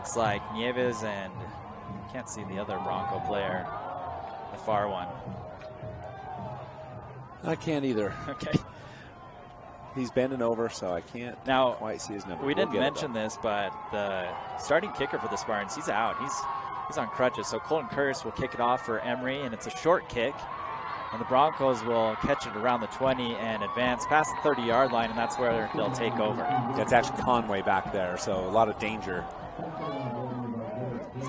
Looks like Nieves and can't see the other Bronco player, the far one. I can't either. Okay. He's bending over, so I can't quite see his number. We didn't mention this, but the starting kicker for the Spartans, he's out. He's on crutches, so Colton Curtis will kick it off for Emery, and it's a short kick. And the Broncos will catch it around the 20 and advance past the 30-yard line, and that's where they'll take over. That's actually Conway back there, so a lot of danger.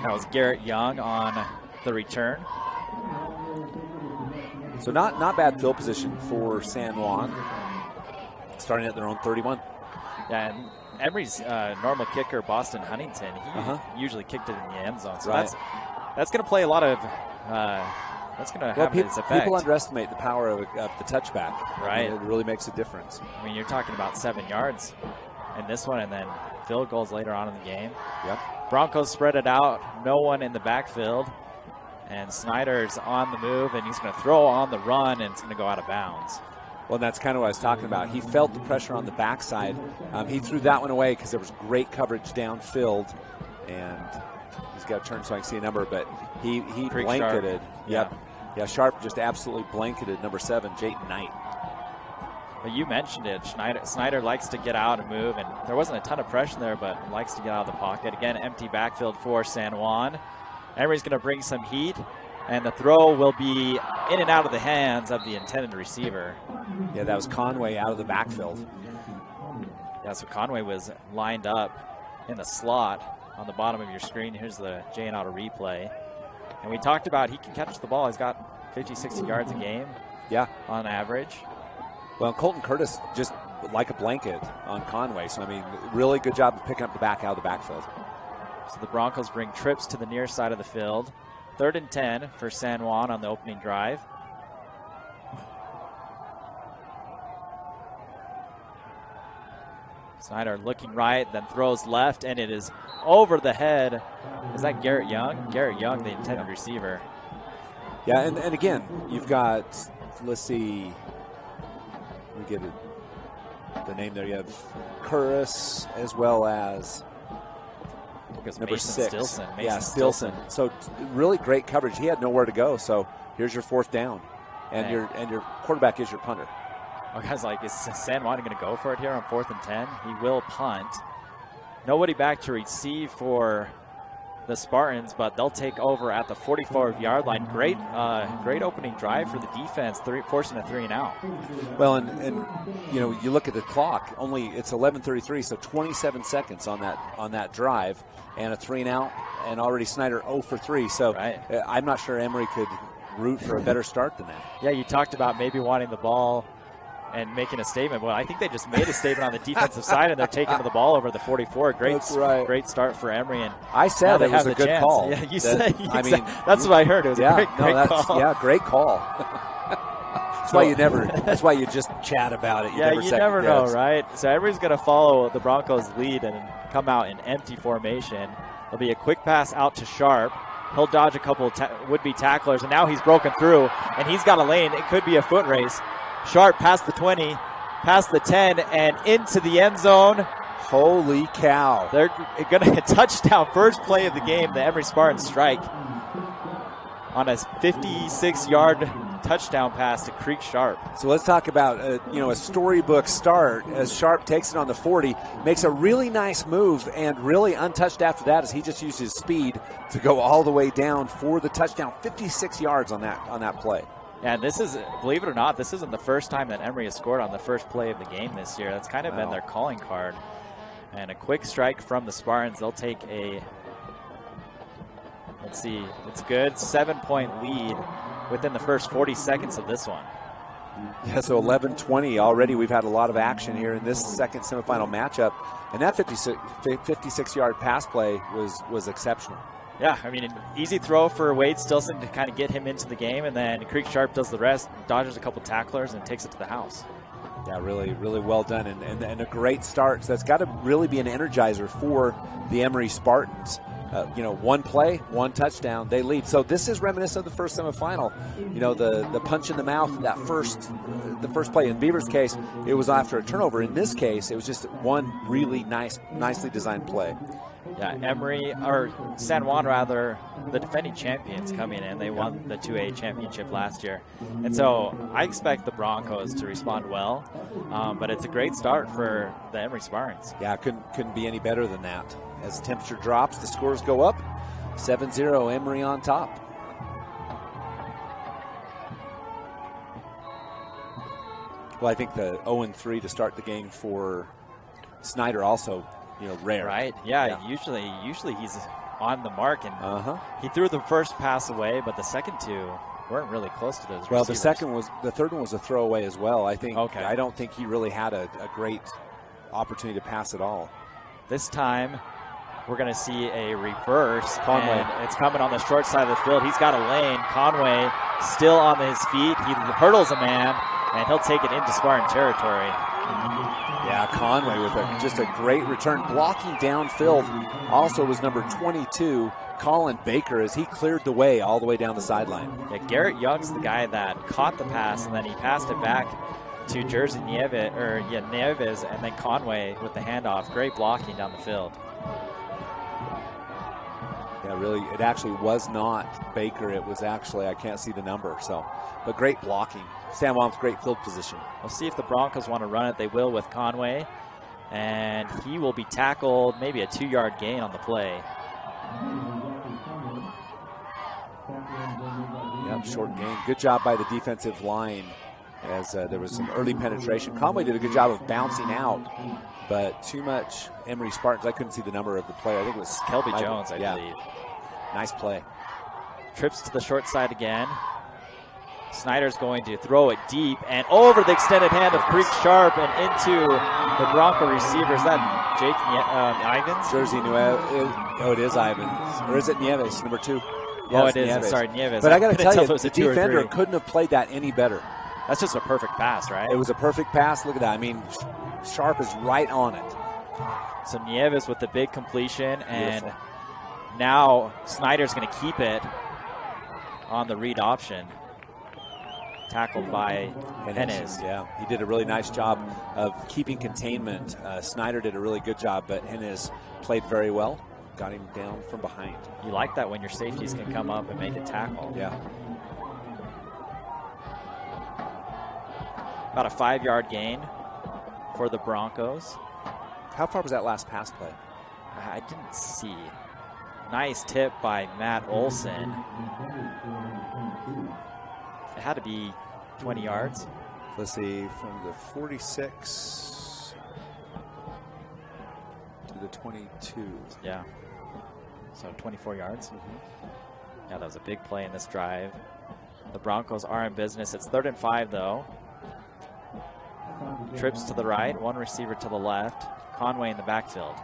That was Garrett Young on the return. So not bad field position for San Juan, starting at their own 31. Yeah, and Emery's normal kicker, Boston Huntington, he usually kicked it in the end zone. So that's going to play a lot of that's going to have its effect. People underestimate the power of the touchback. Right. I mean, it really makes a difference. I mean, you're talking about 7 yards in this one and then field goals later on in the game. Yep. Broncos spread it out. No one in the backfield. And Snyder's on the move, and he's going to throw on the run, and it's going to go out of bounds. Well, that's kind of what I was talking about. He felt the pressure on the backside. He threw that one away because there was great coverage downfield, and he's got to turn so I can see a number, but he blanketed. Yep. Yeah, Sharp just absolutely blanketed number 7, Jayton Knight. Well, you mentioned it. Snyder likes to get out and move, and there wasn't a ton of pressure there, but likes to get out of the pocket. Again, empty backfield for San Juan. Emery's going to bring some heat, and the throw will be in and out of the hands of the intended receiver. Yeah, that was Conway out of the backfield. Yeah, so Conway was lined up in the slot on the bottom of your screen. Here's the J&N Auto replay. And we talked about he can catch the ball. He's got 50, 60 yards a game on average. Well, Colton Curtis just like a blanket on Conway. So, I mean, really good job of picking up the back out of the backfield. So the Broncos bring trips to the near side of the field. 3rd and 10 for San Juan on the opening drive. Snyder looking right, then throws left, and it is over the head. Is that Garrett Young? Garrett Young, the intended receiver. Yeah, and again, you've got, let's see, let me get the name there. You have Curris as well as number 6. Stilson. So really great coverage. He had nowhere to go. So here's your 4th down, and your quarterback is your punter. Oh, guys, like, is San Juan going to go for it here on 4th and 10? He will punt. Nobody back to receive for the Spartans, but they'll take over at the 44-yard line. Great opening drive for the defense, forcing a 3 and out. Well, and you know, you look at the clock. It's 11:33, so 27 seconds on that drive, and a 3 and out, and already Snyder 0 for 3. So I'm not sure Emery could root for a better start than that. Yeah, you talked about maybe wanting the ball and making a statement. Well, I think they just made a statement on the defensive side, and they're taking the ball over the 44. Great start for Emery. And I said it was a good call. Yeah, you said. That's what I heard. It was a great call. Yeah, great call. That's why you just chat about it. You never know, right? So Emery's going to follow the Broncos' lead and come out in empty formation. There'll be a quick pass out to Sharp. He'll dodge a couple would-be tacklers, and now he's broken through, and he's got a lane. It could be a foot race. Sharp past the 20, past the 10, and into the end zone. Holy cow. They're going to hit touchdown. First play of the game, the Emery Spartans strike on a 56-yard touchdown pass to Creek Sharp. So let's talk about a storybook start as Sharp takes it on the 40, makes a really nice move, and really untouched after that as he just used his speed to go all the way down for the touchdown. 56 yards on that play. Yeah, this is, believe it or not, this isn't the first time that Emery has scored on the first play of the game this year. That's kind of been their calling card. And a quick strike from the Spartans. They'll take let's see, it's good, 7-point lead within the first 40 seconds of this one. Yeah, so 11-20 already. We've had a lot of action here in this second semifinal matchup. And that 56-yard pass play was exceptional. Yeah, I mean, an easy throw for Wade Stilson to kind of get him into the game, and then Creek Sharp does the rest, dodges a couple tacklers, and takes it to the house. Yeah, really, really well done, and a great start. So that's got to really be an energizer for the Emery Spartans. One play, one touchdown, they lead. So this is reminiscent of the first semifinal. The punch in the mouth, the first play. In Beaver's case, it was after a turnover. In this case, it was just one really nicely designed play. Yeah, Emery, or San Juan rather, the defending champions coming in. They won the 2A championship last year. And so I expect the Broncos to respond well, but it's a great start for the Emery Spartans. Yeah, couldn't be any better than that. As the temperature drops, the scores go up. 7-0, Emery on top. Well, I think the 0-3 to start the game for Snyder also, rare. Right? Yeah. Usually he's on the mark, and he threw the first pass away, but the second two weren't really close to those Well, receivers. the third one was a throwaway as well. I don't think he really had a great opportunity to pass at all. This time, we're going to see a reverse. Conway. And it's coming on the short side of the field. He's got a lane. Conway still on his feet. He hurdles a man, and he'll take it into Spartan territory. Yeah, Conway with just a great return. Blocking downfield also was number 22, Colin Baker, as he cleared the way all the way down the sideline. Yeah, Garrett Young's the guy that caught the pass, and then he passed it back to Jersey Nieves, and then Conway with the handoff. Great blocking down the field. Yeah, really, it actually was not Baker. It was actually, I can't see the number, but great blocking. San Juan's great field position. We'll see if the Broncos want to run it. They will with Conway, and he will be tackled, maybe a 2-yard gain on the play. Yep, short gain. Good job by the defensive line as there was some early penetration. Conway did a good job of bouncing out, but too much Emery Spartans. I couldn't see the number of the player. I think it was Kelby Jones, I believe. Nice play. Trips to the short side again. Snyder's going to throw it deep and over the extended hand of Creek Sharp and into the Bronco receiver. Is that Jake Ivins? Jersey Nieves. It is Ivins. Or is it Nieves, number 2? Yeah, it is. Nieves. Sorry, Nieves. But I got to tell you, the defender 3. couldn't have played that any better. That's just a perfect pass, right? It was a perfect pass. Look at that. I mean, Sharp is right on it. So Nieves with the big completion, and Beautiful. Now Snyder's going to keep it on the read option. Tackled by Hennes. Yeah, he did a really nice job of keeping containment. Snyder did a really good job, but Hennes played very well. Got him down from behind. You like that when your safeties can come up and make a tackle. Yeah. About a 5-yard gain for the Broncos. How far was that last pass play? I didn't see. Nice tip by Matt Olson. It had to be 20 yards. Let's see, from the 46 to the 22. Yeah. So 24 yards. Yeah, that was a big play in this drive. The Broncos are in business. It's 3rd and 5, though. Trips to the right, one receiver to the left. Conway in the backfield.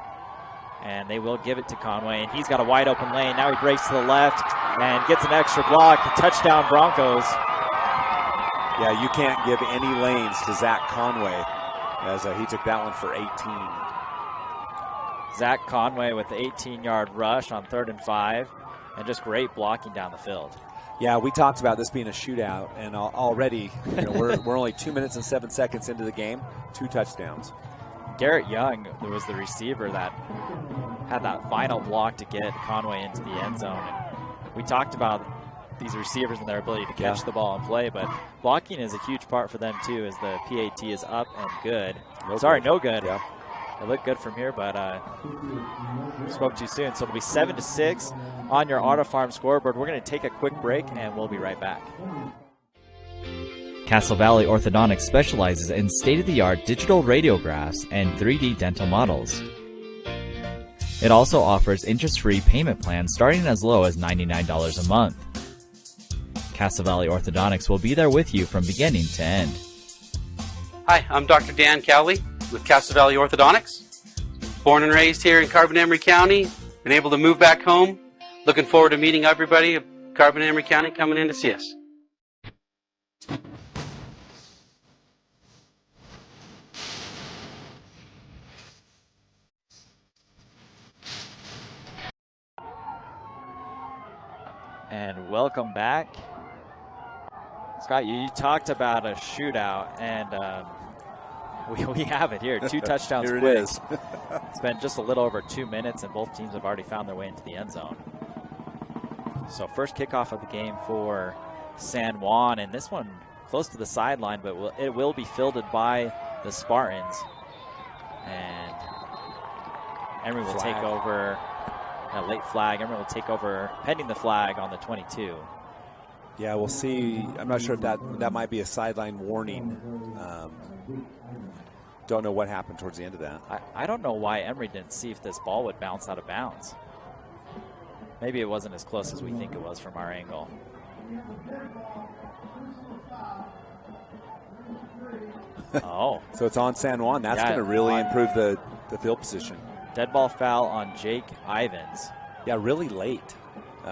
And they will give it to Conway, and he's got a wide open lane. Now he breaks to the left and gets an extra block. Touchdown, Broncos. Yeah, you can't give any lanes to Zach Conway as he took that one for 18. Zach Conway with the 18-yard rush on 3rd and 5, and just great blocking down the field. Yeah, we talked about this being a shootout, and already we're only 2 minutes and 7 seconds into the game, 2 touchdowns. Garrett Young was the receiver that had that final block to get Conway into the end zone. And we talked about these receivers and their ability to catch the ball and play, but blocking is a huge part for them too, as the PAT is up and good. No good. Yeah. It looked good from here, but spoke too soon. So it'll be 7-6 on your Auto Farm scoreboard. We're going to take a quick break, and we'll be right back. Castle Valley Orthodontics specializes in state-of-the-art digital radiographs and 3D dental models. It also offers interest-free payment plans starting as low as $99 a month. Castle Valley Orthodontics will be there with you from beginning to end. Hi, I'm Dr. Dan Cowley with Castle Valley Orthodontics. Born and raised here in Carbon-Emery County, been able to move back home. Looking forward to meeting everybody of Carbon-Emery County coming in to see us. And welcome back. Scott, you talked about a shootout, and We have it here. 2 touchdowns Here quick. it is. It's been just a little over 2 minutes, and both teams have already found their way into the end zone. So first kickoff of the game for San Juan, and this one close to the sideline, but it will be fielded by the Spartans. And Emery will take over. A late flag. Emery will take over, pending the flag on the 22. Yeah, we'll see. I'm not sure if that might be a sideline warning. Don't know what happened towards the end of that. I don't know why Emery didn't see if this ball would bounce out of bounds. Maybe it wasn't as close as we think it was from our angle. Oh. So it's on San Juan. That's going to really improve the field position. Dead ball foul on Jake Ivins. Yeah, really late.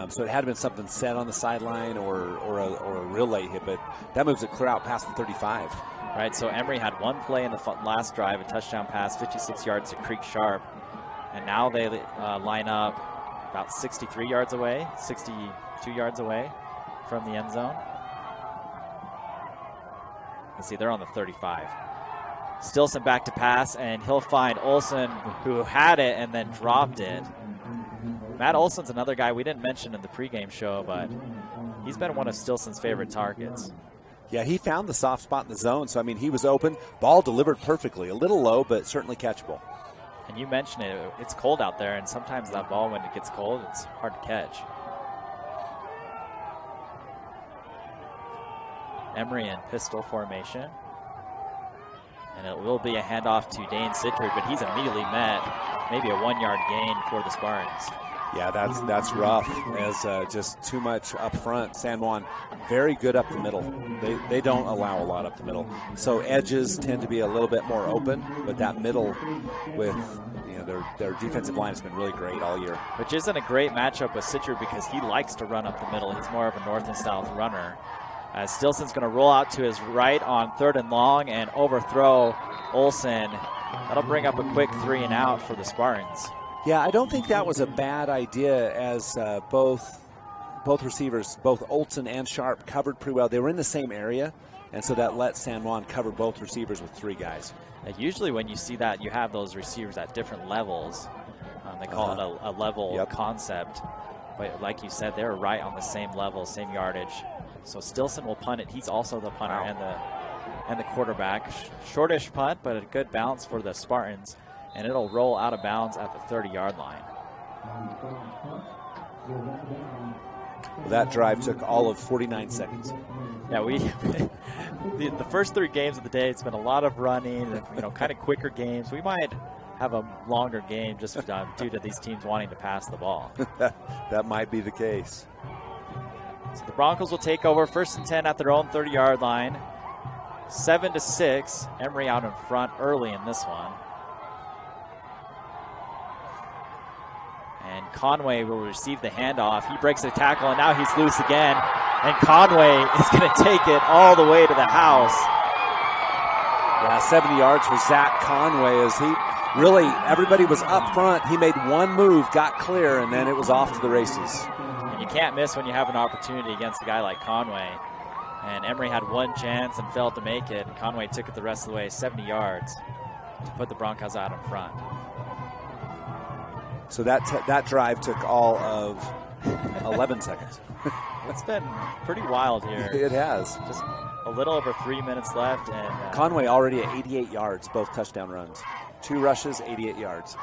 So it had been something set on the sideline or a real late hit, but that moves it clear out past the 35. Right, so Emery had one play in the last drive, a touchdown pass, 56 yards to Creek Sharp. And now they line up about 63 yards away, 62 yards away from the end zone. Let's see, they're on the 35. Stilson back to pass, and he'll find Olsen, who had it and then dropped it. Matt Olsen's another guy we didn't mention in the pregame show, but he's been one of Stilson's favorite targets. Yeah, he found the soft spot in the zone, so, I mean, he was open. Ball delivered perfectly. A little low, but certainly catchable. And you mentioned it, it's cold out there, and sometimes that ball, when it gets cold, it's hard to catch. Emery in pistol formation. And it will be a handoff to Dane Sittard, but he's immediately met. Maybe a 1-yard gain for the Spartans. Yeah, that's rough, as just too much up front. San Juan, very good up the middle. They don't allow a lot up the middle. So edges tend to be a little bit more open, but that middle with their defensive line has been really great all year. Which isn't a great matchup with Sittard because he likes to run up the middle. He's more of a north and south runner. As Stilson's going to roll out to his right on 3rd and long and overthrow Olsen. That'll bring up a quick 3 and out for the Spartans. Yeah, I don't think that was a bad idea, as both receivers, both Olsen and Sharp, covered pretty well. They were in the same area, and so that let San Juan cover both receivers with 3 guys. Usually when you see that, you have those receivers at different levels. They call it a level concept. But like you said, they're right on the same level, same yardage. So Stilson will punt it. He's also the punter and the quarterback. Shortish punt, but a good bounce for the Spartans. And it'll roll out of bounds at the 30-yard line. Well, that drive took all of 49 seconds. Yeah, the first 3 games of the day, it's been a lot of running, and, kind of quicker games. We might have a longer game just due to these teams wanting to pass the ball. That might be the case. So the Broncos will take over 1st and 10 at their own 30-yard line. 7-6. Emery out in front early in this one. And Conway will receive the handoff. He breaks a tackle, and now he's loose again. And Conway is going to take it all the way to the house. Yeah, 70 yards for Zach Conway, as he really, everybody was up front. He made one move, got clear, and then it was off to the races. And you can't miss when you have an opportunity against a guy like Conway. And Emery had one chance and failed to make it. Conway took it the rest of the way, 70 yards, to put the Broncos out in front. So that drive took all of 11 seconds. It's been pretty wild here. It has. Just a little over 3 minutes left. And Conway already at 88 yards, both touchdown runs. 2 rushes, 88 yards.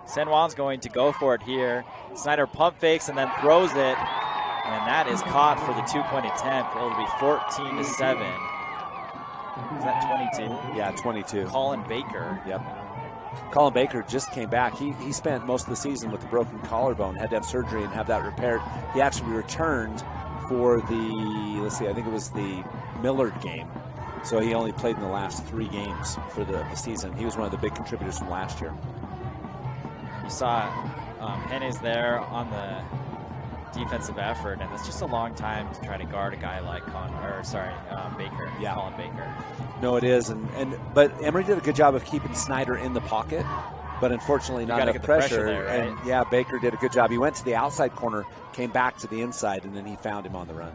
San Juan's going to go for it here. Snyder pump fakes and then throws it. And that is caught for the 2-point attempt. It'll be 14-7. Is that 22? Yeah, 22. Colin Baker. Yep. Colin Baker just came back. He spent most of the season with a broken collarbone, had to have surgery and have that repaired. He actually returned for the, I think it was the Millard game. So he only played in the last 3 games for the season. He was one of the big contributors from last year. You saw Hennes there on the defensive effort, and it's just a long time to try to guard a guy like Baker. Yeah. Colin Baker. No, it is, but Emery did a good job of keeping Snyder in the pocket, but unfortunately not enough pressure. There, right? And yeah, Baker did a good job. He went to the outside corner, came back to the inside, and then he found him on the run.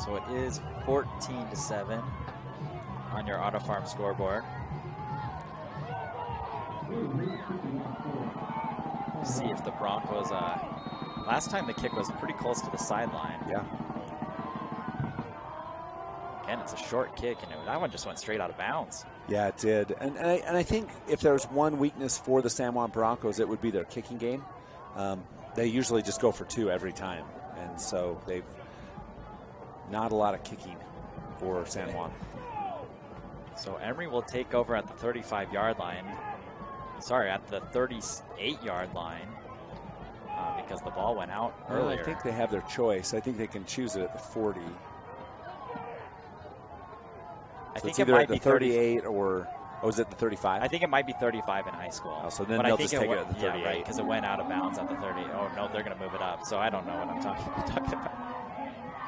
So it is 14-7. on your Auto Farm scoreboard. See if the Broncos, last time the kick was pretty close to the sideline. Yeah. Again, it's a short kick, and that one just went straight out of bounds. Yeah, it did. And I think if there's one weakness for the San Juan Broncos, it would be their kicking game. They usually just go for 2 every time. And so they've not a lot of kicking for San Juan. So Emery will take over at the 35-yard line. Sorry, at the 38-yard line because the ball went out earlier. I think they have their choice. I think they can choose it at the 40. I think it's it either might at the be 38 or, is it the 35? I think it might be 35 in high school. Oh, so then but they'll I think just take it at the 38. Yeah, right, because it went out of bounds at the 30. Oh, no, they're going to move it up. So I don't know what I'm talking about.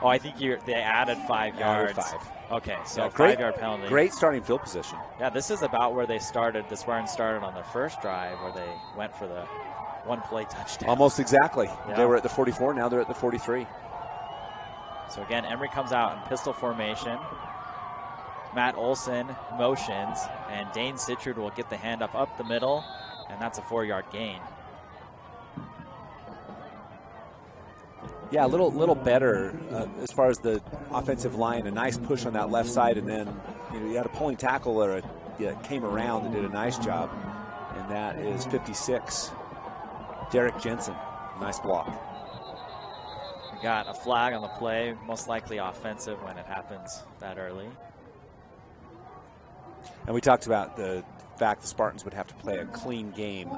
Oh, I think they added 5 yards. 5. Okay, so Yeah, 5-yard penalty. Great starting field position. Yeah, this is about where they started. The Spartans started on their first drive where they went for the one-play touchdown. Almost exactly. Yeah. They were at the 44. Now they're at the 43. So again, Emery comes out in pistol formation. Matt Olson motions, and Dane Sitrud will get the handoff up the middle, and that's a 4-yard gain. Yeah, a little better as far as the offensive line. A nice push on that left side, and then you had a pulling tackle that came around and did a nice job, and that is 56. Derek Jensen, nice block. We got a flag on the play, most likely offensive when it happens that early. And we talked about the fact the Spartans would have to play a clean game.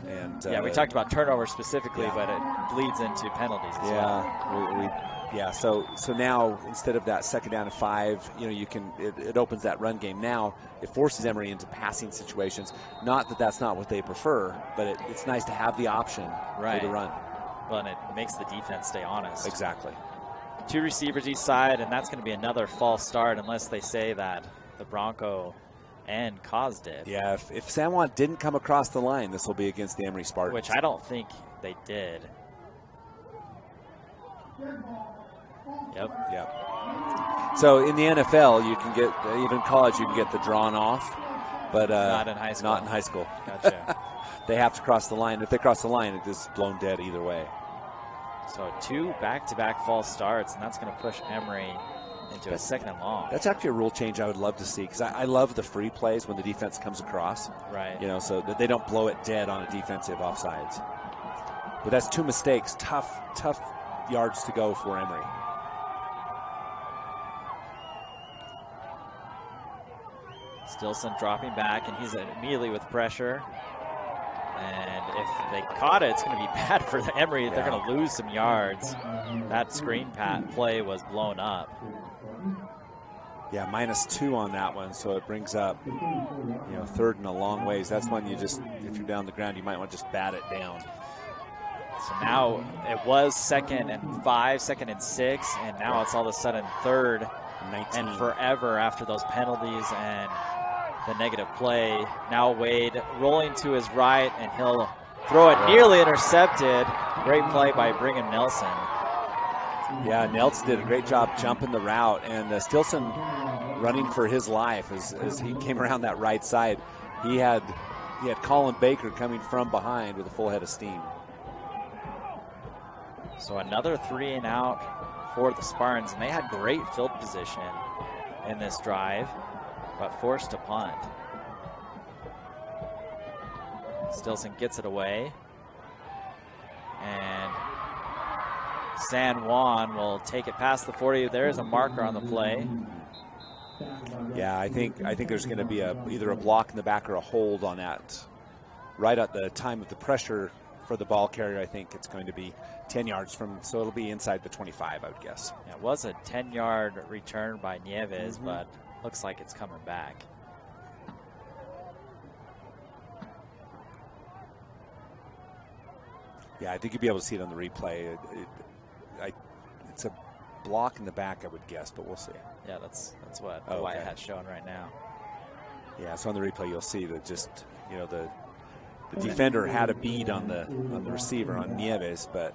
And yeah, we talked about turnovers specifically, yeah, but it bleeds into penalties as well. So now instead of that 2nd down and 5, it opens that run game. Now it forces Emery into passing situations. Not that that's not what they prefer, but it's nice to have the option for the run. Well, and it makes the defense stay honest. Exactly. 2 receivers each side, and that's going to be another false start unless they say that the Bronco and caused it. Yeah, if San Juan didn't come across the line, this will be against the Emery Spartans. Which I don't think they did. Yep. So in the NFL, you can get, even college, you can get the drawn off, but not in high school. Not in high school. Gotcha. They have to cross the line. If they cross the line, it is blown dead either way. So 2 back-to-back false starts, and that's going to push Emery into a 2nd and long. That's actually a rule change I would love to see, because I love the free plays when the defense comes across. Right. So that they don't blow it dead on a defensive offsides. But that's 2 mistakes. Tough yards to go for Emery. Stilson dropping back, and he's immediately with pressure. And if they caught it, it's going to be bad for the Emery. Yeah. They're going to lose some yards. That screen play was blown up. Yeah, -2 on that one, so it brings up, 3rd and a long ways. That's when you just, if you're down the ground, you might want to just bat it down. So now it was 2nd and 5, 2nd and 6, and now it's all of a sudden 3rd 19. and forever after those penalties and the negative play. Now Wade rolling to his right, and he'll throw it nearly intercepted. Great play by Brigham Nelson. Yeah, Nelson did a great job jumping the route, and Stilson running for his life as he came around that right side. He had Colin Baker coming from behind with a full head of steam. So another 3 and out for the Spartans, and they had great field position in this drive, but forced to punt. Stilson gets it away, and San Juan will take it past the 40. There is a marker on the play. Yeah, I think there's going to be either a block in the back or a hold on that. Right at the time of the pressure for the ball carrier, I think it's going to be 10 yards from, so it'll be inside the 25, I would guess. Yeah, it was a 10-yard return by Nieves, but looks like it's coming back. Yeah, I think you'll be able to see it on the replay. It's a block in the back, I would guess, but we'll see. Yeah, that's what the white hat's showing right now. Yeah, so on the replay you'll see that just, the defender had a bead on the receiver, on Nieves, but.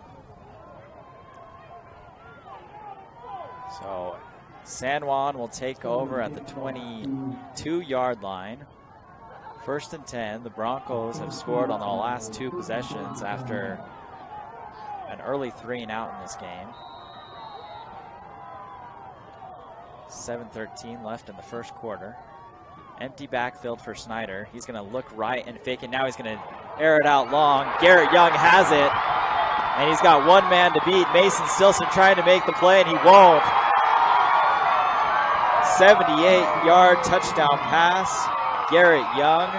So San Juan will take over at the 22-yard line. 1st and 10. The Broncos have scored on the last 2 possessions after an early 3-and-out in this game. 7:13 left in the first quarter. Empty backfield for Snyder. He's going to look right and fake it. Now he's going to air it out long. Garrett Young has it, and he's got one man to beat. Mason Stilson trying to make the play, and he won't. 78-yard touchdown pass. Garrett Young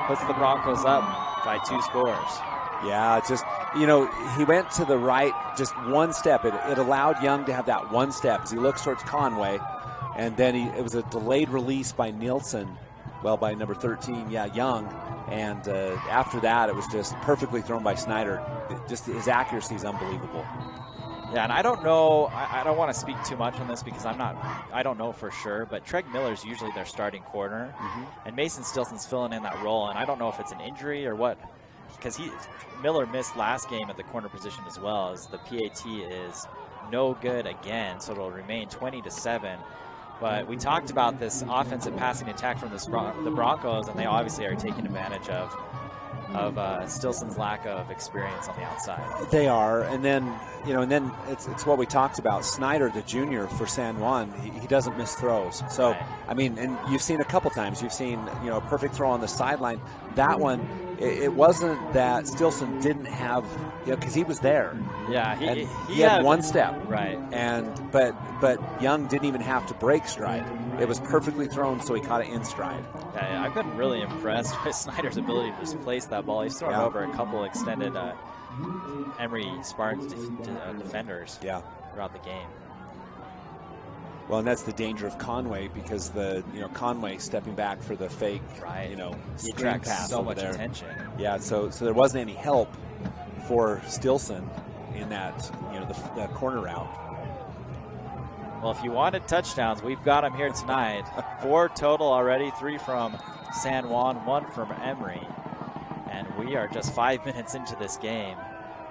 puts the Broncos up by 2 scores. Yeah, just, you know, he went to the right just one step. It allowed Young to have that one step as he looks towards Conway. And then it was a delayed release by Nielsen, by number 13, Young. And after that, it was just perfectly thrown by Snyder. Just his accuracy is unbelievable. Yeah, and I don't know, I don't want to speak too much on this because I don't know for sure, but Treg Miller's usually their starting corner, and Mason Stilson's filling in that role, and I don't know if it's an injury or what, because Miller missed last game at the corner position as well, as the PAT is no good again, so it'll remain 20-7. But we talked about this offensive passing attack from the Broncos, and they obviously are taking advantage of Stilson's lack of experience on the outside. They are, and then it's what we talked about. Snyder, the junior for San Juan, he doesn't miss throws. So right. I mean, and you've seen a couple times. You've seen a perfect throw on the sideline. That one, it wasn't that Stilson didn't have, because he was there. Yeah, he had one step. Right. And but Young didn't even have to break stride. It was perfectly thrown, so he caught it in stride. Yeah, I've been really impressed with Snyder's ability to just place that ball. He's thrown over a couple extended Emery Spartans defenders throughout the game. Well, and that's the danger of Conway, because Conway stepping back for the fake, he screen attracts pass so over much there. attention. Yeah, so there wasn't any help for Stilson in that, the corner route. Well, if you wanted touchdowns, we've got them here tonight. 4 total already, 3 from San Juan, 1 from Emery. And we are just 5 minutes into this game.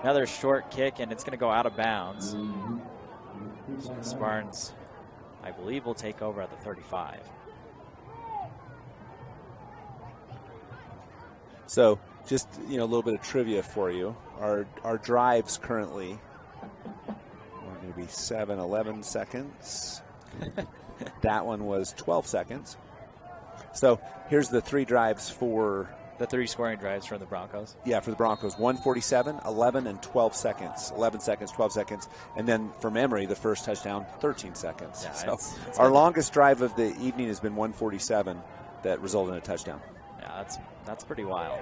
Another short kick, and it's going to go out of bounds. So the Spartans, I believe, will take over at the 35. So just, a little bit of trivia for you. Our drives currently are going to be 11 seconds. That one was 12 seconds. So here's the 3 drives for the 3 scoring drives from the Broncos. Yeah, for the Broncos. 1:47, 11, and 12 seconds. 11 seconds, 12 seconds. And then from Emery, the first touchdown, 13 seconds. Yeah, so it's our longest drive of the evening has been 1:47 that resulted in a touchdown. Yeah, that's pretty wild.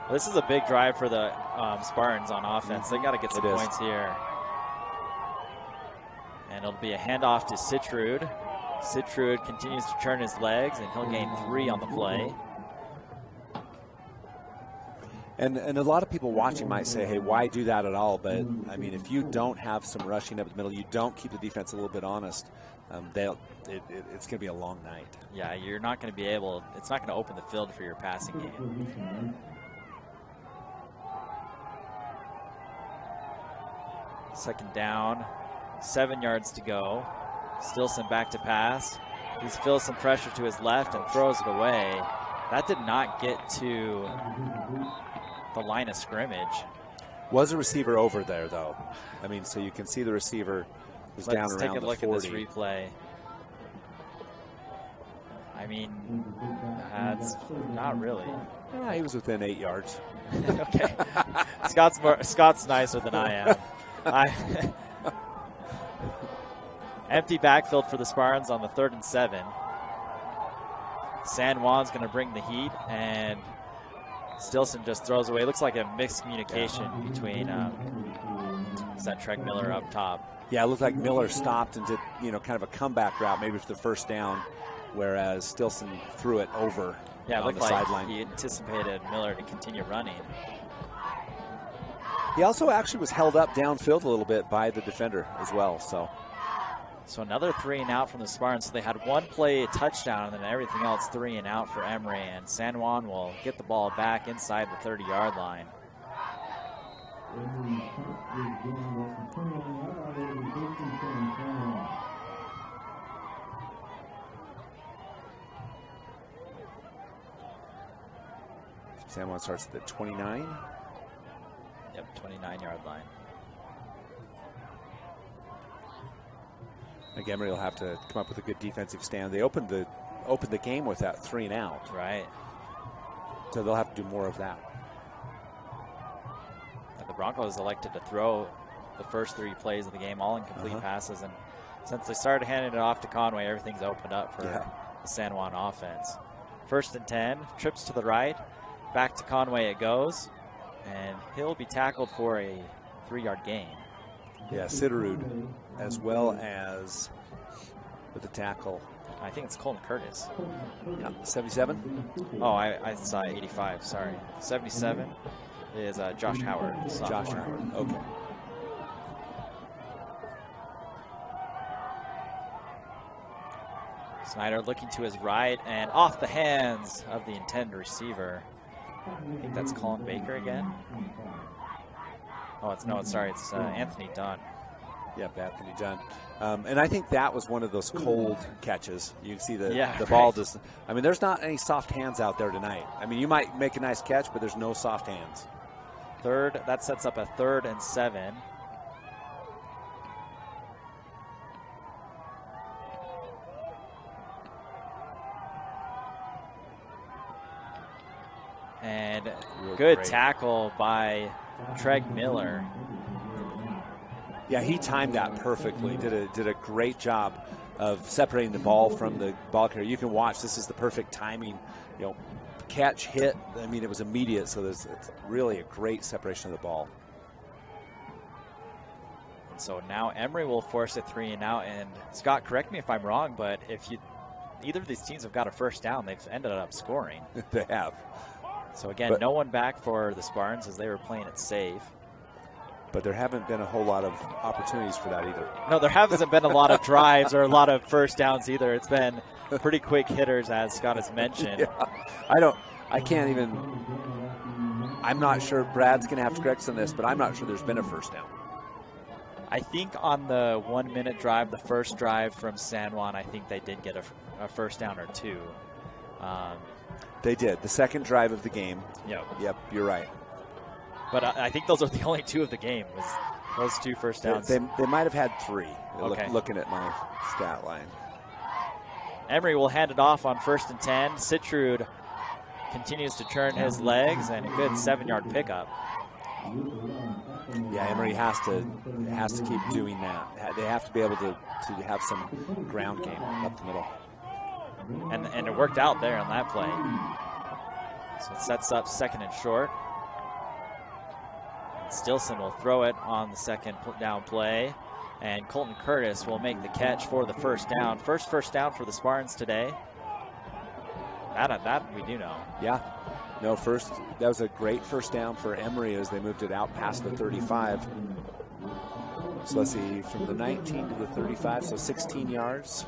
Well, this is a big drive for the Spartans on offense. They got to get some points here. And it'll be a handoff to Sitrud. Sitrud continues to turn his legs, and he'll gain 3 on the play. And a lot of people watching might say, hey, why do that at all? But, I mean, if you don't have some rushing up the middle, you don't keep the defense a little bit honest, it's going to be a long night. Yeah, you're not going to be able – it's not going to open the field for your passing game. Second down, 7 yards to go. Stilson back to pass. He feels some pressure to his left and throws it away. That did not get to the line of scrimmage. Was a receiver over there, though? I mean, so you can see the receiver was down around the 40. Let's take a look at this replay. I mean, that's not really. Yeah, he was within 8 yards. Okay. Scott's nicer than I am. Empty backfield for the Spartans on the 3rd and 7. San Juan's going to bring the heat, and Stilson just throws away. It looks like a mixed communication between is that Treg Miller up top. Yeah, it looked like Miller stopped and did, kind of a comeback route, maybe for the first down, whereas Stilson threw it over it on looked the like sideline. He anticipated Miller to continue running. He also actually was held up downfield a little bit by the defender as well. So another 3 and out from the Spartans. So they had 1 play touchdown, and then everything else 3 and out for Emery. And San Juan will get the ball back inside the 30-yard line. San Juan starts at the 29. Yep, 29-yard line. I think Emery will have to come up with a good defensive stand. They opened the game with that 3 and out. Right. So they'll have to do more of that. And the Broncos elected to throw the first 3 plays of the game, all incomplete passes. And since they started handing it off to Conway, everything's opened up for the San Juan offense. 1st and 10, trips to the right. Back to Conway it goes. And he'll be tackled for a 3-yard gain. Yeah, Siderud, as well as with the tackle. I think it's Colton Curtis. Yeah, 77. Oh, I saw 85, sorry. 77 is Josh Howard. Josh Howard, okay. Snyder looking to his right and off the hands of the intended receiver. I think that's Colin Baker again. Oh, it's Anthony Dunn. Yep, Anthony Dunn. And I think that was one of those cold catches. You can see the right. ball just, I mean, there's not any soft hands out there tonight. I mean, you might make a nice catch, but there's no soft hands. That sets up a 3rd and 7. And good tackle by Treg Miller. Yeah, he timed that perfectly. Did a great job of separating the ball from the ball carrier. You can watch. This is the perfect timing. You know, catch, hit. I mean, it was immediate. So it's really a great separation of the ball. And so now Emery will force a 3 and out. And Scott, correct me if I'm wrong, but if either of these teams have got a first down, they've ended up scoring. They have. So again, no one back for the Spartans as they were playing it safe. But there haven't been a whole lot of opportunities for that either. No, there hasn't been a lot of drives or a lot of first downs either. It's been pretty quick hitters, as Scott has mentioned. Yeah. I'm not sure. Brad's going to have to correct us on this, but I'm not sure there's been a first down. I think on the 1-minute drive, the first drive from San Juan, I think they did get a first down or 2. They did. The second drive of the game. Yep, you're right. But I think those are the only 2 of the game, was those 2 first downs. They might have had 3, okay. Looking at my stat line. Emery will hand it off on 1st and 10. Sitrud continues to turn his legs, and a good 7-yard pickup. Yeah, Emery has to keep doing that. They have to be able to have some ground game up the middle. And it worked out there on that play. So it sets up 2nd and short. Stilson will throw it on the 2nd down play. And Colton Curtis will make the catch for the first down. First down for the Spartans today. That we do know. Yeah. No, that was a great first down for Emery as they moved it out past the 35. So let's see, from the 19 to the 35, so 16 yards.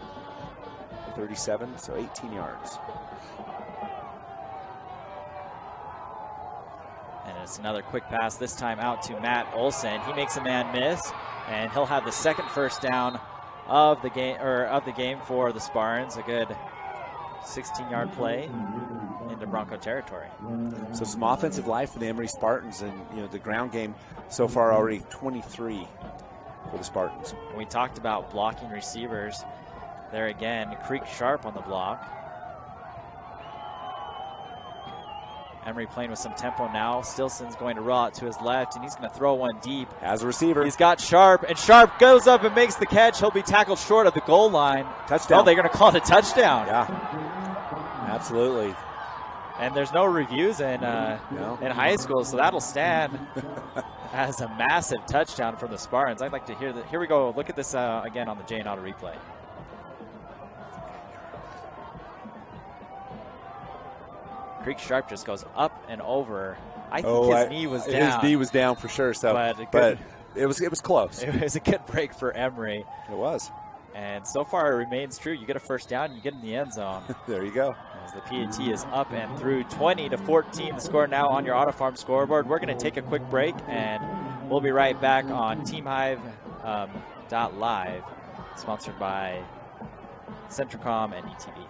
37, so 18 yards. And it's another quick pass, this time out to Matt Olson. He makes a man miss, and he'll have the 2nd first down of the game for the Spartans. A good 16-yard play into Bronco territory. So some offensive life for the Emery Spartans, and the ground game so far already 23 for the Spartans. We talked about blocking receivers. There again, Creek Sharp on the block. Emery playing with some tempo now. Stilson's going to roll out to his left, and he's going to throw one deep. As a receiver. He's got Sharp, and Sharp goes up and makes the catch. He'll be tackled short of the goal line. Touchdown. Oh, they're going to call it a touchdown. Yeah, absolutely. And there's no reviews in high school, so that'll stand as a massive touchdown from the Spartans. I'd like to hear that. Here we go. Look at this again on the J and Auto replay. Creek Sharp just goes up and over. I think his knee was down. His knee was down for sure. So, but it was close. It was a good break for Emery. It was. And so far it remains true. You get a first down, you get in the end zone. There you go. As the PAT is up and through 20-14. The score now on your Auto Farm scoreboard. We're going to take a quick break and We'll be right back on TeamHive.live, sponsored by Centricom and ETV.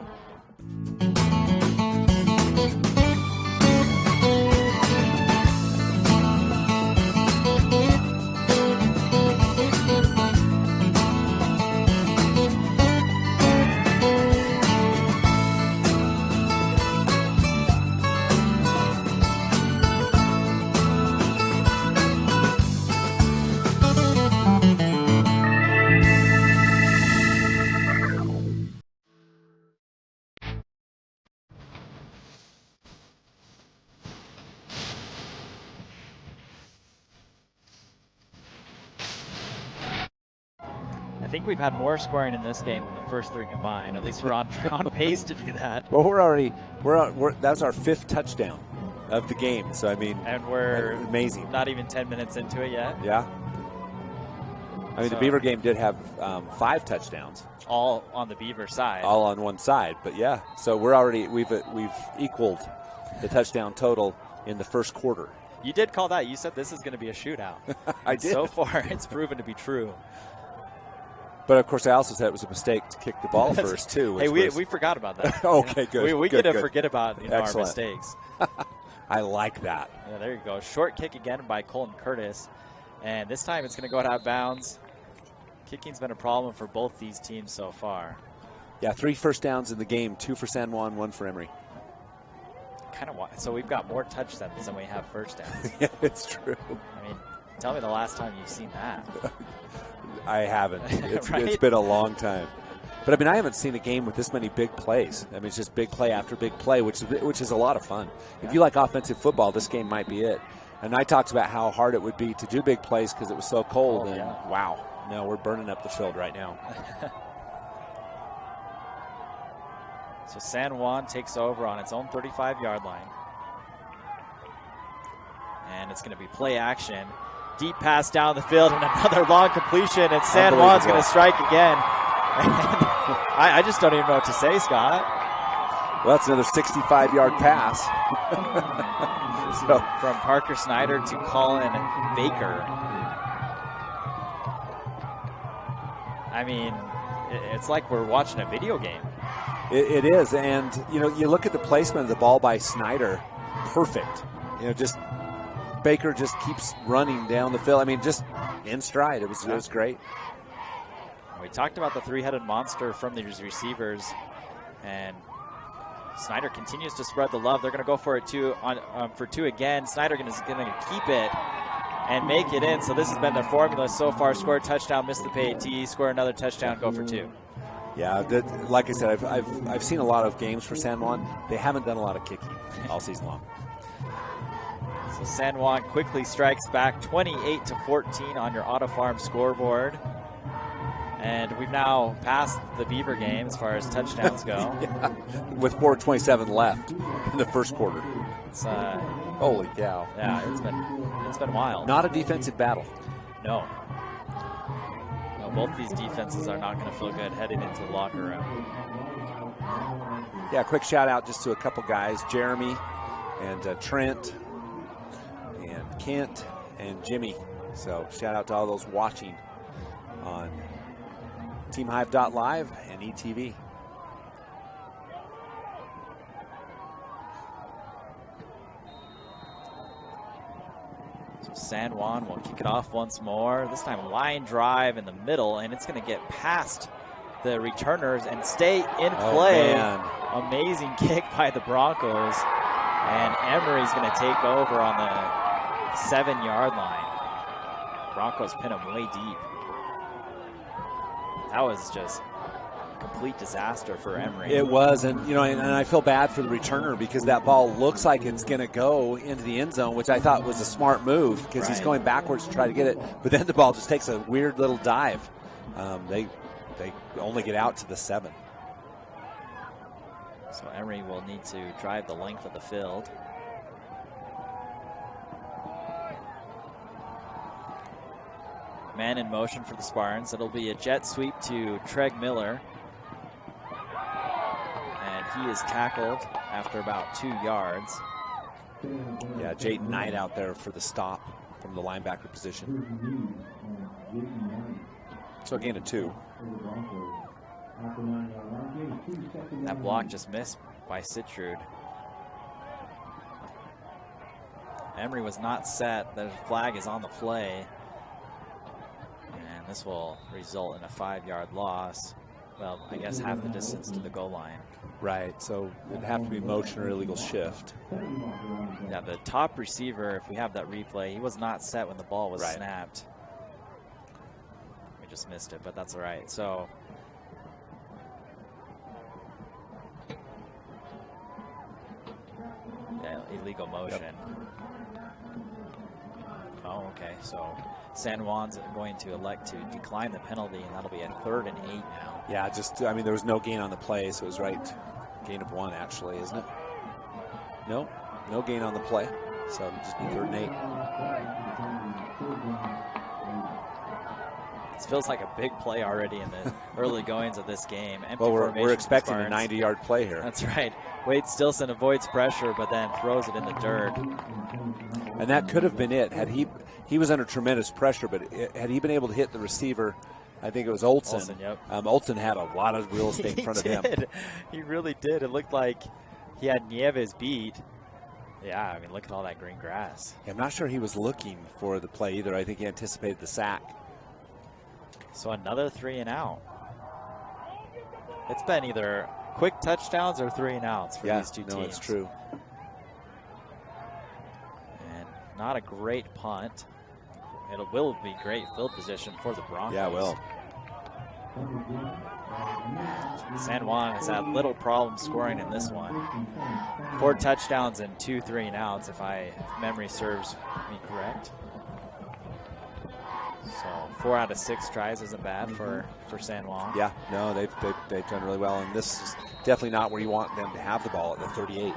I think we've had more scoring in this game than the first 3 combined. At least we're on pace to do that. Well, that's our 5th touchdown of the game. So I mean, and we're amazing. Not even 10 minutes into it yet. Yeah. I mean, the Beaver game did have 5 touchdowns. All on the Beaver side. All on one side, but yeah. So we've equaled the touchdown total in the first quarter. You did call that. You said this is going to be a shootout. I did. So far, it's proven to be true. But of course, I also said it was a mistake to kick the ball first too. Hey, we forgot about that. Okay, good. We good, get to forget about our mistakes. I like that. Yeah, there you go. Short kick again by Colton Curtis, and this time it's going to go out of bounds. Kicking's been a problem for both these teams so far. Yeah, 3 first downs in the game, 2 for San Juan, 1 for Emery. So we've got more touchdowns than we have first downs. Yeah, it's true. I mean, tell me the last time you've seen that. I haven't. Right? It's been a long time. But I mean, I haven't seen a game with this many big plays. I mean, it's just big play after big play, which is a lot of fun. Yeah. If you like offensive football, this game might be it. And I talked about how hard it would be to do big plays because it was so cold. Wow, no, we're burning up the field right now. So San Juan takes over on its own 35-yard line. And it's going to be play action. Deep pass down the field and another long completion, and San Juan's going to strike again. I just don't even know what to say, Scott. Well, that's another 65-yard pass. From Parker Snyder to Colin Baker. I mean, it's like we're watching a video game. It is, and you look at the placement of the ball by Snyder, perfect. Just Baker just keeps running down the field. I mean, just in stride. It was great. We talked about the 3-headed monster from these receivers, and Snyder continues to spread the love. They're going to go for it for 2 again. Snyder is going to keep it and make it in. So this has been their formula so far: score a touchdown, miss the PAT, score another touchdown, go for 2. Yeah, like I said, I've seen a lot of games for San Juan. They haven't done a lot of kicking all season long. So San Juan quickly strikes back 28-14 on your Auto Farm scoreboard. And we've now passed the Beaver game as far as touchdowns go. Yeah, with 4:27 left in the first quarter. It's, holy cow. Yeah, it's been wild. Not a defensive battle. No. Both these defenses are not going to feel good heading into the locker room. Yeah, quick shout out just to a couple guys, Jeremy and Trent and Kent and Jimmy. So shout out to all those watching on TeamHive.live and ETV. San Juan will kick it off once more. This time line drive in the middle, and it's going to get past the returners and stay in play. Amazing kick by the Broncos. And Emery's going to take over on the 7-yard line. Broncos pin him way deep. That was just a complete disaster for Emery. It was, and and I feel bad for the returner because that ball looks like it's going to go into the end zone, which I thought was a smart move because he's going backwards to try to get it. But then the ball just takes a weird little dive. They only get out to the 7. So Emery will need to drive the length of the field. Man in motion for the Spartans. It'll be a jet sweep to Treg Miller. And he is tackled after about 2 yards. Yeah, Jayden Knight out there for the stop. from the linebacker position. So a gain of 2. That block just missed by Sitrud. Emery was not set. The flag is on the play. And this will result in a 5-yard loss. Well, I guess half the distance to the goal line. Right, so it'd have to be motion or illegal shift. Yeah, the top receiver, if we have that replay, he was not set when the ball was snapped. We just missed it, but that's all right. So yeah, illegal motion. Yep. Oh, okay. So San Juan's going to elect to decline the penalty, and that'll be a 3rd and 8 now. Yeah, just, I mean, there was no gain on the play, so it was right. Gain of 1, actually, isn't it? No, no gain on the play. So it'll just be 3rd and 8. This feels like a big play already in the early goings of this game. Empty well, we're formation expecting a Spartans. 90-yard play here. That's right. Wade Stilson avoids pressure, but then throws it in the dirt. And that could have been it. Had he was under tremendous pressure, but had he been able to hit the receiver, I think it was Olsen. Olsen, yep. Olsen had a lot of real estate in front of him. He really did. It looked like he had Nieves beat. Yeah, I mean, look at all that green grass. Yeah, I'm not sure he was looking for the play either. I think he anticipated the sack. So another 3 and out. It's been either quick touchdowns or 3 and outs for these two teams. No, it's true. And not a great punt. It will be great field position for the Broncos. Yeah, it will. San Juan has had little problem scoring in this one. 4 touchdowns and 2 3 and outs, if memory serves me correct. So 4 out of 6 tries isn't bad for San Juan. Yeah, no, they've done really well, and this is definitely not where you want them to have the ball at the 38.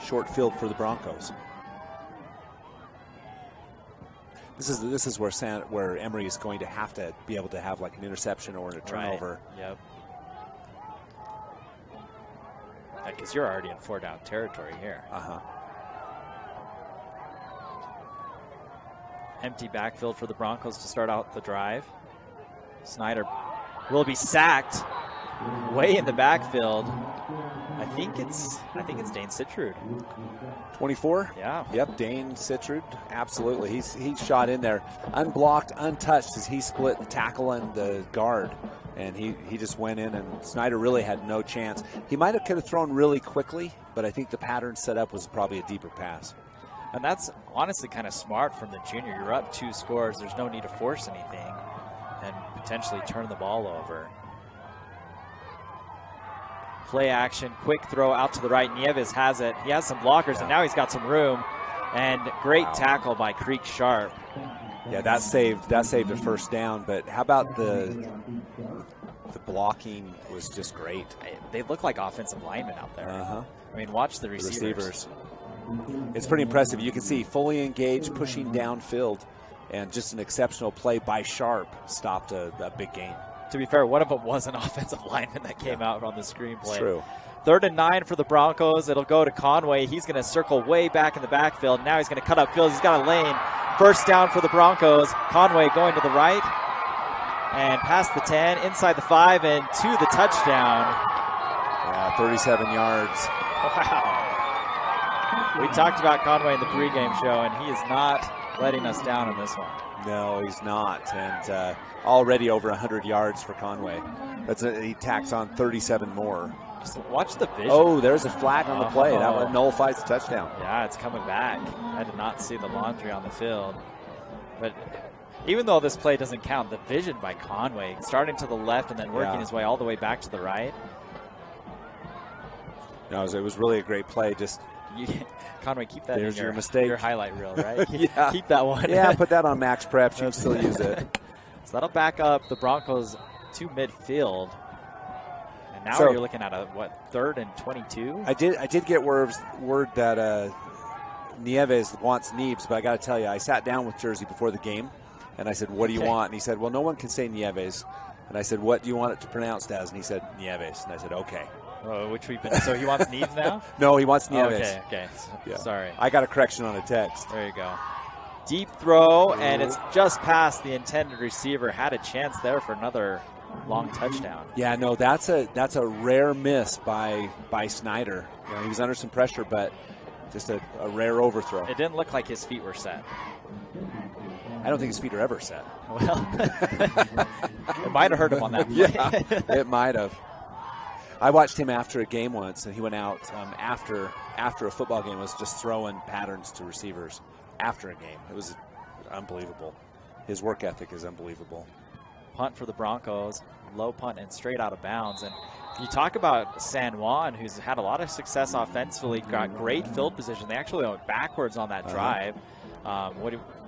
Short field for the Broncos. This is where Emery is going to have to be able to have like an interception or a turnover. Right. Yep. Because you're already in 4-down territory here. Empty backfield for the Broncos to start out the drive. Snyder will be sacked way in the backfield. I think it's Dane Sitrud. 24? Yeah. Yep, Dane Sitrud, absolutely. He shot in there, unblocked, untouched as he split the tackle and the guard. And he just went in, and Snyder really had no chance. He could have thrown really quickly, but I think the pattern set up was probably a deeper pass. And that's honestly kind of smart from the junior. You're up 2 scores. There's no need to force anything and potentially turn the ball over. Play action, quick throw out to the right. Nieves has it. He has some blockers, and now he's got some room. And great tackle by Creek Sharp. Yeah, that saved a 1st down. But how about the blocking was just great. They look like offensive linemen out there. I mean, watch the receivers. It's pretty impressive. You can see fully engaged, pushing downfield, and just an exceptional play by Sharp stopped a big gain. To be fair, one of them was an offensive lineman that came out on the screenplay. It's true. 3rd and 9 for the Broncos. It'll go to Conway. He's going to circle way back in the backfield. Now he's going to cut up field. He's got a lane. 1st down for the Broncos. Conway going to the right and past the 10, inside the 5, and to the touchdown. Yeah, 37 yards. Wow. We talked about Conway in the pregame show, and he is not letting us down in this one. No, he's not. And already over 100 yards for Conway. He tacks on 37 more. Just watch the vision. Oh, there's a flag on the play. That one nullifies the touchdown. Yeah, it's coming back. I did not see the laundry on the field. But even though this play doesn't count, the vision by Conway, starting to the left and then working his way all the way back to the right. No, it was really a great play. Conway, keep that There's in your highlight reel, right? Yeah. Keep that one. Yeah, put that on Max Preps. You can still use it. So that'll back up the Broncos to midfield. And now you're looking at 3rd and 22? I did get word that Nieves wants Neebs, but I got to tell you, I sat down with Jersey before the game, and I said, what do you want? And he said, well, no one can say Nieves. And I said, what do you want it to pronounced as? And he said, Nieves. And I said, okay. Which we've been. So he wants Neves now? No, he wants Oh, Nieves. okay. Yeah. Sorry. I got a correction on a text. There you go. Deep throw, and it's just past the intended receiver. Had a chance there for another long touchdown. Yeah, no, that's a rare miss by Snyder. You know, he was under some pressure, but just a rare overthrow. It didn't look like his feet were set. I don't think his feet are ever set. Well, it might have hurt him on that play. Yeah, it might have. I watched him after a game once, and he went out after a football game, was just throwing patterns to receivers after a game. It was unbelievable. His work ethic is unbelievable. Punt for the Broncos, low punt and straight out of bounds. And you talk about San Juan, who's had a lot of success offensively, got great field position. They actually went backwards on that drive.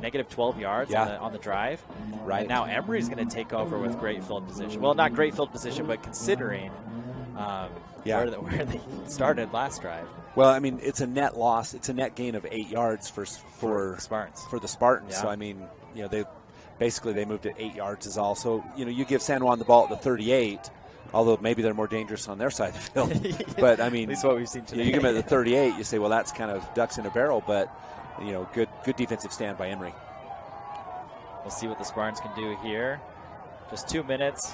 Negative 12 yards on the drive. Right. And now Emery's going to take over with great field position. Well, not great field position, but considering where they started last drive. Well, I mean, it's a net loss. It's a net gain of 8 yards for Spartans. For the Spartans. Yeah. Yeah. So, I mean, you know, they moved it 8 yards is all. So, you know, you give San Juan the ball at the 38, although maybe they're more dangerous on their side of the field. But, I mean, at least what we've seen today. You give them at the 38, you say, well, that's kind of ducks in a barrel. But, you know, good defensive stand by Emery. We'll see what the Spartans can do here. Just 2 minutes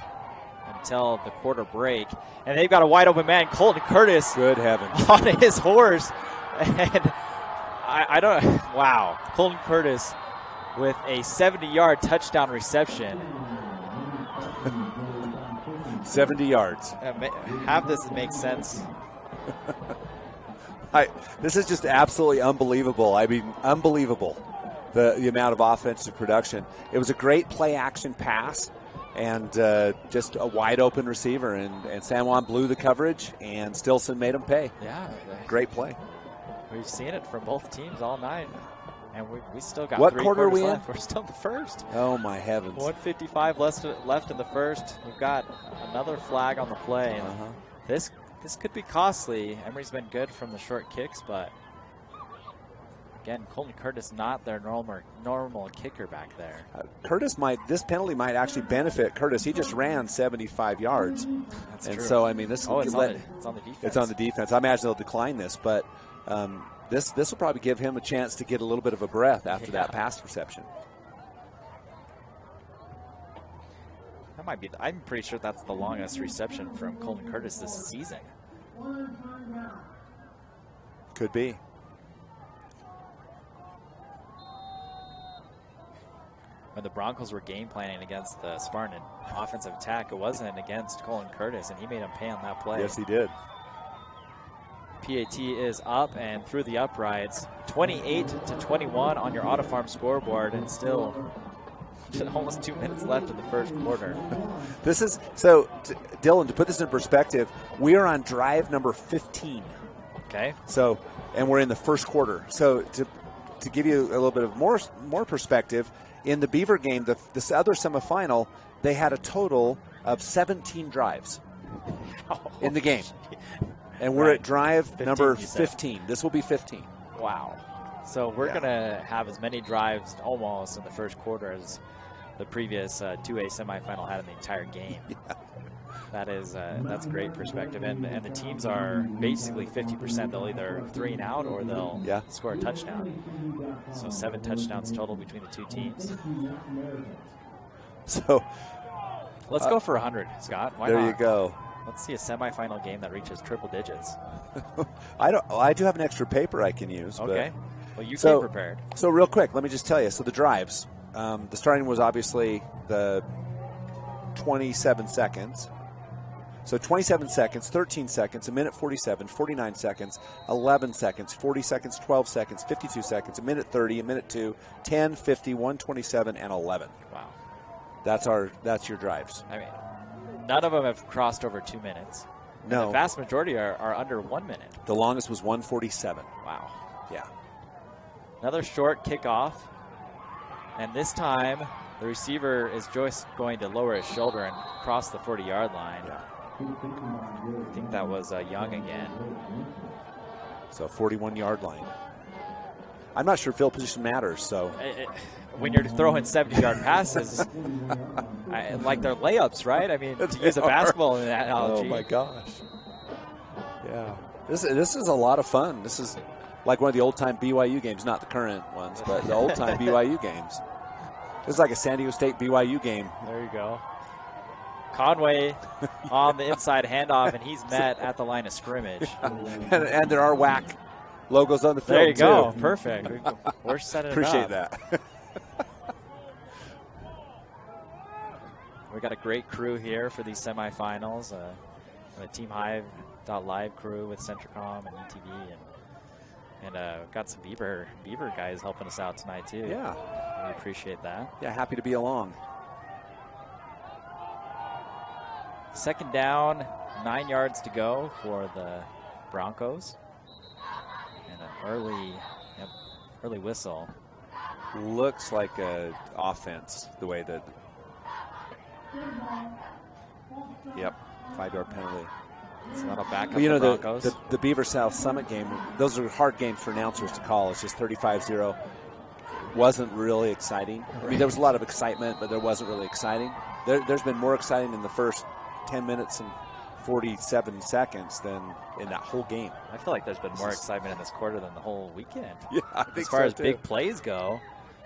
until the quarter break. And they've got a wide open man, Colton Curtis. Good heavens. On his horse. And I don't, wow. Colton Curtis with a 70-yard touchdown reception. 70 yards. Have this make sense. This is just absolutely unbelievable. I mean, unbelievable, the amount of offensive production. It was a great play-action pass and just a wide-open receiver. And San Juan blew the coverage, and Stilson made him pay. Yeah. Great play. We've seen it from both teams all night. And we still got what 3 quarter are we left. in? We're still in the first. Oh, my heavens. 1:55 left in the first. We've got another flag on the play. And this could be costly. Emery's been good from the short kicks, but again, Colton Curtis not their normal kicker back there. This penalty might actually benefit Curtis. He just ran 75 yards. That's and true. so, I mean, this it's on the defense. It's on the defense. I imagine they'll decline this, but this will probably give him a chance to get a little bit of a breath after that pass reception. That might be. I'm pretty sure that's the longest reception from Colton Curtis this season. Could be. When the Broncos were game planning against the Spartan offensive attack, it wasn't against Colton Curtis, and he made him pay on that play. Yes, he did. PAT is up and through the uprights, 28-21 on your Auto Farm scoreboard, and still almost 2 minutes left in the first quarter. This is so, Dylan. To put this in perspective, we are on drive number 15. Okay. So, and we're in the first quarter. So, to give you a little bit of more perspective, in the Beaver game, this other semifinal, they had a total of 17 drives in the game. And we're at drive 15, number 15. This will be 15. Wow. So we're going to have as many drives almost in the first quarter as the previous 2A semifinal had in the entire game. Yeah. That's great perspective. And the teams are basically 50%. They'll either 3 and out or they'll score a touchdown. So 7 touchdowns total between the two teams. So let's go for 100, Scott. Why there not? you go. Let's see a semifinal game that reaches triple digits. I do have an extra paper I can use. Okay. Well, you came prepared. So real quick, let me just tell you. So the drives, the starting was obviously the 27 seconds. So 27 seconds, 13 seconds, a minute 47, 49 seconds, 11 seconds, 40 seconds, 12 seconds, 52 seconds, a minute 30, a minute 2, 10, 50, 127, and 11. Wow. That's your drives. I mean, none of them have crossed over 2 minutes. No. And the vast majority are under 1 minute. The longest was 147. Wow. Yeah. Another short kickoff. And this time, the receiver is just going to lower his shoulder and cross the 40-yard line. Yeah. I think that was Young again. So 41-yard line. I'm not sure field position matters. So when you're throwing 70-yard passes, like they're layups, right? I mean, to use a basketball analogy. Oh my gosh. Yeah. This is a lot of fun. This is like one of the old-time BYU games, not the current ones, but the old-time BYU games. This is like a San Diego State BYU game. There you go. Conway on the inside handoff, and he's met at the line of scrimmage. and there are WAC logos on the field, there you go. too. Perfect. We're setting Appreciate it up. that. We got a great crew here for these semifinals. The Team Hive .live crew with Centricom and ETV, and got some Beaver guys helping us out tonight too. Yeah, we appreciate that. Yeah, happy to be along. Second down, 9 yards to go for the Broncos, and an early whistle. Looks like a offense the way that. Yep, 5-yard penalty. So that'll back up the Broncos. The Beaver South Summit game, those are hard games for announcers to call. It's just 35-0. Wasn't really exciting. I mean, there was a lot of excitement, but there wasn't really exciting. There's been more exciting in the first 10 minutes and 47 seconds than in that whole game. I feel like there's been more excitement in this quarter than the whole weekend. Yeah, I think as far so as too. Big plays go.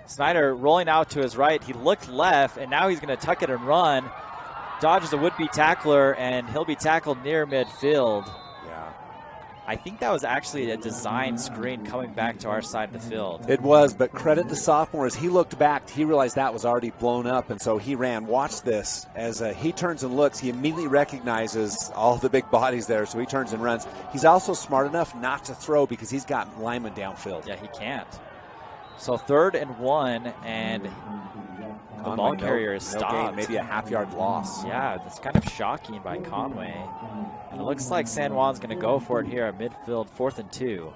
Snyder rolling out to his right. He looked left, and now he's going to tuck it and run. Dodges a would-be tackler, and he'll be tackled near midfield. Yeah. I think that was actually a design screen coming back to our side of the field. It was, but credit the sophomore. As he looked back, he realized that was already blown up, and so he ran. Watch this. As he turns and looks, he immediately recognizes all the big bodies there, so he turns and runs. He's also smart enough not to throw because he's got linemen downfield. Yeah, he can't. So 3rd and 1, and the ball carrier is stopped. Gain, maybe a half-yard loss. Yeah, that's kind of shocking by Conway. And it looks like San Juan's going to go for it here at midfield, 4th and 2.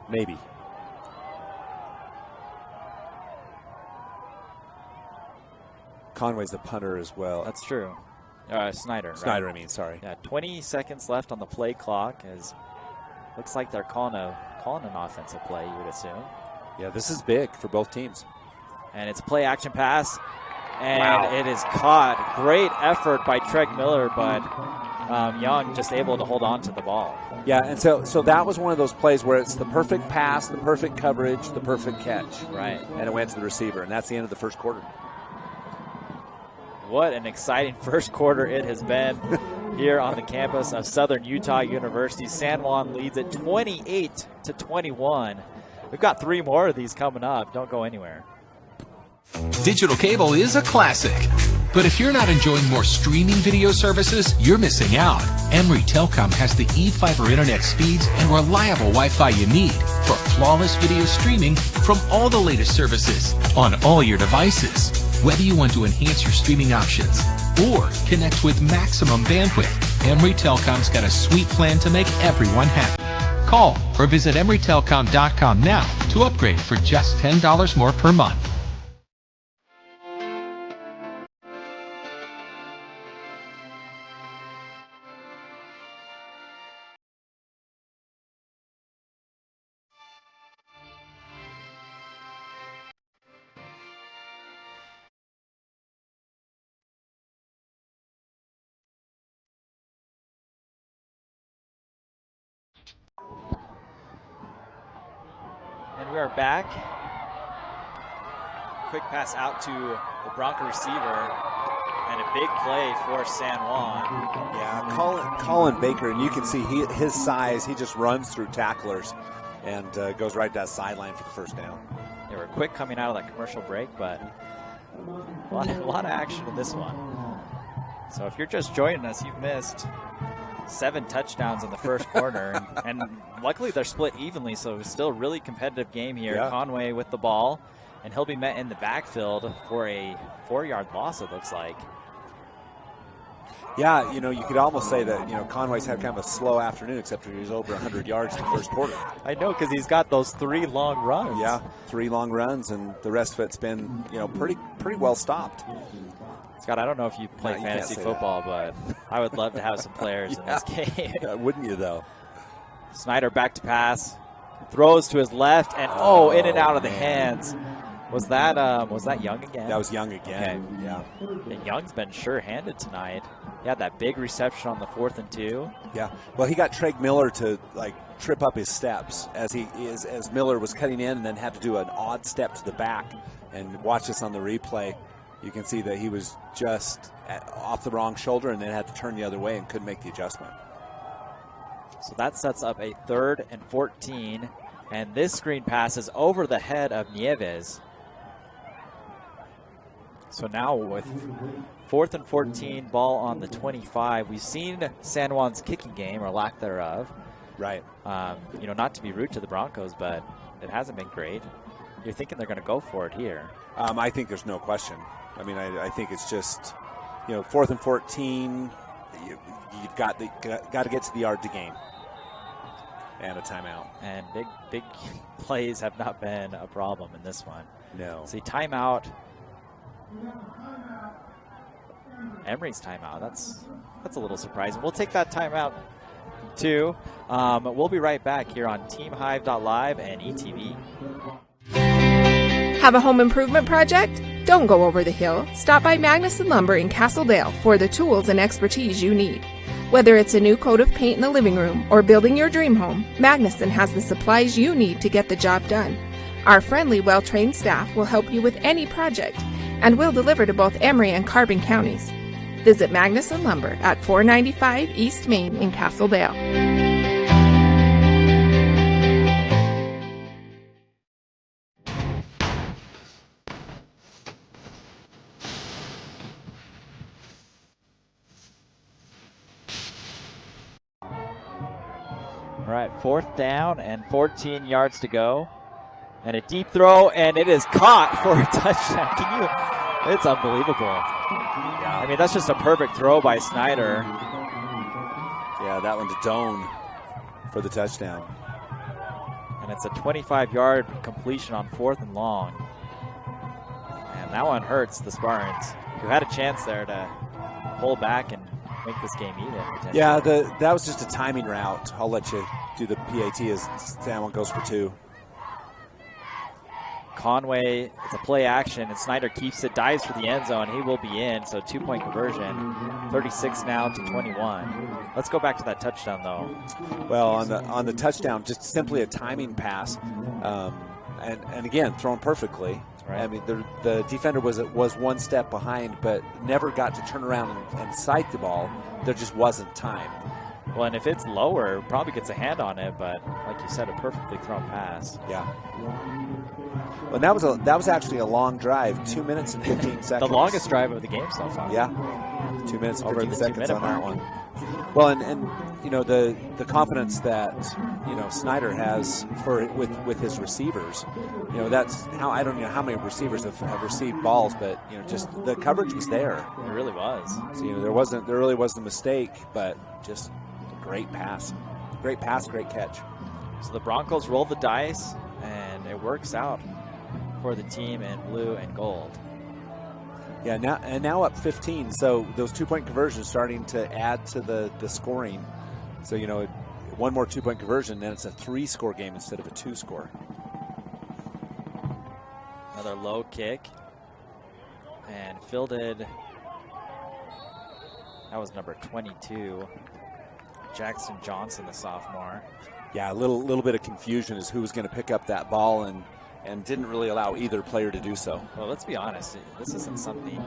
Maybe. Conway's the punter as well. That's true. Snyder. Snyder, right? I mean, sorry. Yeah, 20 seconds left on the play clock. As looks like they're calling an offensive play, you would assume. Yeah, this is big for both teams. And it's play action pass, and wow. It is caught. Great effort by Treg Miller, but Young just able to hold on to the ball. Yeah, and so that was one of those plays where it's the perfect pass, the perfect coverage, the perfect catch. Right. And it went to the receiver, and that's the end of the first quarter. What an exciting first quarter it has been here on the campus of Southern Utah University. San Juan leads it 28-21. We've got 3 more of these coming up. Don't go anywhere. Digital cable is a classic. But if you're not enjoying more streaming video services, you're missing out. Emery Telcom has the e-fiber internet speeds and reliable Wi-Fi you need for flawless video streaming from all the latest services on all your devices. Whether you want to enhance your streaming options or connect with maximum bandwidth, Emery Telcom's got a sweet plan to make everyone happy. Call or visit emerytelcom.com now to upgrade for just $10 more per month. And we are back. Quick pass out to the Bronco receiver, and a big play for San Juan. Yeah, Colin Baker, and you can see his size. He just runs through tacklers and goes right to that sideline for the first down. They were quick coming out of that commercial break, but a lot of action in this one. So if you're just joining us, you've missed 7 touchdowns in the first quarter, and luckily they're split evenly, so it's still a really competitive game here. Yeah. Conway with the ball, and he'll be met in the backfield for a 4-yard loss, it looks like. Yeah, you could almost say that, Conway's had kind of a slow afternoon, except for he was over 100 yards in the first quarter. I know, because he's got those 3 long runs. Yeah, 3 long runs, and the rest of it's been, pretty well stopped. Scott, I don't know if you play fantasy football, but I would love to have some players in this game. Yeah, wouldn't you, though? Snyder back to pass, throws to his left, and in and out of the hands Was that Young again? That was Young again. Okay. Yeah. And Young's been sure-handed tonight. He had that big reception on the 4th and 2. Yeah. Well, he got Treg Miller to trip up his steps as Miller was cutting in, and then had to do an odd step to the back. And watch this on the replay. You can see that he was just off the wrong shoulder and then had to turn the other way and couldn't make the adjustment. So that sets up a 3rd and 14. And this screen passes over the head of Nieves. So now with 4th and 14, ball on the 25. We've seen San Juan's kicking game, or lack thereof. Right. Not to be rude to the Broncos, but it hasn't been great. You're thinking they're going to go for it here. I think there's no question. I mean, I think it's just, 4th and 14, you've got to get to the yard to gain. And a timeout. And big plays have not been a problem in this one. No. See, timeout. Emery's timeout. That's a little surprising. We'll take that timeout too. We'll be right back here on TeamHive.live and ETV. Have a home improvement project? Don't go over the hill. Stop by Magnuson Lumber in Castledale for the tools and expertise you need. Whether it's a new coat of paint in the living room or building your dream home, Magnuson has the supplies you need to get the job done. Our friendly, well-trained staff will help you with any project, and we'll deliver to both Emery and Carbon counties. Visit Magnuson Lumber at 495 East Main in Castledale. All right, 4th down and 14 yards to go. And a deep throw, and it is caught for a touchdown. It's unbelievable. Yeah. I mean, that's just a perfect throw by Snyder. Yeah, that one to Doan for the touchdown. And it's a 25-yard completion on 4th and long. And that one hurts the Spartans, who had a chance there to pull back and make this game even. Yeah, that was just a timing route. I'll let you do the PAT as San Juan goes for 2. Conway, it's a play action, and Snyder keeps it, dives for the end zone. He will be in, so 2-point conversion, 36 now to 21. Let's go back to that touchdown, though. Well, on the touchdown, just simply a timing pass, and again, thrown perfectly. Right. I mean, the defender was one step behind, but never got to turn around and sight the ball. There just wasn't time. Well, and if it's lower, probably gets a hand on it, but like you said, a perfectly thrown pass. Yeah. Well, that was actually a long drive, 2 minutes and 15 seconds. The longest drive of the game so far. Yeah, 2 minutes and 15 seconds on that one. Well, and the confidence that Snyder has with his receivers, that's how, I don't know how many receivers have received balls, but just the coverage was there. It really was. So there really wasn't a mistake, but just a great pass, great catch. So the Broncos roll the dice, and it works out for the team in blue and gold. Yeah, now up 15. So those 2-point conversions starting to add to the scoring. So one more 2-point conversion, then it's a 3-score game instead of a 2-score. Another low kick, and fielded. That was number 22, Jackson Johnson, the sophomore. Yeah, a little bit of confusion as who was going to pick up that ball, and didn't really allow either player to do so. Well, let's be honest. This isn't something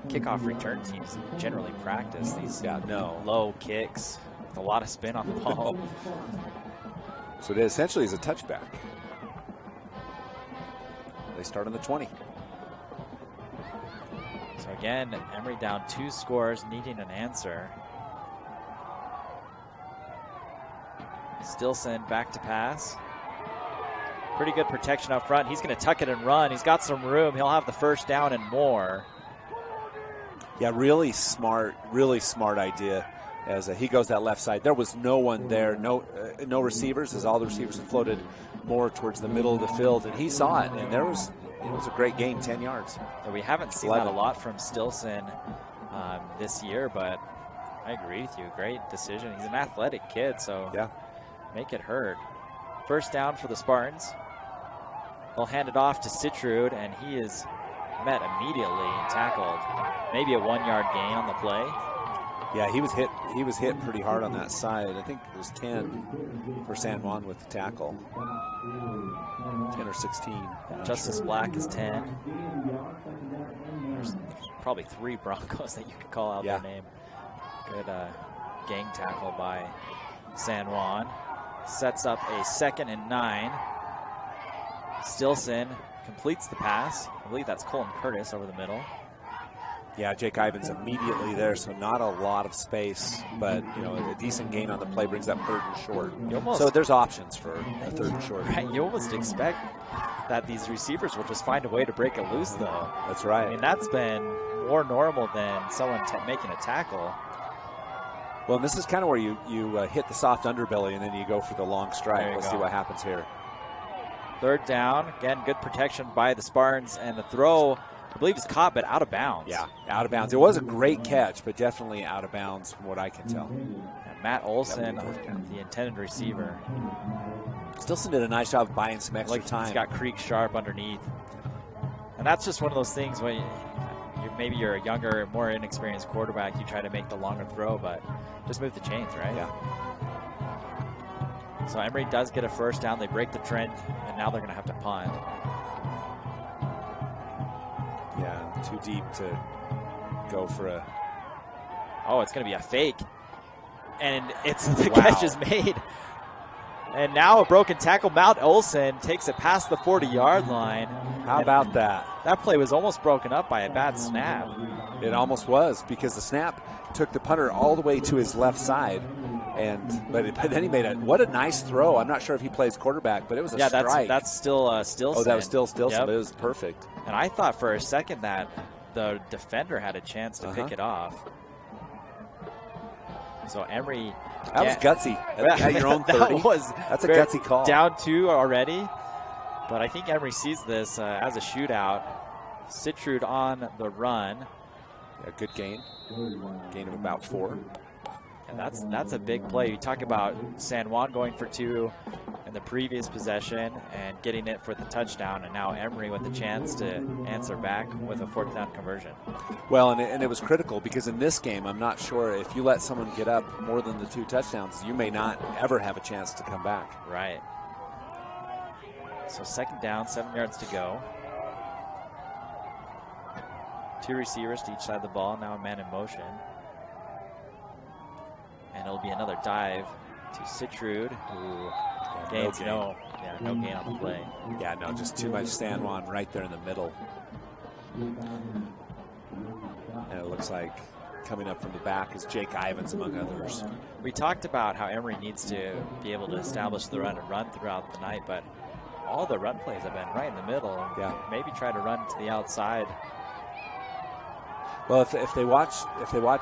kickoff return teams generally practice. These low kicks with a lot of spin on the ball. So it essentially is a touchback. They start on the 20. So again, Emery down 2 scores, needing an answer. Stilson back to pass. Pretty good protection up front. He's going to tuck it and run. He's got some room. He'll have the first down and more. Yeah, really smart idea. As he goes that left side, there was no one there, no receivers, as all the receivers had floated more towards the middle of the field, and he saw it, and it was a great gain, 10 yards. Yeah, we haven't seen that a lot from Stilson this year, but I agree with you. Great decision. He's an athletic kid, so yeah, make it hurt. First down for the Spartans. He'll hand it off to Citrud, and he is met immediately and tackled. Maybe a 1-yard gain on the play. Yeah, he was hit. He was hit pretty hard on that side. I think it was 10 for San Juan with the tackle. 10 or 16. Justice Black is 10. There's probably 3 Broncos that you could call out their name. Good gang tackle by San Juan. Sets up a 2nd and 9. Stilson completes the pass. I believe that's Colton Curtis over the middle. Yeah, Jake Ivins immediately there, so not a lot of space, but a decent gain on the play brings up 3rd and short. So there's options for a 3rd and short. Right, you almost expect that these receivers will just find a way to break it loose, though. That's right. I mean, that's been more normal than someone making a tackle. Well, and this is kind of where you hit the soft underbelly and then you go for the long strike. Let's see what happens here. 3rd down. Again, good protection by the Spartans, and the throw, I believe, is caught, but out of bounds. Yeah, out of bounds. It was a great catch, but definitely out of bounds from what I can tell. And Matt Olson, the intended receiver. Stilson did a nice job of buying some extra time. He's got Creek Sharp underneath. And that's just one of those things when maybe you're a younger, more inexperienced quarterback, you try to make the longer throw, but just move the chains, right? Yeah. So Emery does get a 1st down. They break the trend, and now they're going to have to punt. Yeah, too deep to go for a... Oh, it's going to be a fake. And the catch is made. And now a broken tackle. Matt Olson takes it past the 40-yard line. How about that? That play was almost broken up by a bad snap. It almost was, because the snap took the punter all the way to his left side. But then he made what a nice throw. I'm not sure if he plays quarterback, but it was a strike. That's still Stilson. Oh, that was still Stilson, yep. But it was perfect. And I thought for a second that the defender had a chance to pick it off. So Emery... That was gutsy. At your own 30. That's a gutsy call. Down 2 already. But I think Emery sees this as a shootout. Citrud on the run. A good gain. Gain of about 4. And that's a big play. You talk about San Juan going for 2 in the previous possession and getting it for the touchdown, and now Emery with the chance to answer back with a 4th down conversion. Well, and it was critical, because in this game, I'm not sure if you let someone get up more than the 2 touchdowns, you may not ever have a chance to come back. Right. So 2nd down, 7 yards to go. 2 receivers to each side of the ball, now a man in motion. And it'll be another dive to Citrud, who gains no gain on the play. Yeah, no, just too much San Juan right there in the middle. And it looks like coming up from the back is Jake Ivins, among others. We talked about how Emery needs to be able to establish the run and run throughout the night, but all the run plays have been right in the middle. Yeah. Maybe try to run to the outside. Well, if they watch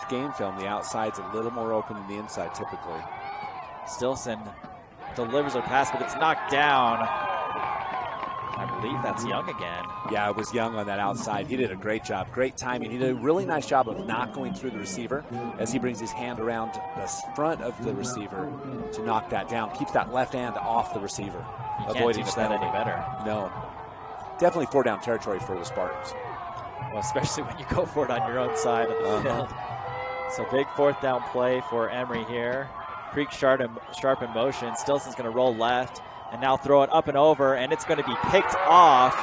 game film, the outside's a little more open than the inside typically. Stilson delivers a pass, but it's knocked down. I believe that's Young again. Yeah, it was Young on that outside. He did a great job. Great timing. He did a really nice job of not going through the receiver as he brings his hand around the front of the receiver to knock that down. Keeps that left hand off the receiver. You can't teach that any better. No. Definitely 4 down territory for the Spartans. Well, especially when you go for it on your own side of the field. So big 4th down play for Emery here. Creek sharp in motion. Stilson's going to roll left and now throw it up and over, and it's going to be picked off.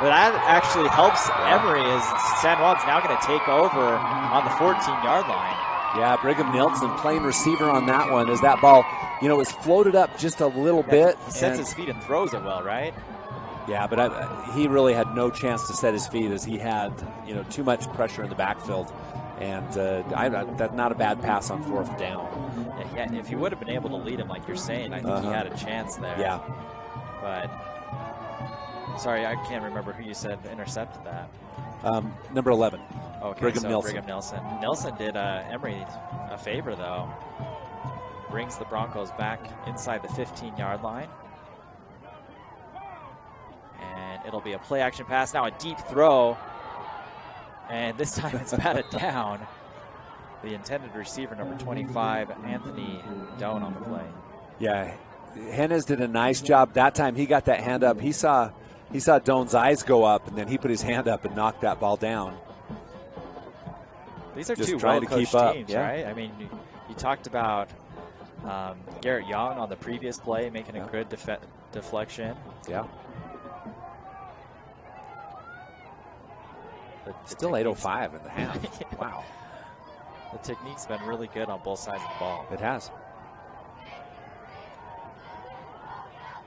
But that actually helps Emery, as San Juan's now going to take over on the 14-yard line. Yeah, Brigham Nelson playing receiver on that one as that ball, was floated up just a little bit. He sets his feet and throws it well, right? Yeah, but he really had no chance to set his feet as he had, too much pressure in the backfield. And that's not a bad pass on 4th down. Yeah, if he would have been able to lead him like you're saying, I think he had a chance there. Yeah. But, sorry, I can't remember who you said intercepted that. Number 11. Okay, Brigham Nelson. Brigham Nelson. Nelson did Emery a favor, though. Brings the Broncos back inside the 15-yard line. And it'll be a play-action pass. Now a deep throw. And this time it's batted down. The intended receiver, number 25, Anthony Doan, on the play. Yeah, Hennes did a nice job. That time he got that hand up. He saw he saw Doan's eyes go up, and then he put his hand up and knocked that ball down. These are Just two trying to well-coached keep up, teams, yeah. right? I mean, you talked about Garrett Young on the previous play making a good deflection. Yeah. The Still 8:05 in the half. Yeah. Wow. The technique's been really good on both sides of the ball. It has.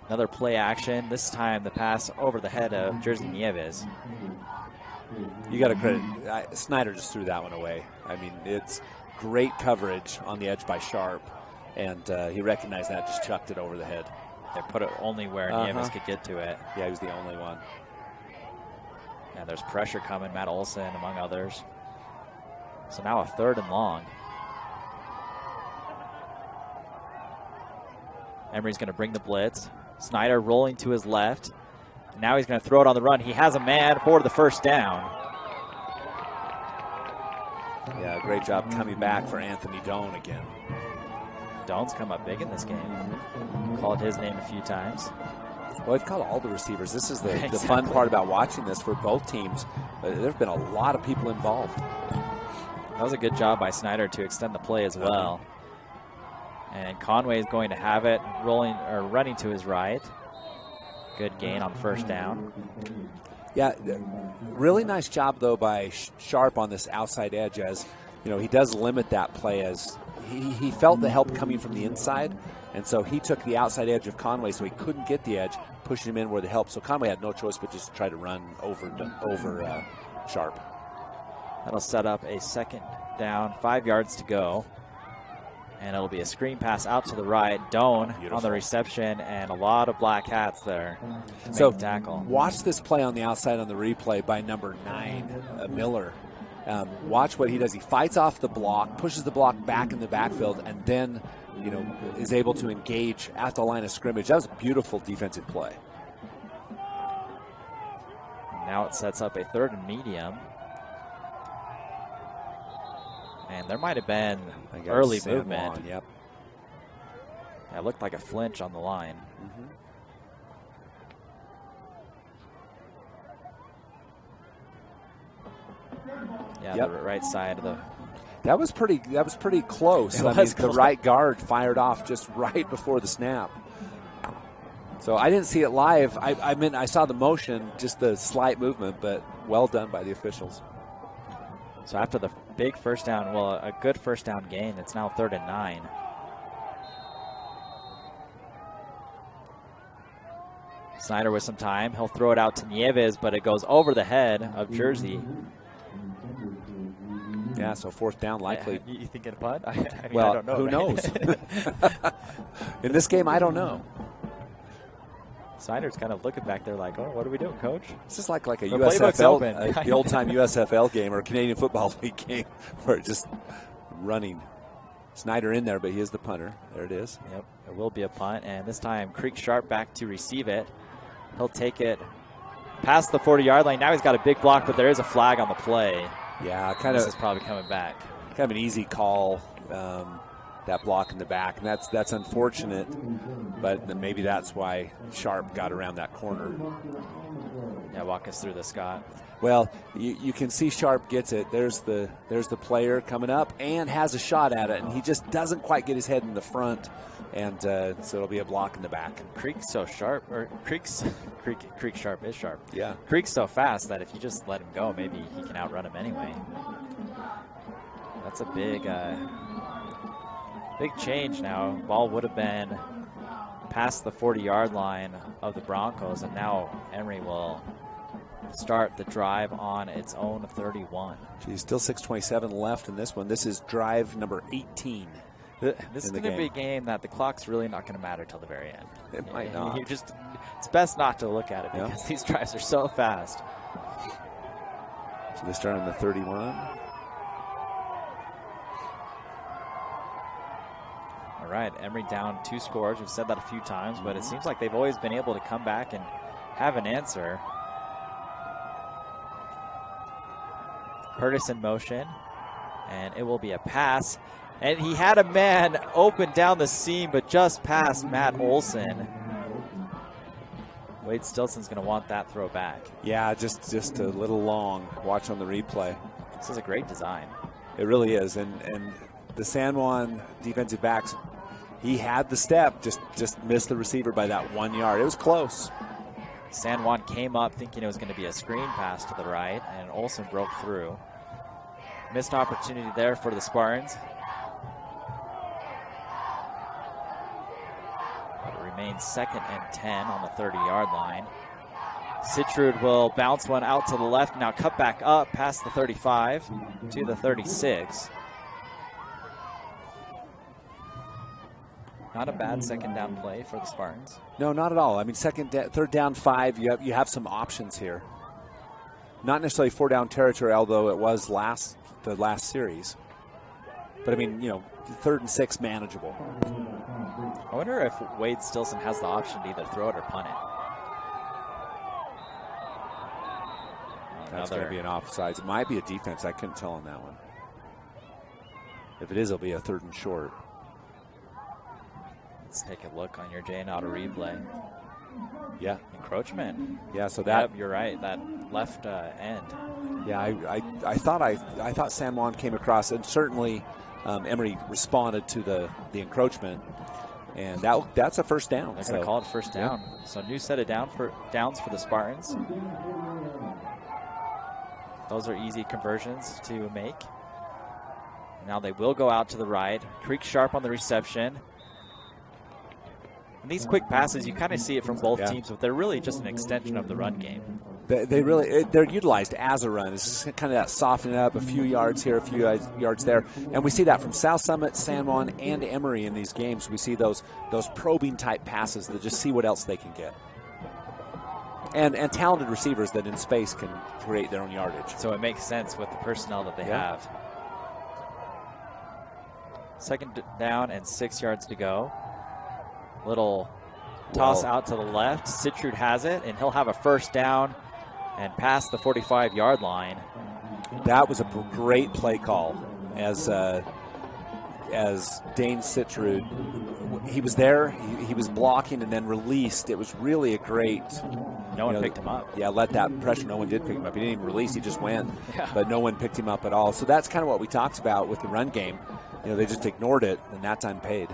Another play action. This time the pass over the head of Jersey Nieves. You got to credit. Snyder just threw that one away. I mean, it's great coverage on the edge by Sharp, and he recognized that, just chucked it over the head. They put it only where Nieves could get to it. Yeah, he was the only one. Yeah, there's pressure coming. Matt Olson, among others. So now a 3rd and long. Emery's going to bring the blitz. Snyder rolling to his left. And now he's going to throw it on the run. He has a man for the first down. Yeah, great job coming back for Anthony Doan again. Doan's come up big in this game. Called his name a few times. Well, I've called all the receivers. This is the Exactly. fun part about watching this for both teams. There have been a lot of people involved. That was a good job by Snyder to extend the play as well. And Conway is going to have it running to his right. Good gain on first down. Yeah, really nice job, though, by Sharp on this outside edge, as you know, he does limit that play as he felt the help coming from the inside, and so he took the outside edge of Conway so he couldn't get the edge, pushing him in where the help. So Conway had no choice but just to try to run over Sharp. That'll set up a 2nd down, 5 yards to go. And it'll be a screen pass out to the right. Doan on the reception, and a lot of black hats there to make the tackle. Watch this play on the outside on the replay by number 9, Miller. Watch what he does. He fights off the block, pushes the block back in the backfield, and then, you know, is able to engage at the line of scrimmage. That was a beautiful defensive play. Now it sets up a 3rd and medium. And there might have been early movement. Yep. Yeah, it looked like a flinch on the line. Yeah, Yep. the right side of the. That was pretty close. I mean, the right guard fired off just right before the snap. So I didn't see it live. I saw the motion, just the slight movement, but well done by the officials. So after the big first down, well, a good first down gain, it's now 3rd and 9. Snyder with some time. He'll throw it out to Nieves, but it goes over the head of Jersey. Yeah, so 4th down likely. You thinking a punt? I mean, Well, I don't know. who right? knows? In this game, I don't know. Snyder's kind of looking back there like, oh, what are we doing, coach? This is like a The playbook's USFL, open. the old-time USFL game or Canadian Football League game where it's just running. Snyder in there, but he is the punter. There it is. Yep, it will be a punt, and this time Creek Sharp back to receive it. He'll take it past the 40-yard line. Now he's got a big block, but there is a flag on the play. Yeah, This is probably coming back. kind of an easy call, that block in the back, and that's unfortunate, but maybe that's why Sharp got around that corner. Yeah, walk us through this, Scott. Well, you can see Sharp gets it. There's the player coming up and has a shot at it, and he just doesn't quite get his head in the front, and so it'll be a block in the back. Creek's so sharp, or Creek Sharp is sharp. Yeah. Creek's so fast that if you just let him go, maybe he can outrun him anyway. That's a big change now. Ball would have been past the 40-yard line of the Broncos, and now Emery will start the drive on its own 31. Geez, still 6:27 left in this one. This is drive number 18. This is going to be a game that the clock's really not going to matter till the very end. It might not. It's best not to look at it because these drives are so fast. So they start on the 31. All right, Emery down 2 scores. We've said that a few times, but it seems like they've always been able to come back and have an answer. Curtis in motion, and it will be a pass. And he had a man open down the seam, but just past Matt Olson. Wade Stilson's going to want that throw back. Yeah, just a little long. Watch on the replay. This is a great design. It really is. And the San Juan defensive backs, he had the step, just missed the receiver by that 1 yard. It was close. San Juan came up thinking it was going to be a screen pass to the right, and Olsen broke through. Missed opportunity there for the Spartans. But it remains 2nd and 10 on the 30-yard line. Sitrud will bounce one out to the left, now cut back up past the 35 to the 36. Not a bad 2nd down play for the Spartans. No, not at all. I mean, 3rd down 5, you have some options here. Not necessarily 4 down territory, although it was the last series. But I mean, 3rd and 6 manageable. I wonder if Wade Stilson has the option to either throw it or punt it. That's going to be an offsides. It might be a defense. I couldn't tell on that one. If it is, it'll be a 3rd and short. Let's take a look on your Jane Auto replay. Yeah. Encroachment. Yeah, so that... Yep, you're right, that left end. Yeah, I thought San Juan came across, and certainly Emery responded to the encroachment, and that's a 1st down. They're going to call it 1st down. Yeah. So new set of downs for the Spartans. Those are easy conversions to make. Now they will go out to the right. Creek Sharp on the reception. And these quick passes, you kind of see it from both teams, but they're really just an extension of the run game. They're utilized as a run. It's kind of that softening up, a few yards here, a few yards there. And we see that from South Summit, San Juan, and Emery in these games. We see those probing type passes that just see what else they can get. And talented receivers that in space can create their own yardage. So it makes sense with the personnel that they have. 2nd down and 6 yards to go. Little toss out to the left. Sitrud has it, and he'll have a 1st down and past the 45-yard line. That was a great play call as Dane Sitrud. He was there, he was blocking and then released. It was really a great... No one picked him up. Yeah, let that pressure. No one did pick him up. He didn't even release. He just went. Yeah. But no one picked him up at all. So that's kind of what we talked about with the run game. They just ignored it, and that time paid.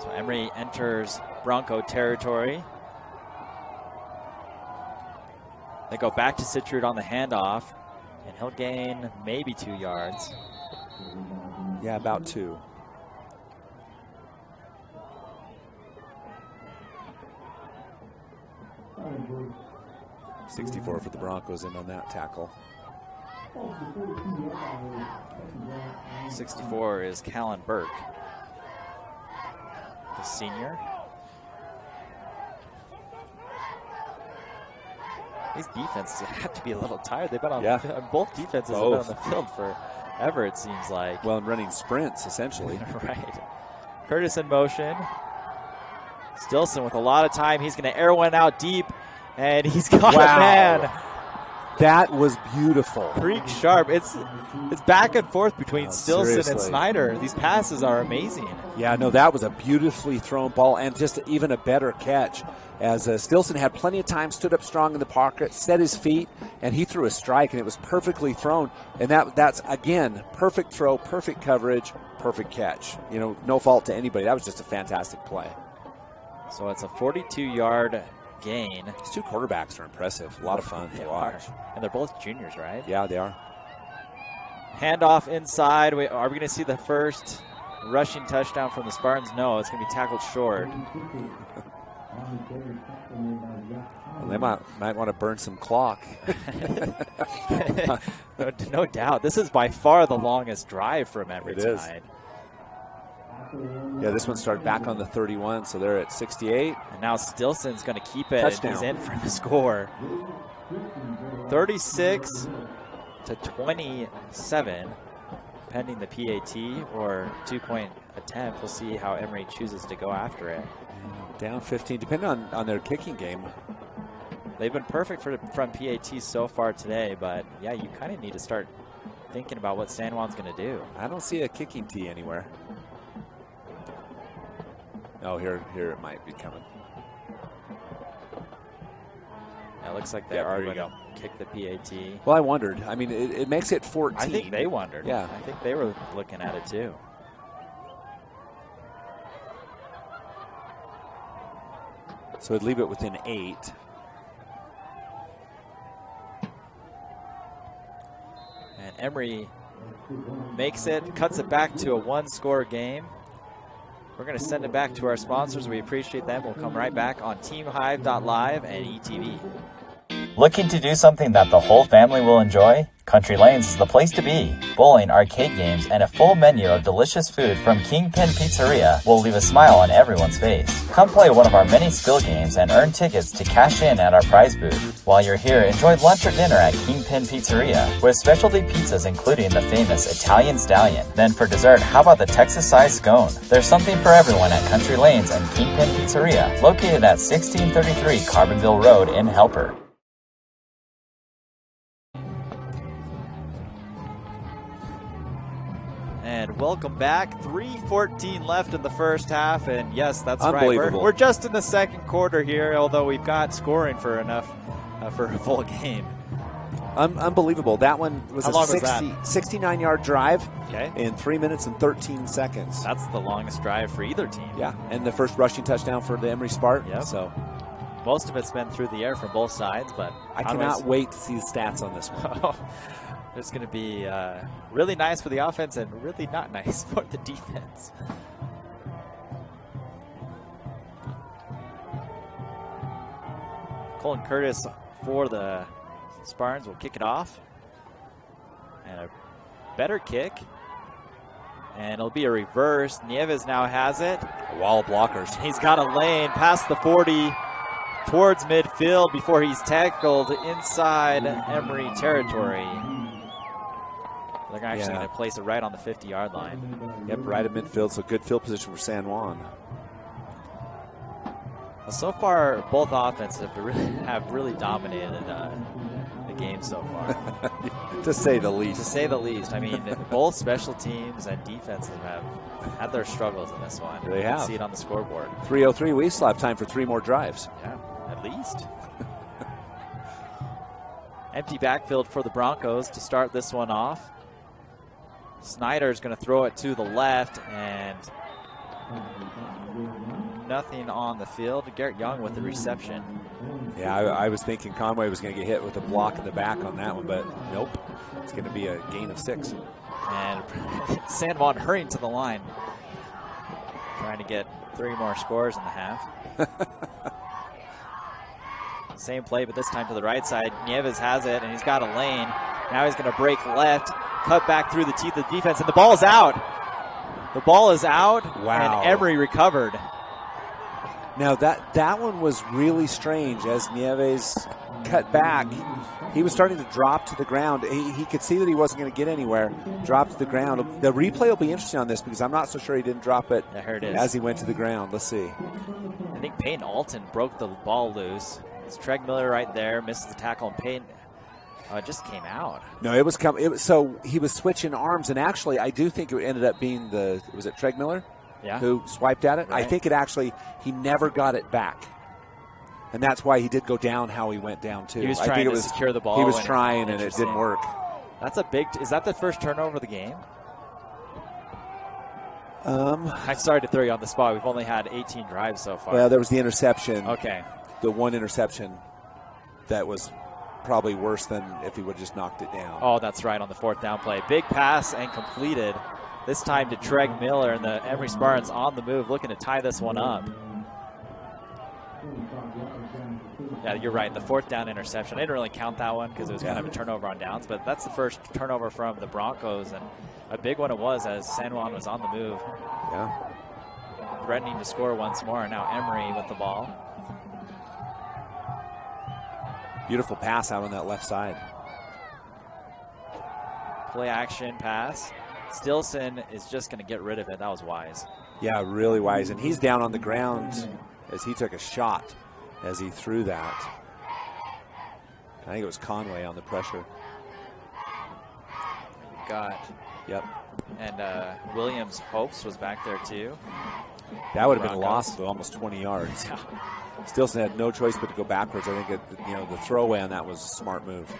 So Emery enters Bronco territory. They go back to Sitrud on the handoff, and he'll gain maybe 2 yards. Yeah, about 2. $64 for the Broncos in on that tackle. 64 is Callan Burke, the senior. These defenses have to be a little tired. They've been on both defenses have been on the field forever, it seems like. Well, and running sprints, essentially. Right. Curtis in motion. Stilson with a lot of time. He's going to air one out deep, and he's got a man. That was beautiful. Creek Sharp. It's back and forth between Stilson seriously. and Snyder. These passes are amazing. Yeah, no, that was a beautifully thrown ball, and just even a better catch, as Stilson had plenty of time, stood up strong in the pocket, set his feet, and he threw a strike, and it was perfectly thrown. And that's again, perfect throw, perfect coverage, perfect catch. No fault to anybody. That was just a fantastic play. So it's a 42-yard gain. These 2 quarterbacks are impressive. A lot of fun to watch. And they're both juniors, right? Yeah, they are. Handoff inside. Are we going to see the first rushing touchdown from the Spartans? No, it's going to be tackled short. Well, they might want to burn some clock. No doubt. This is by far the longest drive from Emery tonight. Yeah, this one started back on the 31, so they're at 68. And now Stilson's going to keep it. Touchdown. And he's in for the score. 36 to 27, pending the PAT or 2-point attempt. We'll see how Emery chooses to go after it. Down 15, depending on their kicking game. They've been perfect from PAT so far today, but yeah, you kind of need to start thinking about what San Juan's going to do. I don't see a kicking tee anywhere. Oh, here it might be coming. Yeah, it looks like they Yeah, are there going you to kick the PAT. Well, I wondered. I mean, it makes it 14. I think they wondered. Yeah. I think they were looking at it too. So it'd leave it within 8. And Emery makes it, cuts it back to a 1-score game. We're going to send it back to our sponsors. We appreciate them. We'll come right back on TeamHive.live and ETV. Looking to do something that the whole family will enjoy? Country Lanes is the place to be. Bowling, arcade games, and a full menu of delicious food from Kingpin Pizzeria will leave a smile on everyone's face. Come play one of our many skill games and earn tickets to cash in at our prize booth. While you're here, enjoy lunch or dinner at Kingpin Pizzeria with specialty pizzas including the famous Italian Stallion. Then for dessert, how about the Texas-sized scone? There's something for everyone at Country Lanes and Kingpin Pizzeria, located at 1633 Carbonville Road in Helper. And welcome back. 3:14 left in the first half, and yes, that's right. Unbelievable. We're just in the second quarter here, although we've got scoring for enough for a full game. Unbelievable. That one was How a long was that? 69-yard drive Okay, in 3 minutes and 13 seconds. that's the longest drive for either team. Yeah, and the first rushing touchdown for the Emery Spartans. Yep. So Most of it's been through the air from both sides, but I cannot wait to see the stats on this one. It's going to be really nice for the offense and really not nice for the defense. Colin Curtis for the Spartans will kick it off. And a better kick. And it'll be a reverse. Nieves now has it. A wall of blockers. He's got a lane past the 40 towards midfield before he's tackled inside Emery territory. They're actually going to place it right on the 50-yard line. Yep, right at midfield, so good field position for San Juan. Well, so far, both offenses have really dominated the game so far. To say the least. To say the least. I mean, both special teams and defenses have had their struggles in this one. They you can have. see it on the scoreboard. 3:03. We still have time for 3 more drives. Yeah, at least. Empty backfield for the Broncos to start this one off. Snyder's going to throw it to the left, and nothing on the field. Garrett Young with the reception. Yeah, I was thinking Conway was going to get hit with a block in the back on that one, but nope. It's going to be a gain of 6. And San Juan hurrying to the line, trying to get 3 more scores in the half. Same play, but this time to the right side. Nieves has it, and he's got a lane. Now he's going to break left, cut back through the teeth of the defense, and the ball is out. The ball is out, Wow. and Emery recovered. Now that one was really strange as Nieves cut back. He was starting to drop to the ground. He could see that he wasn't going to get anywhere. Dropped to the ground. The replay will be interesting on this because I'm not so sure he didn't drop it Yeah, here it is. as he went to the ground. Let's see. I think Peyton Alton broke the ball loose. It's Treg Miller right there, misses the tackle, and Peyton it just came out. No, it was coming. So he was switching arms, and actually, I do think it ended up being was it Treg Miller? Yeah. Who swiped at it? Right. I think it actually, he never got it back. And that's why he did go down how he went down, too. He was I trying think to secure the ball. He was trying, and it didn't work. That's a big, is that the first turnover of the game? I'm sorry to throw you on the spot. We've only had 18 drives so far. Well, there was the interception. Okay. The one interception that was probably worse than if he would have just knocked it down. Oh, that's right, on the 4th down play. Big pass and completed. This time to Treg Miller, and the Emery Spartans on the move, looking to tie this one up. Yeah, you're right. The 4th down interception. I didn't really count that one because it was kind of a turnover on downs, but that's the first turnover from the Broncos, and a big one it was as San Juan was on the move. Yeah. Threatening to score once more. Now Emery with the ball. Beautiful pass out on that left side. Play action pass. Stilson is just going to get rid of it. That was wise. Yeah, really wise. And he's down on the ground as he took a shot as he threw that. I think it was Conway on the pressure. You've got, Yep. and Williams Hopes was back there too. That would have been a loss of almost 20 yards. Yeah. Stilson had no choice but to go backwards. I think the throwaway on that was a smart move.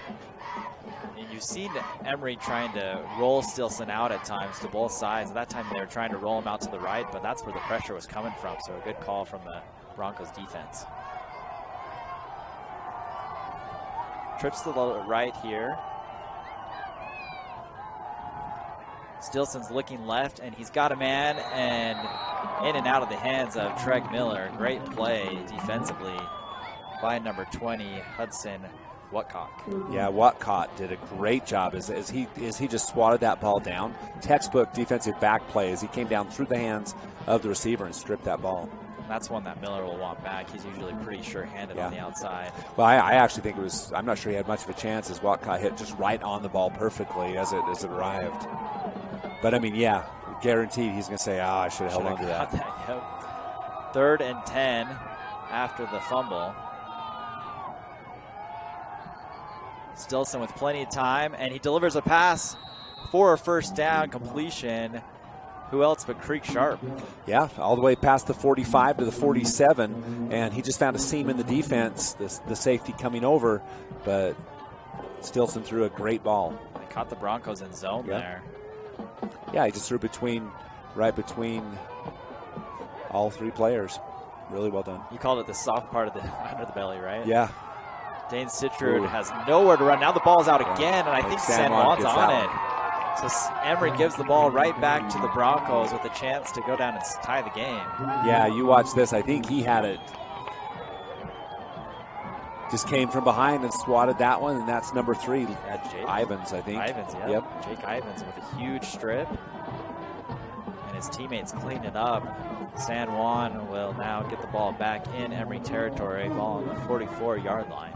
You've seen Emery trying to roll Stilson out at times to both sides. At that time, they were trying to roll him out to the right, but that's where the pressure was coming from. So a good call from the Broncos defense. Trips to the right here. Stilson's looking left, and he's got a man, and in and out of the hands of Treg Miller. Great play defensively by number 20, Hudson Whatcock. Yeah, Whatcock did a great job as he just swatted that ball down. Textbook defensive back play as he came down through the hands of the receiver and stripped that ball. And that's one that Miller will want back. He's usually pretty sure-handed on the outside. Well, I actually think I'm not sure he had much of a chance as Whatcock hit just right on the ball perfectly as it arrived. But I mean, yeah, guaranteed he's going to say, I should have held on to that. Yep. 3rd and 10 after the fumble. Stilson with plenty of time, and he delivers a pass for a first down completion. Who else but Creek Sharp? Yeah, all the way past the 45 to the 47, and he just found a seam in the defense, the safety coming over, but Stilson threw a great ball. They caught the Broncos in zone there. Yeah, he just threw right between all 3 players. Really well done. You called it the soft part of the under the belly, right? Yeah. Dane Sitrud has nowhere to run. Now the ball's out again, and I think San Juan's on it. So Emery gives the ball right back to the Broncos with a chance to go down and tie the game. Yeah, you watch this. I think he had it. Just came from behind and swatted that one, and that's number 3, Ivans, I think. Ivans, yeah. Yep. Jake Ivans with a huge strip. And his teammates clean it up. San Juan will now get the ball back in Emery territory. Ball on the 44-yard line.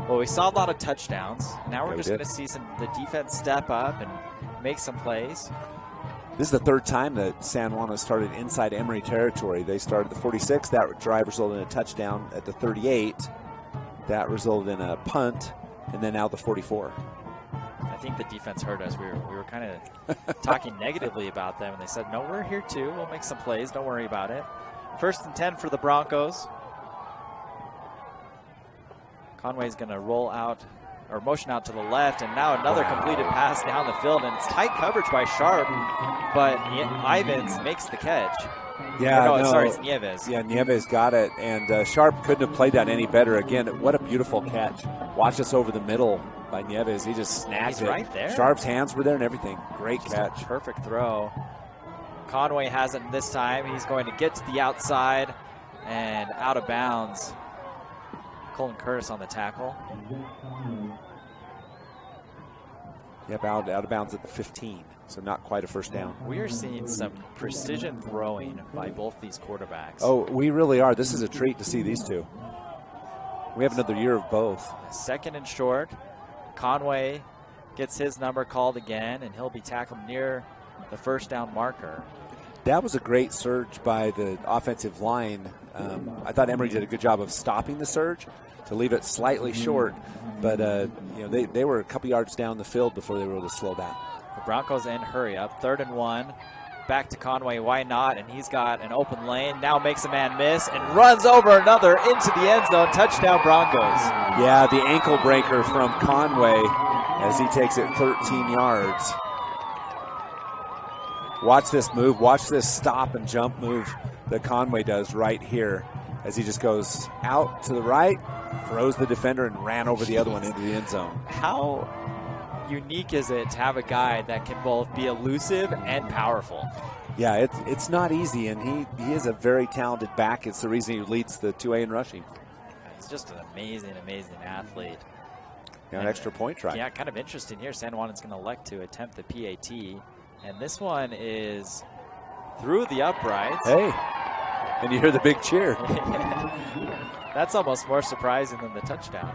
Well, we saw a lot of touchdowns. Now we're just going to see the defense step up and make some plays. This is the 3rd time that San Juan has started inside Emery territory. They started the 46. That drive resulted in a touchdown at the 38. That resulted in a punt, and then now the 44. I think the defense heard us. We were kind of talking negatively about them, and they said, no, we're here too. We'll make some plays. Don't worry about it. 1st and 10 for the Broncos. Conway's going to roll out or motion out to the left, and now another completed pass down the field, and it's tight coverage by Sharp, but Ivans makes the catch. Yeah, sorry, it's Nieves. Yeah, Nieves got it, and Sharp couldn't have played that any better. Again, what a beautiful catch. Watch this over the middle by Nieves. He just snagged it. Right there. Sharp's hands were there and everything. Great catch. Perfect throw. Conway has it this time. He's going to get to the outside and out of bounds. Colin Curtis on the tackle. Yep, out of bounds at the 15, so not quite a first down. We are seeing some precision throwing by both these quarterbacks. Oh, we really are. This is a treat to see these two. We have another year of both. 2nd and short. Conway gets his number called again, and he'll be tackled near the first down marker. That was a great surge by the offensive line. I thought Emery did a good job of stopping the surge to leave it slightly short, but they were a couple yards down the field before they were able to slow that. The Broncos end hurry up. 3rd and 1. Back to Conway. Why not? And he's got an open lane. Now makes a man miss and runs over another into the end zone. Touchdown Broncos. Yeah, the ankle breaker from Conway as he takes it 13 yards. Watch this move. Watch this stop and jump move that Conway does right here as he just goes out to the right, throws the defender, and ran over the other one into the end zone. How unique is it to have a guy that can both be elusive and powerful? Yeah, it's not easy, and he is a very talented back. It's the reason he leads the 2A in rushing. He's just an amazing athlete. An extra point try. Yeah, kind of interesting here. San Juan is going to elect to attempt the PAT. And this one is through the uprights. Hey, and you hear the big cheer. That's almost more surprising than the touchdown.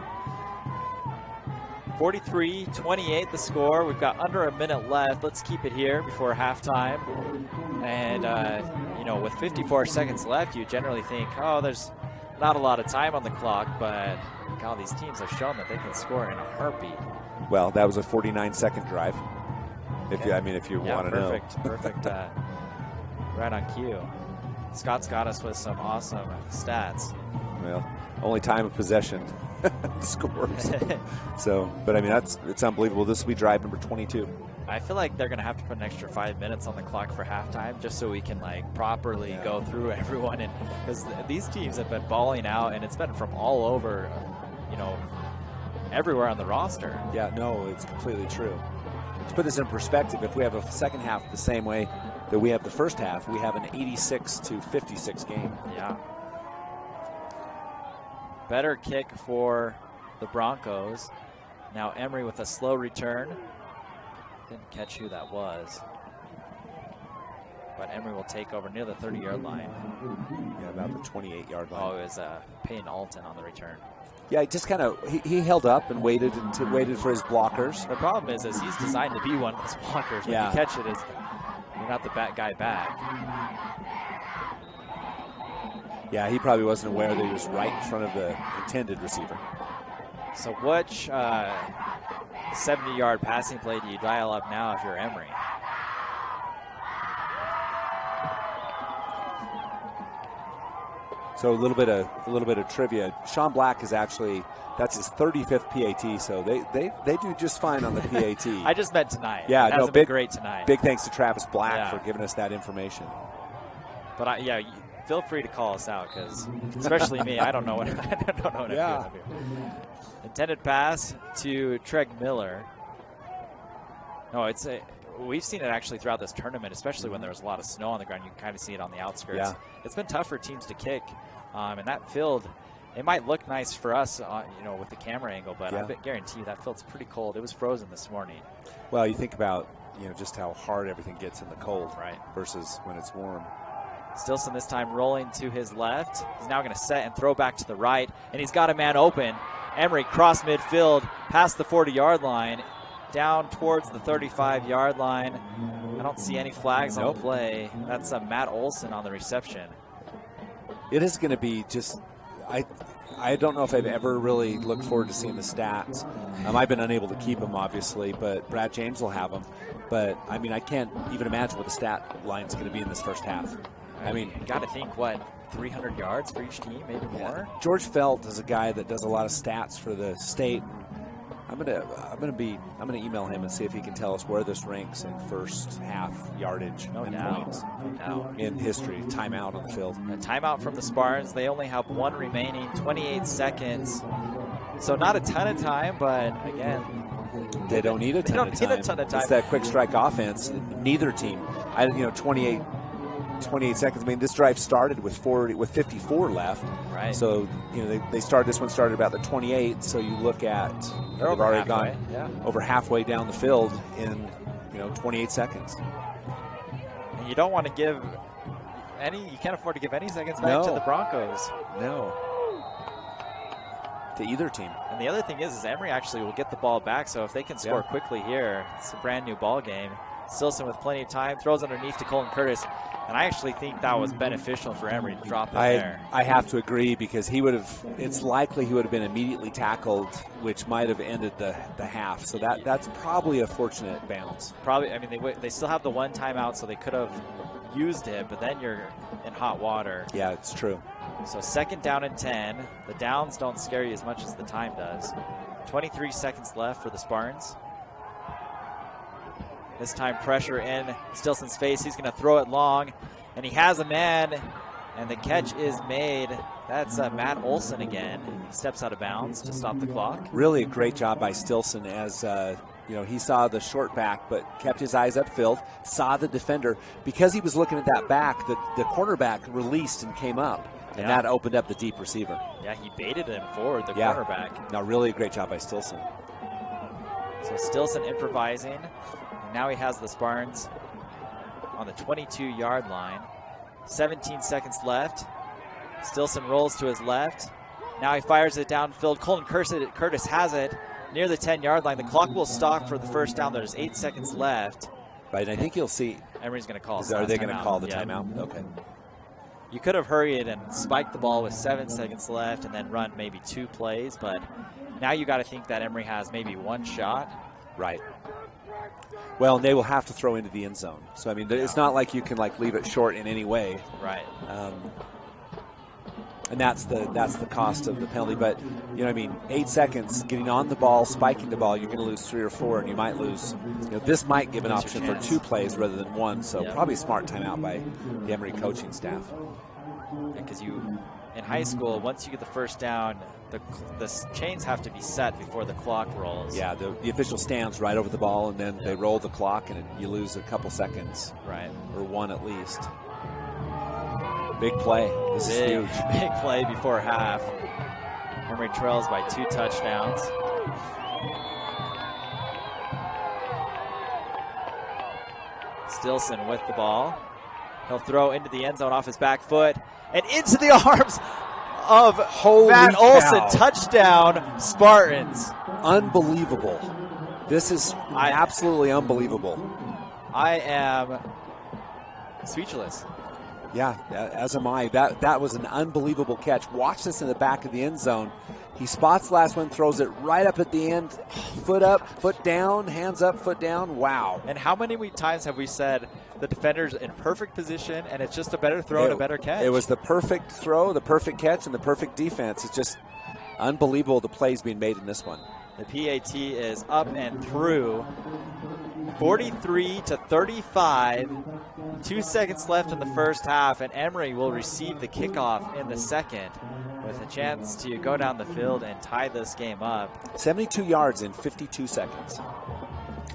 43-28 the score. We've got under a minute left. Let's keep it here before halftime. And, with 54 seconds left, you generally think, there's not a lot of time on the clock, but God, these teams have shown that they can score in a heartbeat. Well, that was a 49-second drive. If you, if you want to know. Perfect. Right on cue. Scott's got us with some awesome stats. Well, only time of possession scores. So, but it's unbelievable. This will be drive number 22. I feel like they're going to have to put an extra 5 minutes on the clock for halftime just so we can properly go through everyone. And because these teams have been balling out, and it's been from all over, everywhere on the roster. Yeah, no, it's completely true. To put this in perspective, if we have a second half the same way that we have the first half, we have an 86-56 game. Yeah. Better kick for the Broncos. Now Emery with a slow return. Didn't catch who that was. But Emery will take over near the 30-yard line. Yeah, about the 28-yard line. Oh, it was Payne Alton on the return. Yeah, he just kind of he held up and waited for his blockers. The problem is he's designed to be one of those blockers. When you catch it, you're not the guy back. Yeah, he probably wasn't aware that he was right in front of the intended receiver. So which 70-yard passing play do you dial up now if you're Emery? So a little bit of trivia. Sean Black is actually, that's his 35th PAT, so they do just fine on the PAT. I just meant tonight. Yeah, it hasn't been great tonight. Big thanks to Travis Black for giving us that information. But feel free to call us out, because especially me, I don't know what I'm doing here. Intended pass to Treg Miller. No, we've seen it actually throughout this tournament, especially when there's a lot of snow on the ground. You can kind of see it on the outskirts. Yeah. It's been tough for teams to kick, and that field, it might look nice for us, with the camera angle, but I guarantee you that field's pretty cold. It was frozen this morning. Well, you think about just how hard everything gets in the cold, right, versus when it's warm. Stilson this time rolling to his left. He's now going to set and throw back to the right, and he's got a man open. Emery cross midfield, past the 40-yard line, down towards the 35-yard line. I don't see any flags on the play. That's Matt Olson on the reception. It is going to be just, I don't know if I've ever really looked forward to seeing the stats. I've been unable to keep them, obviously, but Brad James will have them. But, I can't even imagine what the stat line is going to be in this first half. You got to think, 300 yards for each team, maybe more? George Felt is a guy that does a lot of stats for the state. I'm gonna email him and see if he can tell us where this ranks in first half yardage and points in history. Timeout on the field. A timeout from the Spartans. They only have one remaining, 28 seconds. So not a ton of time, but again, they don't need a ton of time. It's that quick strike offense. Neither team, 28 seconds. This drive started with 54 left. Right. So this one started about the 28. So you look at they've already gone over halfway down the field in 28 seconds. And you don't want to give any. You can't afford to give any seconds back to the Broncos. No. To either team. And the other thing is Emery actually will get the ball back. So if they can score quickly here, it's a brand new ball game. Stilson with plenty of time, throws underneath to Colton Curtis. And I actually think that was beneficial for Emery to drop it there. I have to agree, because it's likely he would have been immediately tackled, which might have ended the half. So that's probably a fortunate bounce. Probably, they still have the one timeout, so they could have used it, but then you're in hot water. Yeah, it's true. So second down and 10. The downs don't scare you as much as the time does. 23 seconds left for the Spartans. This time pressure in Stilson's face. He's going to throw it long, and he has a man, and the catch is made. That's Matt Olson again. He steps out of bounds to stop the clock. Really a great job by Stilson, as he saw the short back, but kept his eyes upfield, saw the defender. Because he was looking at that back, the cornerback released and came up, and that opened up the deep receiver. Yeah, he baited him forward, the cornerback. No, really a great job by Stilson. So Stilson improvising. Now he has the Spartans on the 22-yard line. 17 seconds left. Stilson rolls to his left. Now he fires it downfield. Colton Curtis has it near the 10-yard line. The clock will stop for the first down. There's 8 seconds left. Right, I think you'll see. Emery's going to call. Are they going to call the timeout? Okay. You could have hurried and spiked the ball with 7 seconds left and then run maybe 2 plays, but now you got to think that Emery has maybe one shot. Right. Well, and they will have to throw into the end zone. So, I mean, it's not like you can, like, leave it short in any way. Right. And that's the cost of the penalty. But, 8 seconds, getting on the ball, spiking the ball, you're going to lose 3 or 4, and you might lose. This might give an option for 2 plays rather than 1. So probably a smart timeout by the Emery coaching staff. Because in high school, once you get the first down, the chains have to be set before the clock rolls. Yeah, the official stands right over the ball, and then they roll the clock, and you lose a couple seconds. Right. Or 1 at least. Big play. This is huge. Big play before half. Emery trails by 2 touchdowns. Stilson with the ball. He'll throw into the end zone off his back foot and into the arms of Matt Olson. Touchdown, Spartans. Unbelievable. This is absolutely unbelievable. I am speechless. Yeah, as am I. That was an unbelievable catch. Watch this in the back of the end zone. He spots the last one, throws it right up at the end. Foot up, foot down, hands up, foot down. Wow. And how many times have we said the defender's in perfect position and it's just a better throw and a better catch? It was the perfect throw, the perfect catch, and the perfect defense. It's just unbelievable the plays being made in this one. The PAT is up and through. 43-35. 2 seconds left in the first half, and Emery will receive the kickoff in the second with a chance to go down the field and tie this game up. 72 yards in 52 seconds.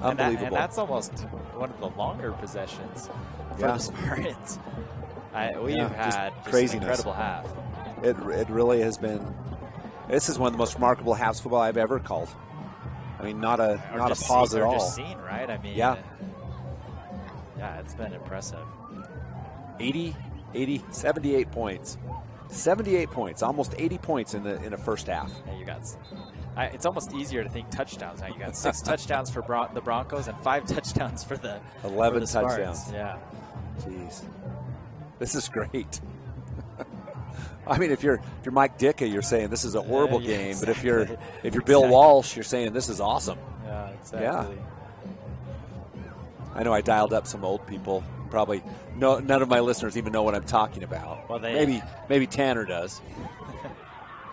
Unbelievable. And that's almost one of the longer possessions for the Spartans. We've had just an incredible half. It really has been. This is one of the most remarkable halves football I've ever called. I mean, not a pause at all. Just seen, right? I mean, yeah, it's been impressive. 78 points. 78 points, almost 80 points in a first half. Yeah, you got. It's almost easier to think touchdowns now. You got 6 touchdowns for the Broncos and 5 touchdowns for the 11 Spartans. touchdowns. Yeah. Jeez, this is great. I mean, if you're Mike Ditka, you're saying this is a horrible game. Exactly. But if you're Bill Walsh, you're saying this is awesome. Yeah, exactly. Yeah. I know I dialed up some old people. Probably none of my listeners even know what I'm talking about. Well, maybe Tanner does.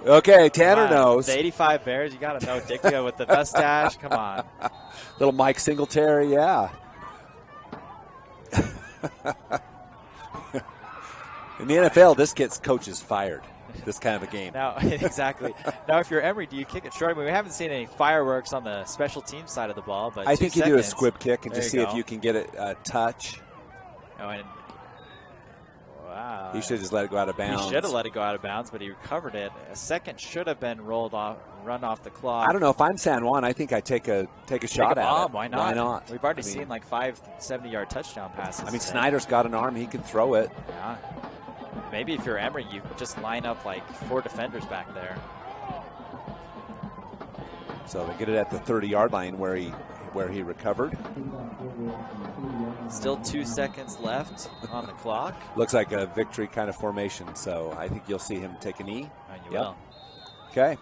Okay, Tanner knows. The 85 Bears, you got to know Ditka with the mustache. Come on. Little Mike Singletary, yeah. In the NFL, this gets coaches fired, this kind of a game. Now, exactly. Now, if you're Emery, do you kick it short? I mean, we haven't seen any fireworks on the special team side of the ball, but I think you do a squib kick and just see if you can get a touch. Oh, and wow. He should have just let it go out of bounds. He should have let it go out of bounds, but he recovered it. A second should have been run off the clock. I don't know. If I'm San Juan, I think I take a shot at it. Why not? Why not? We've already seen like 5 70-yard touchdown passes. I mean, Snyder's got an arm. He can throw it. Yeah. Maybe if you're Emery, you just line up like 4 defenders back there. So they get it at the 30-yard line where he recovered. Still 2 seconds left on the clock. Looks like a victory kind of formation, so I think you'll see him take a knee. And you will. Okay.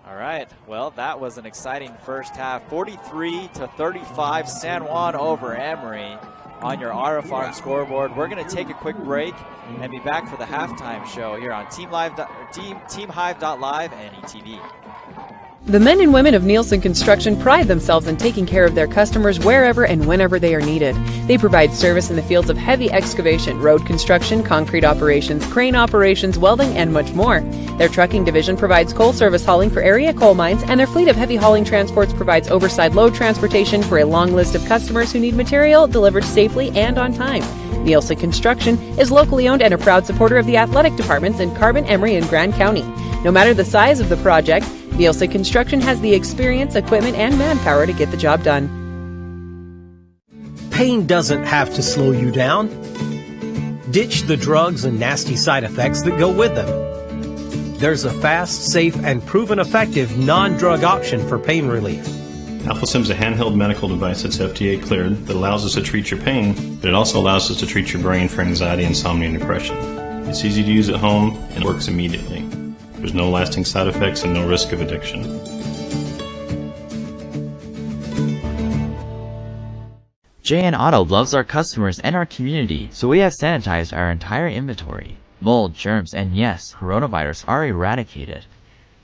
All right. Well, that was an exciting first half. 43-35, San Juan over Emery on your RF Farm scoreboard. We're going to take a quick break and be back for the halftime show here on TeamHive.live and ETV. The men and women of Nielsen Construction pride themselves in taking care of their customers wherever and whenever they are needed. They provide service in the fields of heavy excavation, road construction, concrete operations, crane operations, welding, and much more. Their trucking division provides coal service hauling for area coal mines, and their fleet of heavy hauling transports provides oversized load transportation for a long list of customers who need material delivered safely and on time. Nielsen Construction is locally owned and a proud supporter of the athletic departments in Carbon, Emery, and Grand County. No matter the size of the project, Nielsen Construction has the experience, equipment, and manpower to get the job done. Pain doesn't have to slow you down. Ditch the drugs and nasty side effects that go with them. There's a fast, safe, and proven effective non-drug option for pain relief. AlphaSim is a handheld medical device that's FDA cleared that allows us to treat your pain, but it also allows us to treat your brain for anxiety, insomnia, and depression. It's easy to use at home and works immediately. There's no lasting side effects and no risk of addiction. JN Auto loves our customers and our community, so we have sanitized our entire inventory. Mold, germs, and yes, coronavirus are eradicated.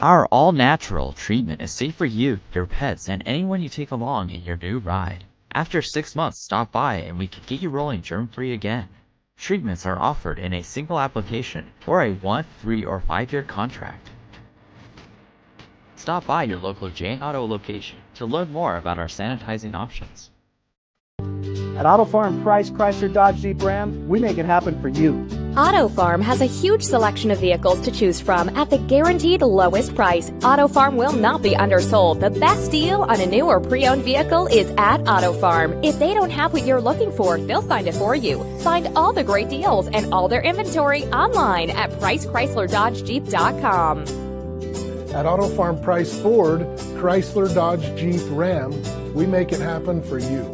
Our all-natural treatment is safe for you, your pets, and anyone you take along in your new ride. After 6 months, stop by and we can get you rolling germ-free again. Treatments are offered in a single application or a 1, 3, or 5-year contract. Stop by your local JN Auto location to learn more about our sanitizing options. At Auto Farm Price Chrysler Dodge Jeep Ram, we make it happen for you. Auto Farm has a huge selection of vehicles to choose from at the guaranteed lowest price. Auto Farm will not be undersold. The best deal on a new or pre-owned vehicle is at Auto Farm. If they don't have what you're looking for, they'll find it for you. Find all the great deals and all their inventory online at PriceChryslerDodgeJeep.com. At Auto Farm Price Ford, Chrysler Dodge Jeep Ram, we make it happen for you.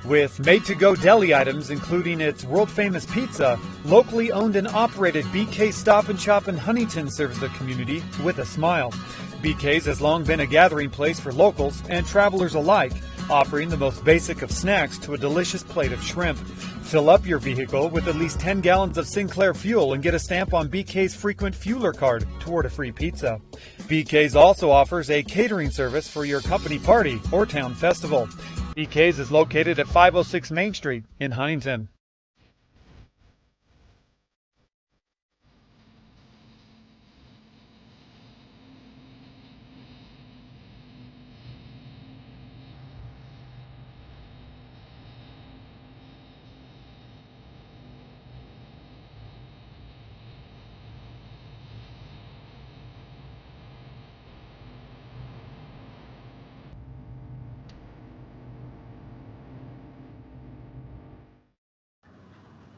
With made-to-go deli items, including its world-famous pizza, locally owned and operated BK Stop and Shop in Huntington serves the community with a smile. BK's has long been a gathering place for locals and travelers alike, offering the most basic of snacks to a delicious plate of shrimp. Fill up your vehicle with at least 10 gallons of Sinclair fuel and get a stamp on BK's frequent fueler card toward a free pizza. BK's also offers a catering service for your company party or town festival. BK's is located at 506 Main Street in Huntington.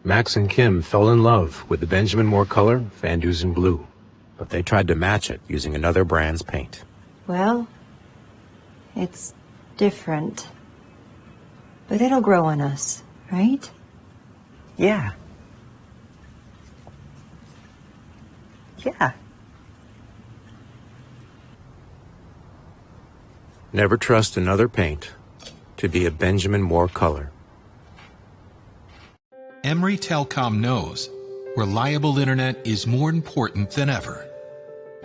Max and Kim fell in love with the Benjamin Moore color, Van Dusen Blue, but they tried to match it using another brand's paint. Well, it's different. But it'll grow on us, right? Yeah. Yeah. Never trust another paint to be a Benjamin Moore color. Emery Telecom knows reliable internet is more important than ever.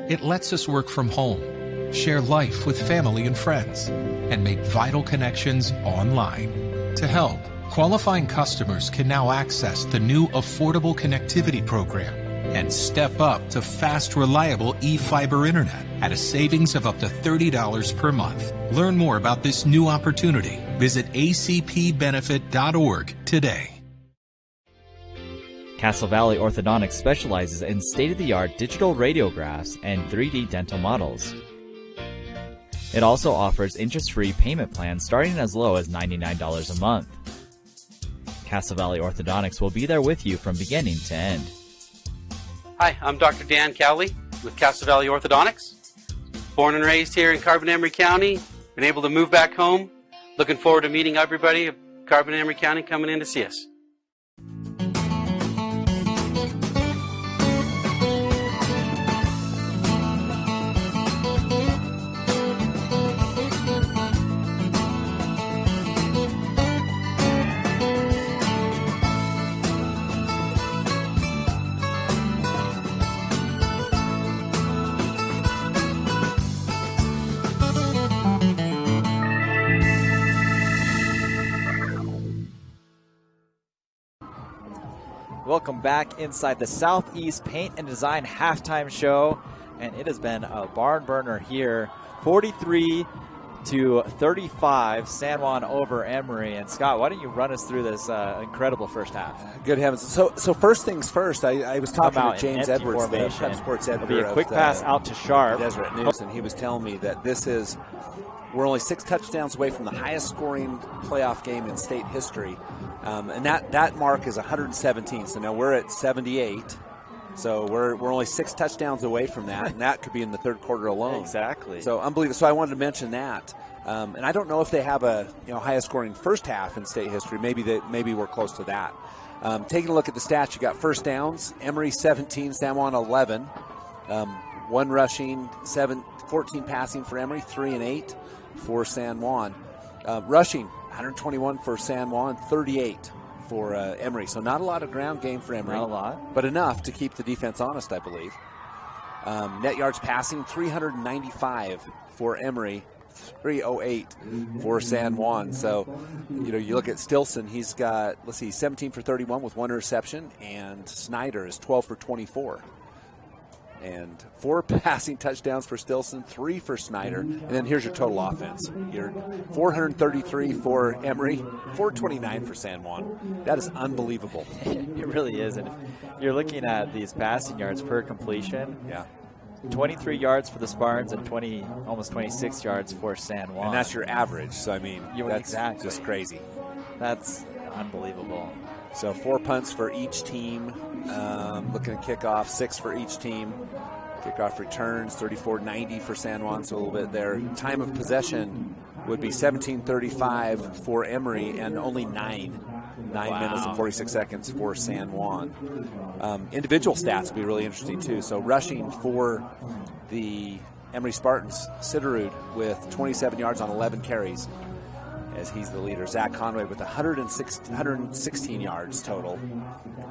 It lets us work from home, share life with family and friends, and make vital connections online. To help, qualifying customers can now access the new Affordable Connectivity Program and step up to fast, reliable e-fiber internet at a savings of up to $30 per month. Learn more about this new opportunity. Visit acpbenefit.org today. Castle Valley Orthodontics specializes in state-of-the-art digital radiographs and 3D dental models. It also offers interest-free payment plans starting as low as $99 a month. Castle Valley Orthodontics will be there with you from beginning to end. Hi, I'm Dr. Dan Cowley with Castle Valley Orthodontics. Born and raised here in Carbon-Emery County, been able to move back home. Looking forward to meeting everybody at Carbon-Emery County coming in to see us. Welcome back inside the Southeast Paint and Design halftime show, and it has been a barn burner here. 43-35, San Juan over Emery. And Scott, why don't you run us through this incredible first half? Good heavens! So first things first. I was talking to James Edwards, the Prep Sports editor. It'll be a quick pass out to Sharp. Deseret News, and he was telling me that we're only 6 touchdowns away from the highest scoring playoff game in state history. And that mark is 117. So now we're at 78. So we're only 6 touchdowns away from that, and that could be in the third quarter alone. Exactly. So unbelievable. So I wanted to mention that. And I don't know if they have a highest scoring first half in state history. Maybe we're close to that. Taking a look at the stats, you got first downs. Emery 17, San Juan 11. 1 rushing, 14 passing for Emery, 3 and 8 for San Juan. Rushing, 121 for San Juan, 38 for Emery. So not a lot of ground game for Emery. Not a lot. But enough to keep the defense honest, I believe. Net yards passing, 395 for Emery, 308 for San Juan. So, you look at Stilson, he's got, 17 for 31 with 1 interception, and Snyder is 12 for 24. And 4 passing touchdowns for Stilson, 3 for Snyder. And then here's your total offense. You're 433 for Emery, 429 for San Juan. That is unbelievable. It really is. And if you're looking at these passing yards per completion. Yeah. 23 yards for the Spartans and almost 26 yards for San Juan. And that's your average. So, I mean, that's exactly. just crazy. That's unbelievable. So 4 punts for each team. Looking at kickoff, 6 for each team. Kickoff returns, 34-90 for San Juan, so a little bit there. Time of possession would be 17:35 for Emery and only 9 minutes and 46 seconds for San Juan. Individual stats would be really interesting too. So rushing for the Emery Spartans, Siderud with 27 yards on 11 carries, as he's the leader. Zach Conway with 116 yards total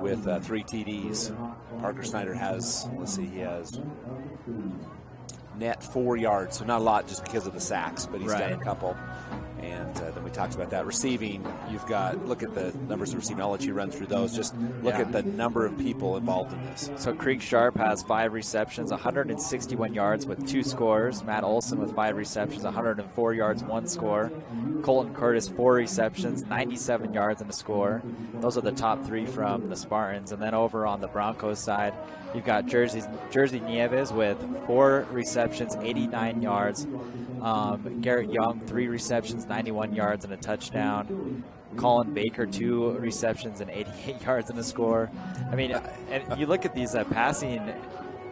with 3 TDs. Parker Snyder has, he has net 4 yards, so not a lot just because of the sacks, but he's done a couple. And then we talked about that. Receiving, you've got, look at the numbers of receiving. I'll let you run through those. Just look at the number of people involved in this. So Creek Sharp has 5 receptions, 161 yards with 2 scores. Matt Olson with 5 receptions, 104 yards, 1 score. Colton Curtis, 4 receptions, 97 yards and a score. Those are the top 3 from the Spartans. And then over on the Broncos side, you've got Jersey Nieves with 4 receptions, 89 yards. Garrett Young, 3 receptions, 91 yards and a touchdown. Colin Baker, 2 receptions and 88 yards and a score. I mean, and you look at these passing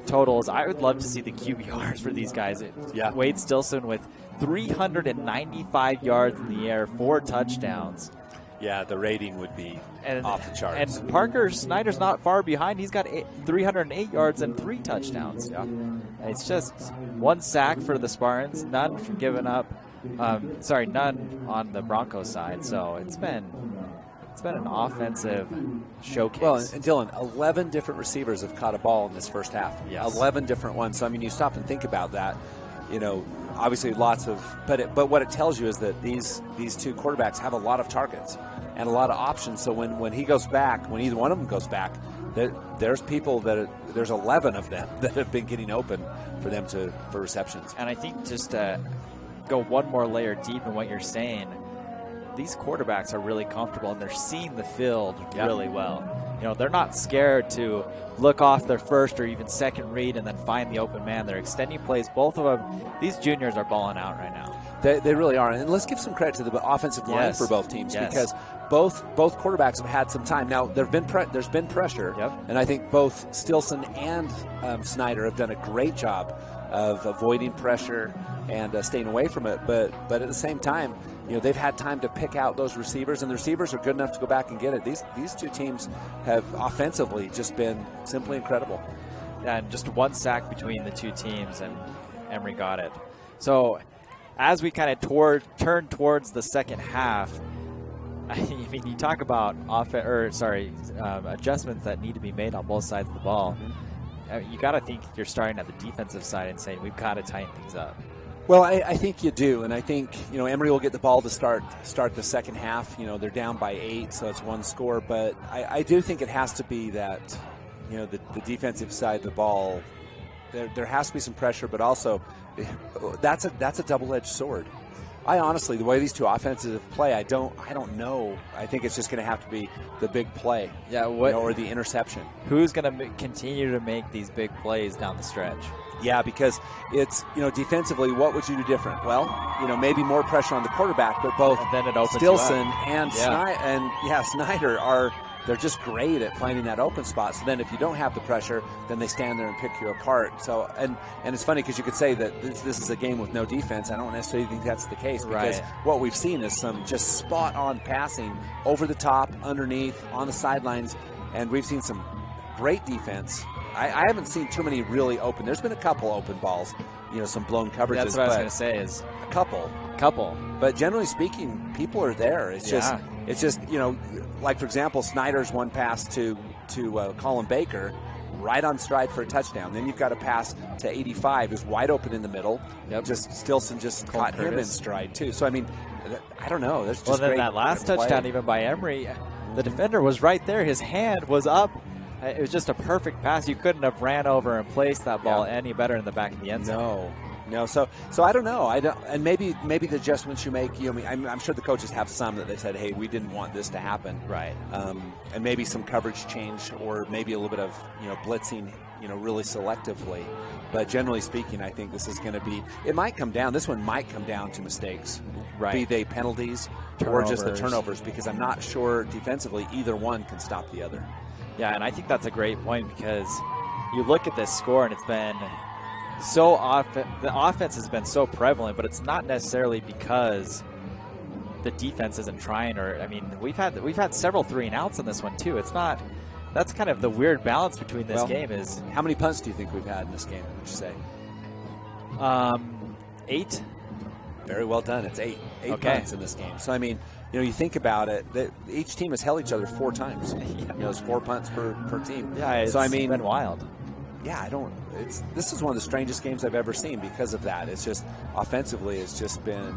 totals, I would love to see the QBRs for these guys. Yeah. Wade Stilson with 395 yards in the air, 4 touchdowns. Yeah, the rating would be off the charts. And Parker Snyder's not far behind. He's got 308 yards and 3 touchdowns. Yeah. It's just 1 sack for the Spartans, none from giving up. None on the Broncos side. So it's been an offensive showcase. Well, and Dylan, 11 different receivers have caught a ball in this first half. Yes. 11 different ones. So I mean, you stop and think about that. Obviously lots of, but what it tells you is that these 2 quarterbacks have a lot of targets and a lot of options. So when he goes back, when either one of them goes back, there's people there's 11 of them that have been getting open for them for receptions. And I think just to go one more layer deep in what you're saying, these quarterbacks are really comfortable and they're seeing the field really well. They're not scared to look off their first or even second read and then find the open man. They're extending plays. Both of them, these juniors are balling out right now. They really are. And let's give some credit to the offensive line for both teams because both quarterbacks have had some time. Now, there's been pressure, and I think both Stilson and Snyder have done a great job of avoiding pressure and staying away from it. But at the same time, they've had time to pick out those receivers, and the receivers are good enough to go back and get it. These 2 teams have offensively just been simply incredible. And just 1 sack between the 2 teams, and Emery got it. So as we kind of turn towards the second half, I mean, you talk about adjustments that need to be made on both sides of the ball. You got to think you're starting at the defensive side and saying we've got to tighten things up. Well, I think you do, and I think Emery will get the ball to start the second half. They're down by 8, so it's 1 score. But I do think it has to be that the defensive side of the ball. There has to be some pressure, but also that's a double-edged sword. I honestly, the way these 2 offenses play, I don't know. I think it's just going to have to be the big play, or the interception. Who's going to continue to make these big plays down the stretch? Yeah, because it's, defensively, what would you do different? Well, maybe more pressure on the quarterback, but both Stilson and Snyder they're just great at finding that open spot. So then if you don't have the pressure, then they stand there and pick you apart. So, and it's funny because you could say that this is a game with no defense. I don't necessarily think that's the case because what we've seen is some just spot-on passing over the top, underneath, on the sidelines, and we've seen some great defense. I haven't seen too many really open. There's been a couple open balls, some blown coverages. That's what I was going to say is a couple. But generally speaking, people are there. It's just, like for example, Snyder's one pass to Colin Baker, right on stride for a touchdown. Then you've got a pass to 85, who's wide open in the middle. Yep. Just Stilson just caught him in stride too. So I mean, I don't know. That's just well, then great, that last touchdown, even by Emery, the defender was right there. His hand was up. It was just a perfect pass. You couldn't have ran over and placed that ball any better in the back of the end zone. No. So I don't know. And maybe the adjustments you make. I'm sure the coaches have some that they said, hey, we didn't want this to happen. Right. And maybe some coverage change, or maybe a little bit of blitzing, really selectively. But generally speaking, I think this is going to be. It might come down. This one might come down to mistakes. Right. Be they penalties or just the turnovers, because I'm not sure defensively either one can stop the other. Yeah, and I think that's a great point, because you look at this score and it's been so the offense has been so prevalent, but it's not necessarily because the defense isn't trying. Or I mean, we've had several 3-and-outs in this one too. It's not. That's kind of the weird balance between this game. Is how many punts do you think we've had in this game? Would you say? 8. Very well done. It's 8 punts in this game. So I mean, you think about it, that each team has held each other 4 times. It's 4 punts per team. Yeah, so I mean, been wild. Yeah, this is one of the strangest games I've ever seen because of that. It's just offensively, it's just been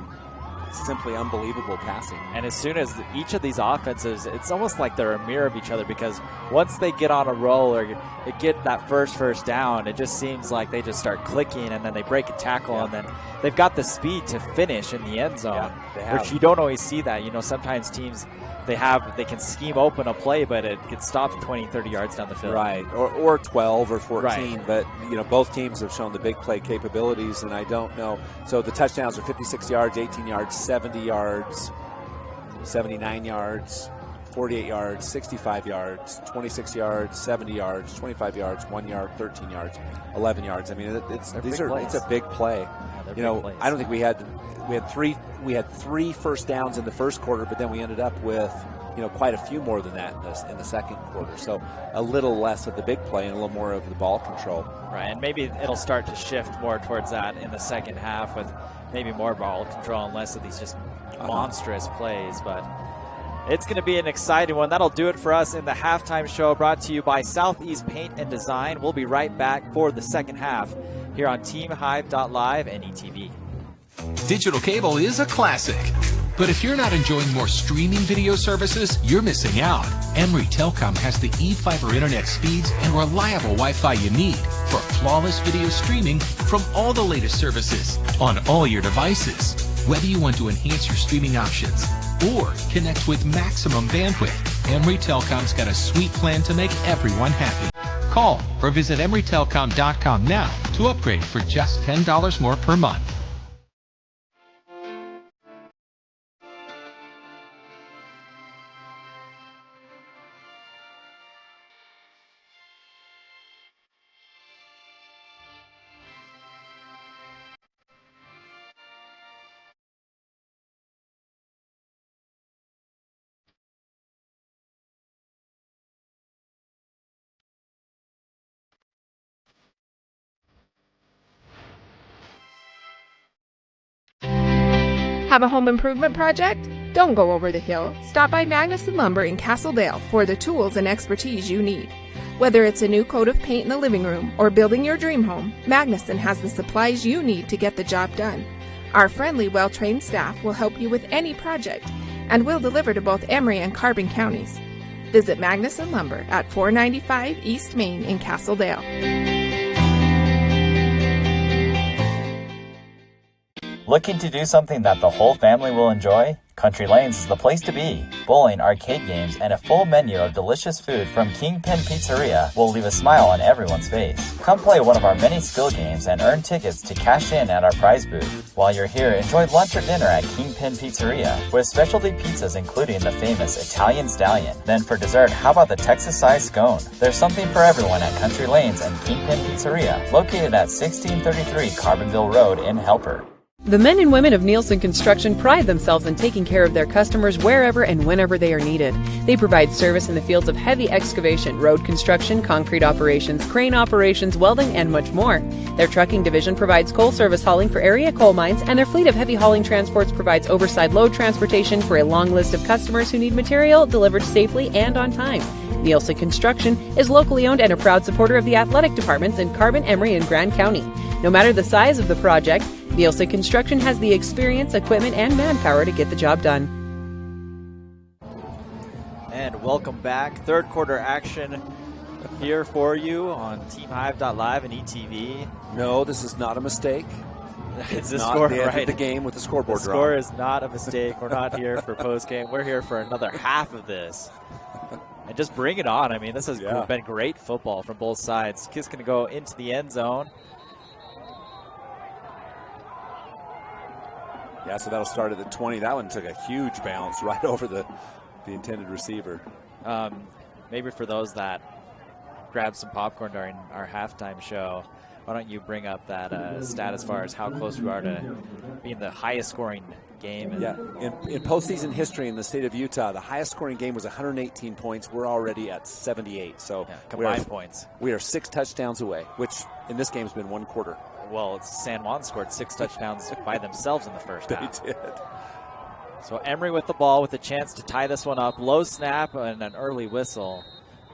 simply unbelievable passing. And as soon as each of these offenses, it's almost like they're a mirror of each other, because once they get on a roll or get that first down, it just seems like they just start clicking, and then they break a tackle, and then they've got the speed to finish in the end zone, which you don't always see that. Sometimes teams, they can scheme open a play, but it gets stopped 20, 30 yards down the field. Right, or 12 or 14, right. But both teams have shown the big play capabilities, and I don't know. So the touchdowns are 56 yards, 18 yards, 70 yards, 79 yards, 48 yards, 65 yards, 26 yards, 70 yards, 25 yards, 1 yard, 13 yards, 11 yards. I mean, it's a big play. Yeah, I don't think we had 3 first downs in the first quarter, but then we ended up with quite a few more than that in the second quarter. So a little less of the big play and a little more of the ball control. Right, and maybe it'll start to shift more towards that in the second half, with maybe more ball control and less of these just monstrous plays. But it's going to be an exciting one. That'll do it for us in the halftime show, brought to you by Southeast Paint and Design. We'll be right back for the second half here on TeamHive.live and ETV. Digital cable is a classic. But if you're not enjoying more streaming video services, you're missing out. Emery Telcom has the eFiber internet speeds and reliable Wi-Fi you need for flawless video streaming from all the latest services on all your devices. Whether you want to enhance your streaming options or connect with maximum bandwidth, Emery Telcom's got a sweet plan to make everyone happy. Call or visit emerytelcom.com now to upgrade for just $10 more per month. Have a home improvement project? Don't go over the hill. Stop by Magnuson Lumber in Castledale for the tools and expertise you need. Whether it's a new coat of paint in the living room or building your dream home, Magnuson has the supplies you need to get the job done. Our friendly, well-trained staff will help you with any project, and will deliver to both Emery and Carbon counties. Visit Magnuson Lumber at 495 East Main in Castledale. Looking to do something that the whole family will enjoy? Country Lanes is the place to be. Bowling, arcade games, and a full menu of delicious food from Kingpin Pizzeria will leave a smile on everyone's face. Come play one of our many skill games and earn tickets to cash in at our prize booth. While you're here, enjoy lunch or dinner at Kingpin Pizzeria with specialty pizzas including the famous Italian Stallion. Then for dessert, how about the Texas-sized scone? There's something for everyone at Country Lanes and Kingpin Pizzeria, located at 1633 Carbonville Road in Helper. The men and women of Nielsen Construction pride themselves in taking care of their customers wherever and whenever they are needed. They provide service in the fields of heavy excavation, road construction, concrete operations, crane operations, welding, and much more. Their trucking division provides coal service hauling for area coal mines, and their fleet of heavy hauling transports provides oversized load transportation for a long list of customers who need material delivered safely and on time. Nielsen Construction is locally owned and a proud supporter of the athletic departments in Carbon, Emery, and Grand County. No matter the size of the project, Nielsen Construction has the experience, equipment, and manpower to get the job done. And welcome back. Third quarter action here for you on TeamHive.live and ETV. No, this is not a mistake. It's the not score, the end right? of the game with the scoreboard The drop. score is not a mistake. We're not here for post game. We're here for another half of this. And just bring it on. I mean, this has been great football from both sides. Kid's going to go into the end zone. Yeah, so that'll start at the 20. That one took a huge bounce right over the intended receiver. Maybe for those that grabbed some popcorn during our halftime show, why don't you bring up that stat as far as how close we are to being the highest scoring game? Yeah, in postseason history in the state of Utah, the highest scoring game was 118 points. We're already at 78. So combined points. We are 6 touchdowns away, which in this game has been 1 quarter. Well, San Juan scored 6 touchdowns by themselves in the first half. They did. So Emery with the ball with a chance to tie this one up. Low snap and an early whistle.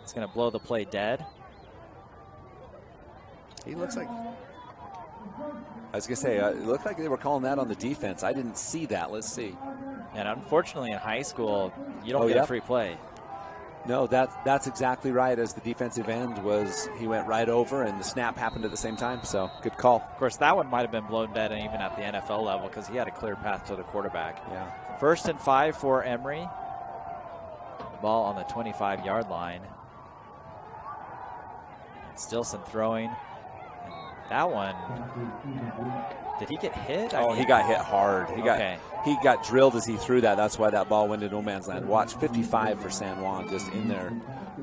It's going to blow the play dead. He looks like, I was going to say, it looked like they were calling that on the defense. I didn't see that. Let's see. And unfortunately in high school, you don't get a free play. No, that's exactly right. As the defensive end was, he went right over, and the snap happened at the same time. So good call. Of course, that one might have been blown dead even at the NFL level because he had a clear path to the quarterback. Yeah. 1st and 5 for Emery. Ball on the 25-yard line. Stilson throwing. And that one, did he get hit? He got hit hard. He got drilled as he threw that. That's why that ball went into no man's land. Watch, 55 for San Juan, just in there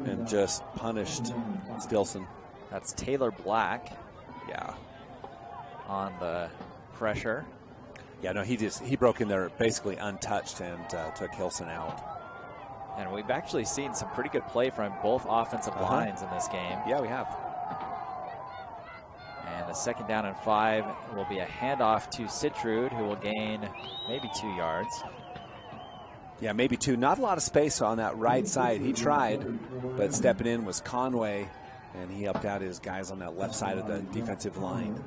and just punished Stilson. That's Taylor Black. Yeah. On the pressure. Yeah, no, he broke in there basically untouched and took Hilson out. And we've actually seen some pretty good play from both offensive lines in this game. Yeah, we have. And the 2nd down and 5 will be a handoff to Sitrud, who will gain maybe 2 yards. Yeah, maybe 2. Not a lot of space on that right side. He tried, but stepping in was Conway, and he helped out his guys on that left side of the defensive line.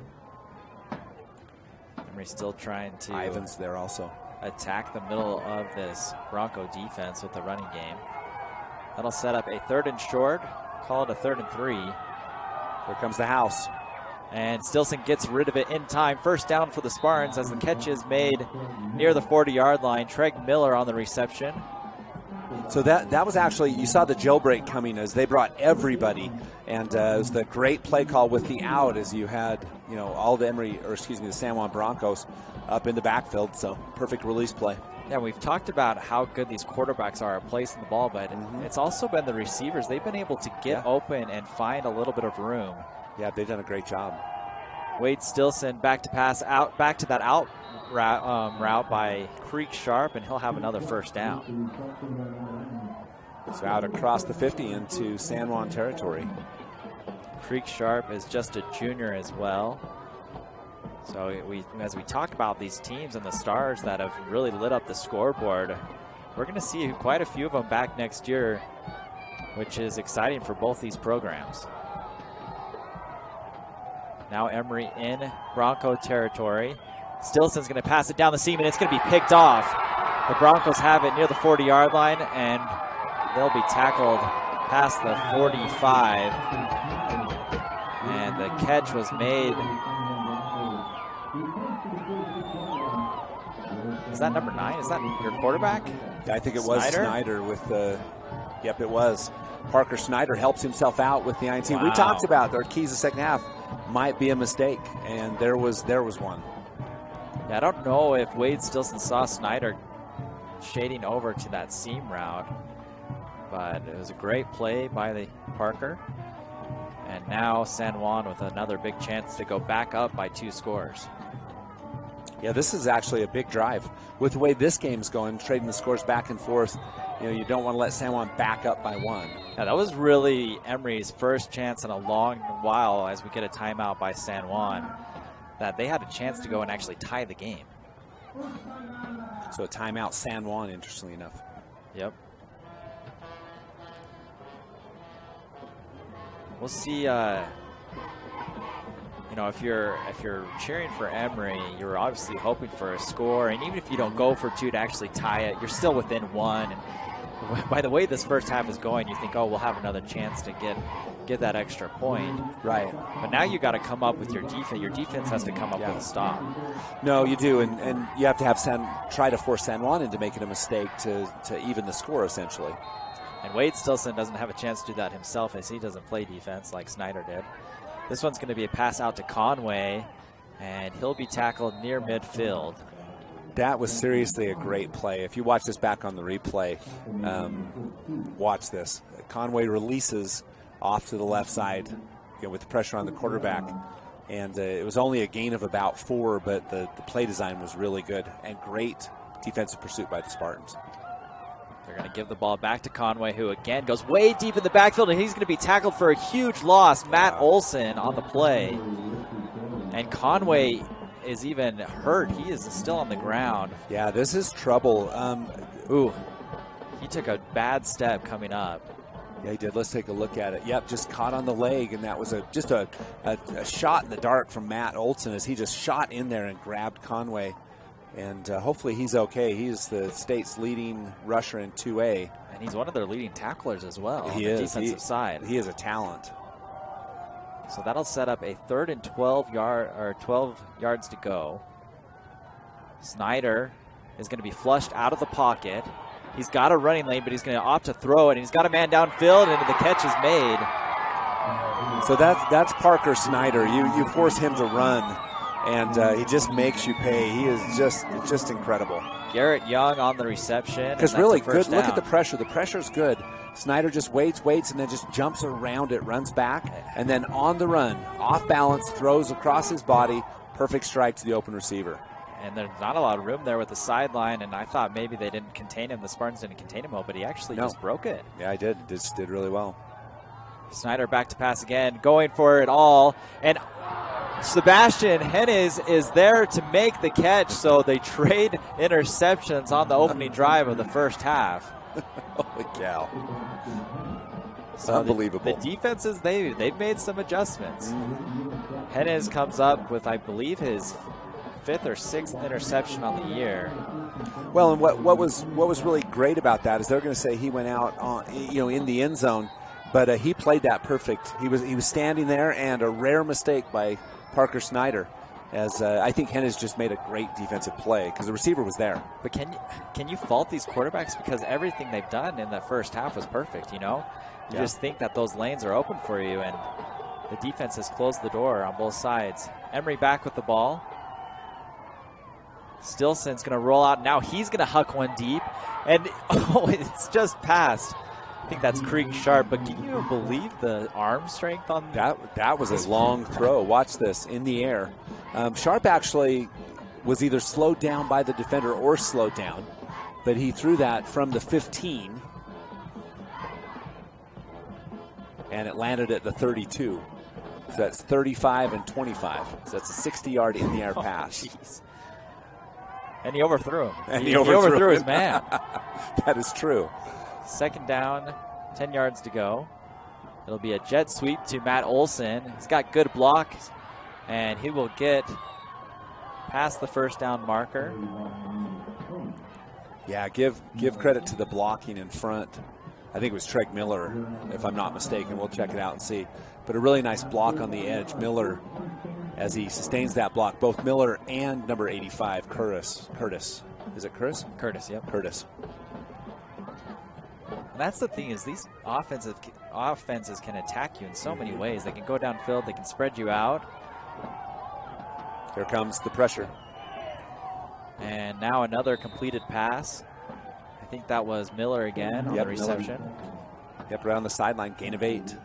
Emery still trying to Ivans there also attack the middle of this Bronco defense with the running game. That'll set up a 3rd and short. Call it a 3rd and 3. Here comes the house. And Stilson gets rid of it in time. 1st down for the Spartans as the catch is made near the 40-yard line. Treg Miller on the reception. So that was actually, you saw the jailbreak coming as they brought everybody, and it was the great play call with the out as you had, all the the San Juan Broncos up in the backfield. So perfect release play. Yeah, we've talked about how good these quarterbacks are at placing the ball, but it's also been the receivers. They've been able to get open and find a little bit of room. Yeah, they've done a great job. Wade Stilson back to pass out, back to that out route by Creek Sharp, and he'll have another 1st down. So out across the 50 into San Juan territory. Creek Sharp is just a junior as well. So as we talk about these teams and the stars that have really lit up the scoreboard, we're going to see quite a few of them back next year, which is exciting for both these programs. Now Emery in Bronco territory. Stilson's going to pass it down the seam, and it's going to be picked off. The Broncos have it near the 40-yard line, and they'll be tackled past the 45. And the catch was made. Is that number 9? Is that your quarterback? Yeah, I think it was Snyder with the, yep, it was. Parker Snyder helps himself out with the INT. Wow. We talked about their keys the 2nd half might be a mistake, and there was one. Yeah, I don't know if Wade Stilson saw Snyder shading over to that seam route, but it was a great play by the Parker. And now San Juan with another big chance to go back up by 2 scores. Yeah, this is actually a big drive. With the way this game's going, trading the scores back and forth, you don't want to let San Juan back up by 1. Yeah, that was really Emery's first chance in a long while as we get a timeout by San Juan, that they had a chance to go and actually tie the game. So a timeout San Juan, interestingly enough. Yep. We'll see. If you're cheering for Emery, you're obviously hoping for a score, and even if you don't go for 2 to actually tie it, you're still within 1. And by the way this first half is going, you think, oh, we'll have another chance to get that extra point. Right. But now you got to come up with your defense. Your defense has to come up with a stop. No, you do, and you have to have try to force San Juan into making a mistake to even the score, essentially. And Wade Stilson doesn't have a chance to do that himself, as he doesn't play defense like Snyder did. This one's going to be a pass out to Conway, and he'll be tackled near midfield. That was seriously a great play. If you watch this back on the replay, watch this. Conway releases off to the left side, with the pressure on the quarterback. And it was only a gain of about 4, but the play design was really good and great defensive pursuit by the Spartans. They're going to give the ball back to Conway, who again goes way deep in the backfield, and he's going to be tackled for a huge loss. Matt Olson on the play. And Conway is even hurt. He is still on the ground. Yeah, this is trouble. He took a bad step coming up. Yeah, he did. Let's take a look at it. Yep, just caught on the leg, and that was just a shot in the dark from Matt Olson as he just shot in there and grabbed Conway. And hopefully he's okay. He's the state's leading rusher in 2A. And he's one of their leading tacklers as well He on is. the defensive side. He is a talent. So that'll set up a 3rd and 12 yards to go. Snyder is going to be flushed out of the pocket. He's got a running lane, but he's going to opt to throw it. And he's got a man downfield, and the catch is made. So that's Parker Snyder. You force him to run, and he just makes you pay. He is just incredible. Garrett Young on the reception. Because really good. Look at the pressure. The pressure's good. Snyder just waits, and then just jumps around it, runs back, and then on the run, off balance, throws across his body. Perfect strike to the open receiver. And there's not a lot of room there with the sideline, and I thought maybe they didn't contain him. The Spartans didn't contain him well, but he actually just broke it. Yeah, he did. Just did really well. Snyder back to pass again, going for it all. And Sebastian Hennes is there to make the catch, so they trade interceptions on the opening drive of the first half. Holy cow. So unbelievable. The defenses, they've made some adjustments. Hennes comes up with, I believe, his 5th or 6th interception on the year. Well, and what was really great about that is they're going to say he went out on in the end zone, but he played that perfect. He was standing there, and a rare mistake by Parker Snyder, as I think Hennes just made a great defensive play because the receiver was there. But can you fault these quarterbacks, because everything they've done in the first half was perfect? You just think that those lanes are open for you, and the defense has closed the door on both sides. Emery back with the ball. Stilson's going to roll out. Now he's going to huck one deep. And, it's just passed. I think that's Creek Sharp. But can you believe the arm strength on that? That was a long throw. Watch this, in the air. Sharp actually was either slowed down by the defender or slowed down. But he threw that from the 15. And it landed at the 32. So that's 35 and 25. So that's a 60-yard in-the-air pass. Geez. And he overthrew him. And he overthrew his man. That is true. 2nd down, 10 yards to go. It'll be a jet sweep to Matt Olson. He's got good blocks, and he will get past the first down marker. Yeah, give credit to the blocking in front. I think it was Treg Miller, if I'm not mistaken. We'll check it out and see. But a really nice block on the edge. Miller, as he sustains that block, both Miller and number 85, Curtis. Is it Curtis? Curtis, yep. Curtis. And that's the thing, is these offenses can attack you in so many ways. They can go downfield, they can spread you out. Here comes the pressure. And now another completed pass. I think that was Miller again on the reception. Miller. Yep, around the sideline, gain of 8.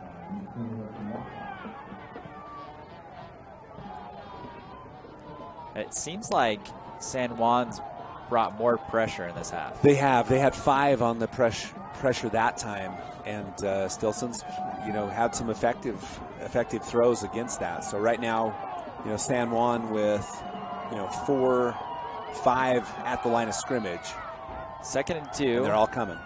It seems like San Juan's brought more pressure in this half. They have. They had 5 on the pressure that time, and Stilson's, had some effective throws against that. So right now, San Juan with, 4-5 at the line of scrimmage. 2nd and 2. And they're all coming.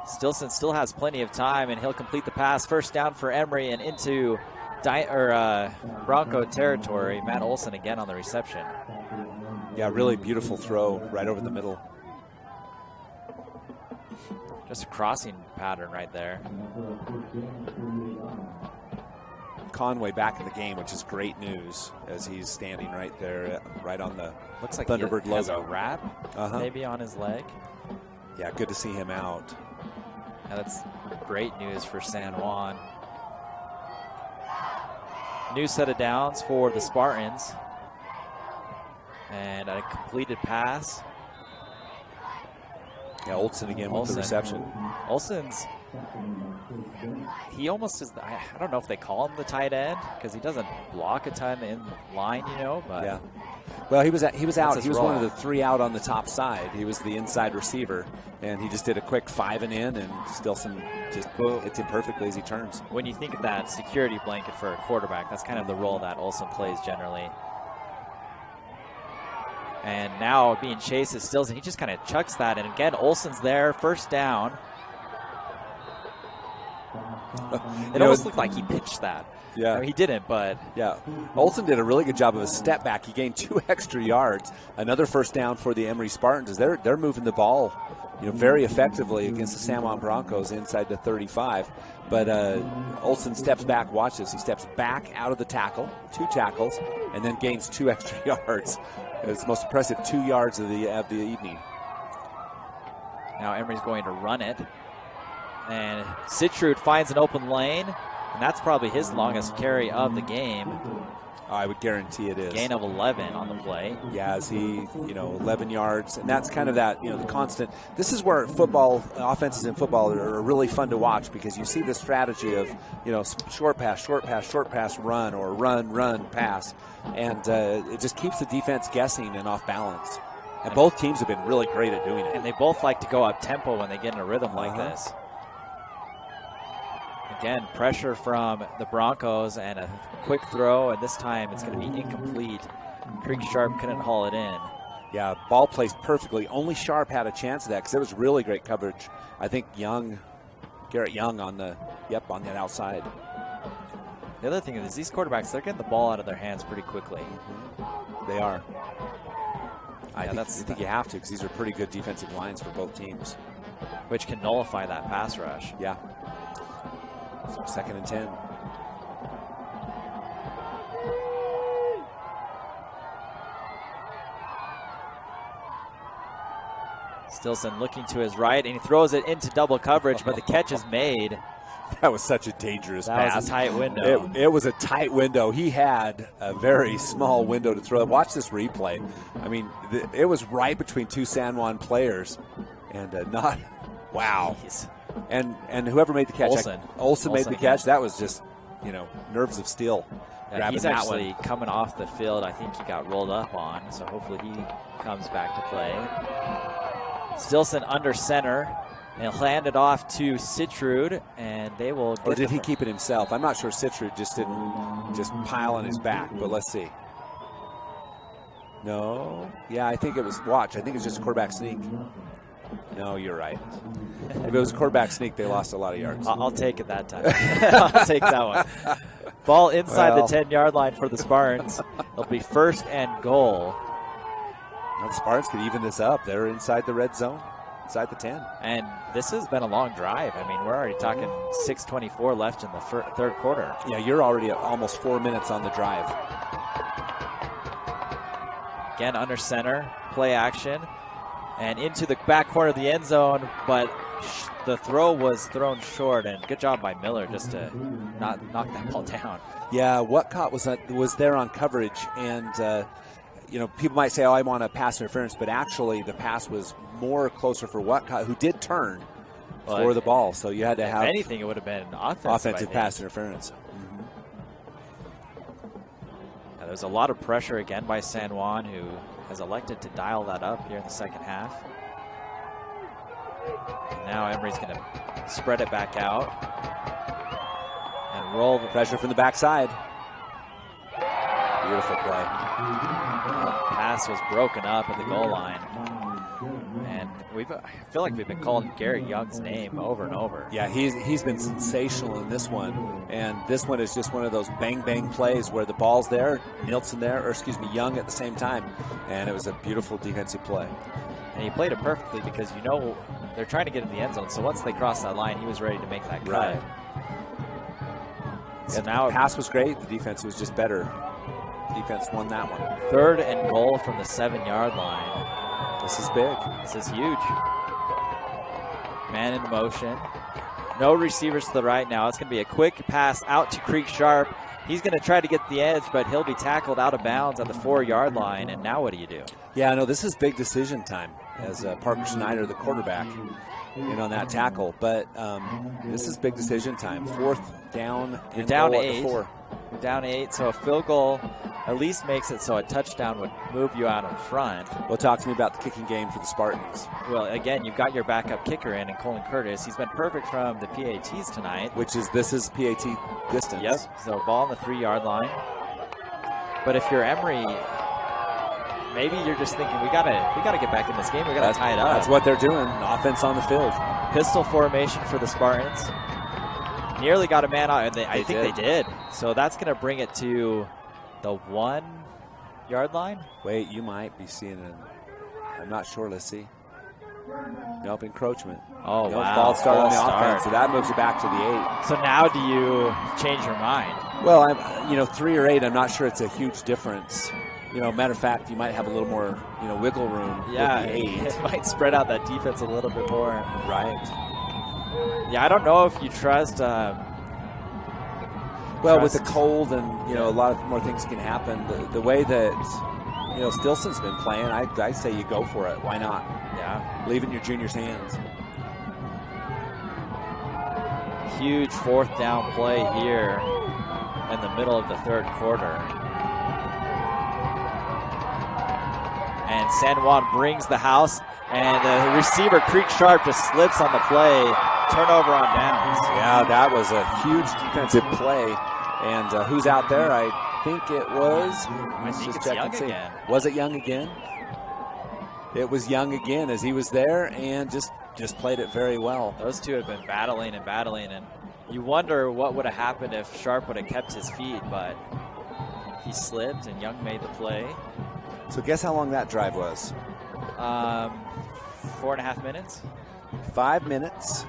Stilson still has plenty of time, and he'll complete the pass. First down for Emery and into Bronco territory. Matt Olson again on the reception. Yeah, really beautiful throw right over the middle. Just a crossing pattern right there. Conway back in the game, which is great news, as he's standing right there, right on the looks like Thunderbird he has logo. a wrap maybe on his leg. Yeah, good to see him out. Yeah, that's great news for San Juan. New set of downs for the Spartans. And a completed pass. Yeah, Olson again with the reception. Olson's, he almost is, I don't know if they call him the tight end, because he doesn't block a ton in line, but. Yeah. Well, he was out. He was role. one of the 3 out on the top side. He was the inside receiver, and he just did a quick 5 and in, and Stilson just hits him perfectly as he turns. When you think of that security blanket for a quarterback, that's kind of the role that Olson plays generally. And now being chased is Stilson. He just kind of chucks that. And again, Olson's there. First down. It almost looked like he pitched that. Yeah. I mean, he didn't, but. Yeah. Olson did a really good job of a step back. He gained 2 extra yards. Another first down for the Emery Spartans. They're moving the ball, very effectively against the San Juan Broncos inside the 35. But Olson steps back. Watch this. He steps back out of the tackle, 2 tackles, and then gains 2 extra yards. It's the most impressive 2 yards of the evening. Now Emery's going to run it. And Sitrud finds an open lane. And that's probably his longest carry of the game. I would guarantee it is. Gain of 11 on the play. Yeah, as he, 11 yards. And that's kind of that, the constant. This is where football, offenses in football are really fun to watch, because you see the strategy of, short pass, run, or run, pass. And it just keeps the defense guessing and off balance. And both teams have been really great at doing it. And they both like to go up tempo when they get in a rhythm like this. Again, pressure from the Broncos and a quick throw, and this time it's going to be incomplete. Creek Sharp couldn't haul it in. Yeah, ball placed perfectly. Only Sharp had a chance of that, because it was really great coverage. I think Garrett Young on the outside. The other thing is these quarterbacks, they're getting the ball out of their hands pretty quickly. They are. I think you have to, because these are pretty good defensive lines for both teams. Which can nullify that pass rush. Yeah. So 2nd and 10. Stilson looking to his right, and he throws it into double coverage, but the catch is made. That was such a dangerous pass. That was a tight window. It was a tight window. He had a very small window to throw. Watch this replay. I mean, it was right between 2 San Juan players, and wow. Jeez. And whoever made the catch, Olson made the catch. That was just, nerves of steel. Yeah, he's actually coming off the field. I think he got rolled up on, so hopefully he comes back to play. Stilson under center. They'll hand it off to Sitrud, and they will get. Or did he keep it himself? I'm not sure. Sitrud just didn't pile on his back, but let's see. No. Yeah, I think it was, watch. I think it's just a quarterback sneak. No, you're right. If it was a quarterback sneak, they lost a lot of yards. I'll take it that time. I'll take that one. Ball inside the 10-yard line for the Spartans. It'll be 1st and goal. Well, the Spartans could even this up. They're inside the red zone, inside the 10. And this has been a long drive. I mean, we're already talking 6:24 left in the 3rd quarter. Yeah, you're already at almost 4 minutes on the drive. Again, under center, play action. And into the back corner of the end zone, but the throw was thrown short, and good job by Miller just to not knock that ball down. Yeah, Whatcott was there on coverage, and people might say, "Oh, I want a pass interference," but actually the pass was more closer for Whatcott, who did turn for the ball. So you had to have. If anything, it would have been offensive pass interference. Yeah, there's a lot of pressure again by San Juan, who has elected to dial that up here in the second half. And now Emery's going to spread it back out and roll. The pressure from the backside. Beautiful play. Pass was broken up at the goal line. And I feel like we've been calling Garrett Young's name over and over. Yeah, he's been sensational in this one. And this one is just one of those bang-bang plays where the ball's there, Young at the same time. And it was a beautiful defensive play. And he played it perfectly because they're trying to get in the end zone. So once they crossed that line, he was ready to make that cut. Right. So now the pass was great. The defense was just better. Defense won that one. 3rd and goal from the 7-yard line. This is big. This is huge. Man in motion. No receivers to the right now. It's going to be a quick pass out to Creek Sharp. He's going to try to get the edge, but he'll be tackled out of bounds at the 4-yard line. And now what do you do? Yeah, no, this is big decision time as Parker Schneider, the quarterback, in on that tackle. But this is big decision time. 4th down. You're down 8. You're down 8, so a field goal at least makes it so a touchdown would move you out in front. Well, talk to me about the kicking game for the Spartans. Well, again, you've got your backup kicker in Colin Curtis. He's been perfect from the PATs tonight. This is PAT distance. Yep, so ball on the 3-yard line. But if you're Emery, maybe you're just thinking, we gotta get back in this game. We gotta tie it up. That's what they're doing. Offense on the field. Pistol formation for the Spartans. Nearly got a man out, and I think they did. So that's going to bring it to the 1-yard line. Wait, you might be seeing I'm not sure. Let's see. Nope, encroachment. Oh, no, wow. False start on the offense, so that moves it back to the 8. So now do you change your mind? Well, 3 or 8, I'm not sure it's a huge difference. Matter of fact, you might have a little more, wiggle room. Yeah, with the 8. It might spread out that defense a little bit more. Right. Yeah, I don't know if you trust. With the cold and a lot of more things can happen. The way that Stilson's been playing, I say you go for it. Why not? Yeah, leave it in your junior's hands. Huge 4th down play here in the middle of the 3rd quarter. And San Juan brings the house, and the receiver, Creek Sharp, just slips on the play. Turnover on downs. Yeah, that was a huge defensive play. And who's out there? I think it was. I think it's Young again. Was it Young again? It was Young again as he was there and just played it very well. Those two have been battling, and you wonder what would have happened if Sharp would have kept his feet, but he slipped and Young made the play. So guess how long that drive was? 4.5 minutes. 5 minutes.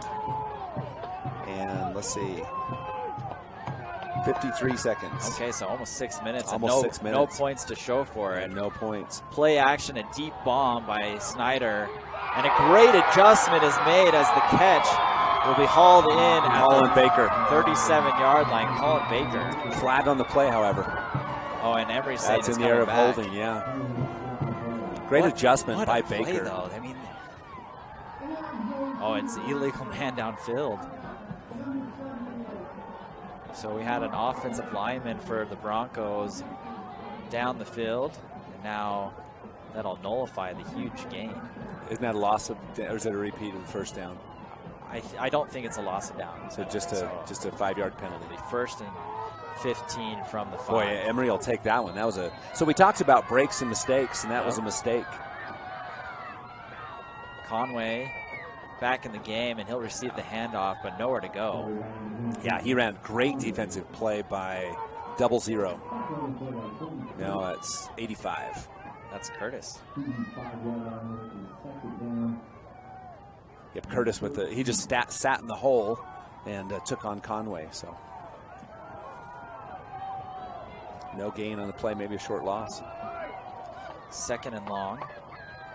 And let's see, 53 seconds. Okay, so almost 6 minutes. Almost 6 minutes. No points to show for it. No points. Play action, a deep bomb by Snyder. And a great adjustment is made as the catch will be hauled in at Colin Baker. 37-yard line. Colin Baker. Flag on the play, however. Oh, and Emery saying that's in the air of holding, yeah. Great adjustment by Baker. Play, though. It's illegal man downfield. So we had an offensive lineman for the Broncos down the field, and now that'll nullify the huge gain. Isn't that a loss or is it a repeat of the 1st down? I don't think it's a loss of down. So just a 5-yard penalty. 1st and 15 from the 5. Boy, Emery will take that one. That was so we talked about breaks and mistakes, and that was a mistake. Conway back in the game, and he'll receive the handoff, but nowhere to go. Yeah, he ran great defensive play by 00. No, that's 85. That's Curtis. Yep, Curtis he just sat in the hole and took on Conway. So no gain on the play, maybe a short loss. 2nd and long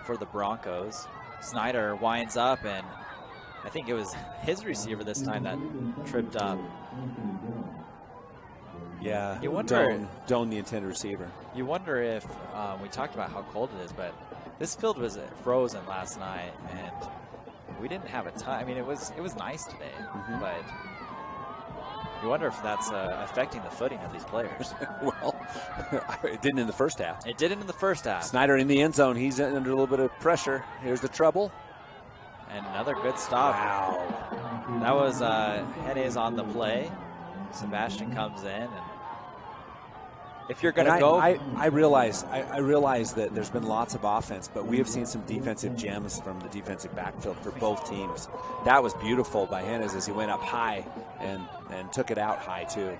for the Broncos. Snyder winds up, and I think it was his receiver this time that tripped up. Yeah, you wonder. Doan the intended receiver. You wonder if we talked about how cold it is, but this field was frozen last night, and we didn't have a ton. I mean, it was nice today, but you wonder if that's affecting the footing of these players. Well, It didn't in the first half. It didn't in the first half. Snyder in the end zone. He's under a little bit of pressure. Here's the trouble. And another good stop. Wow. That was Hennes on the play. Sebastian comes in. And if you're going to go. I realize that there's been lots of offense, but we have seen some defensive gems from the defensive backfield for both teams. That was beautiful by Hennes as he went up high and took it out high too.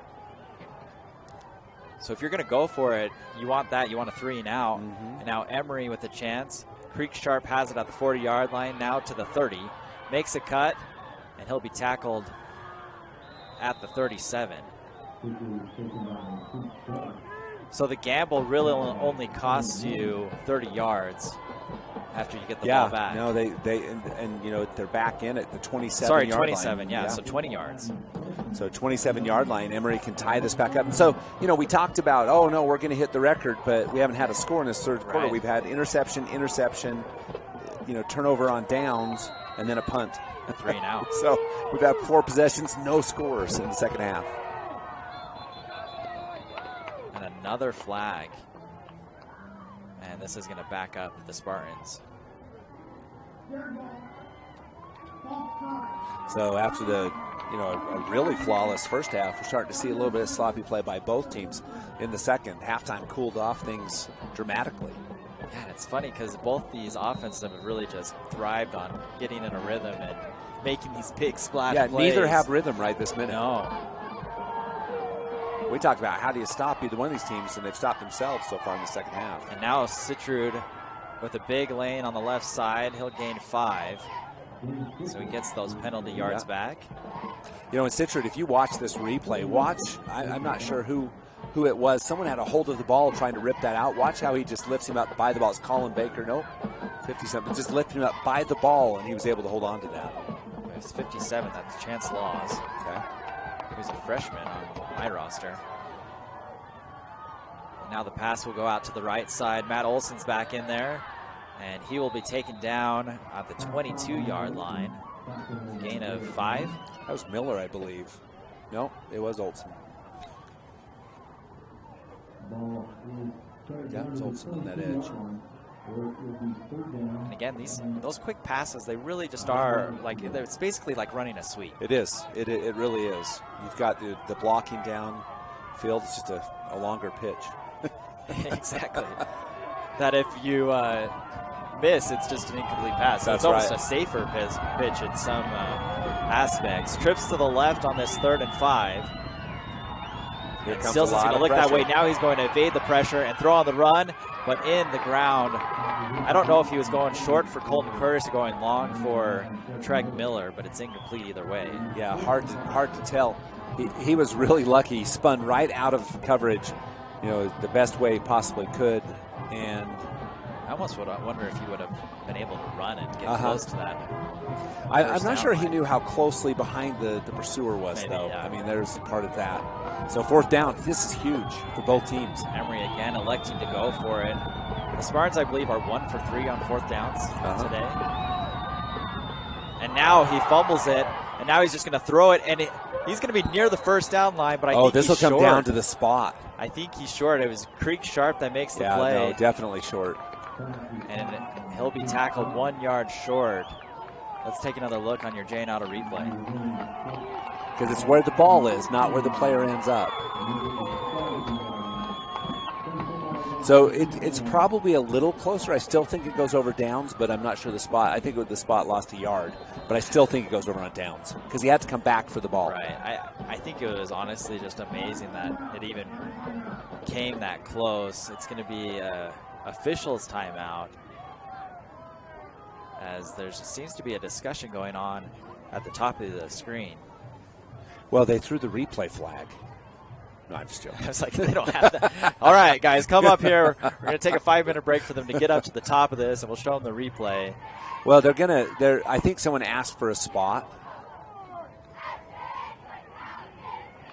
So if you're going to go for it, you want that. You want a 3 and out. And now Emery with a chance. Creek Sharp has it at the 40-yard line, now to the 30. Makes a cut, and he'll be tackled at the 37. So the gamble really only costs you 30 yards after you get the ball back. No, they you know, they're back in at the 27 Sorry, yard 27, line. yeah, so 20 yards. So 27-yard line, Emery can tie this back up. And so, you know, we talked about, oh, no, we're going to hit the record, but we haven't had a score in this third quarter. We've had interception, you know, turnover on downs, and then a punt. 3 and out. So we've had 4 possessions, no scores in the second half. And another flag. And this is going to back up the Spartans. So after the, you know, a really flawless first half, we're starting to see a little bit of sloppy play by both teams in the second. Halftime cooled off things dramatically. Yeah, and it's funny because both these offenses have really just thrived on getting in a rhythm and making these big splash plays. Neither have rhythm right this minute. No. We talked about how do you stop either one of these teams, and they've stopped themselves so far in the second half. And now Sitrud with a big lane on the left side. He'll gain 5. So he gets those penalty yards back. You know, in Sitrud, if you watch this replay, I'm not sure who it was. Someone had a hold of the ball trying to rip that out. Watch how he just lifts him up by the ball. It's Colin Baker. Nope. 50-something. Just lifted him up by the ball, and he was able to hold on to that. It's 57. That's Chance Laws. Okay. He's a freshman on my roster. And now the pass will go out to the right side. Matt Olson's back in there, and he will be taken down at the 22-yard line. Gain of 5. That was Miller, I believe. No, it was Olson. Yeah, it was Olson on that edge. And again, those quick passes, they really just are like, it's basically like running a sweep. It is. It really is. You've got the blocking down field. It's just a longer pitch. Exactly. That if you miss, it's just an incomplete pass. So it's almost a safer pitch in some aspects. Trips to the left on this 3rd and 5. And Stilson's going to look that way. Now he's going to evade the pressure and throw on the run, but in the ground. I don't know if he was going short for Colton Curtis or going long for Treg Miller, but it's incomplete either way. Yeah, hard to tell. He was really lucky. He spun right out of coverage, you know, the best way he possibly could. And I almost wonder if he would have been able to run and get close to that. I'm not sure he knew how closely behind the pursuer was, though. Yeah. I mean, there's part of that. So 4th down, this is huge for both teams. Emery again electing to go for it. The Spartans, I believe, are 1 for 3 on 4th downs today. And now he fumbles it, and now he's just going to throw it, and he's going to be near the 1st down line, but I think this will come down to the spot. I think he's short. It was Creek Sharp that makes the play. Yeah, no, definitely short. And he'll be tackled 1 yard short. Let's take another look on your Jane Auto replay. Because it's where the ball is, not where the player ends up. So it's probably a little closer. I still think it goes over downs, but I'm not sure the spot. I think the spot lost a yard, but I still think it goes over on downs because he had to come back for the ball. Right. I think it was honestly just amazing that it even came that close. It's going to be officials timeout, as there seems to be a discussion going on at the top of the screen. Well, they threw the replay flag. No, I'm just joking. I was like, they don't have that. All right, guys, come up here. We're going to take a 5-minute break for them to get up to the top of this, and we'll show them the replay. Well, I think someone asked for a spot.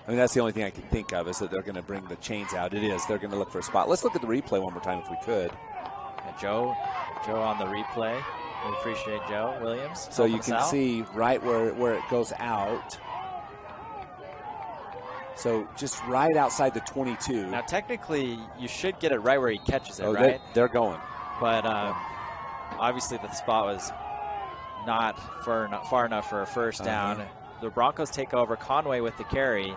I mean, that's the only thing I can think of is that they're going to bring the chains out. It is. They're going to look for a spot. Let's look at the replay one more time if we could. And Joe on the replay. We appreciate Joe Williams. So you can see right where it goes out. So just right outside the 22. Now, technically, you should get it right where he catches it, Oh, right? they're going. But obviously the spot was not far enough for a first down. The Broncos take over. Conway with the carry.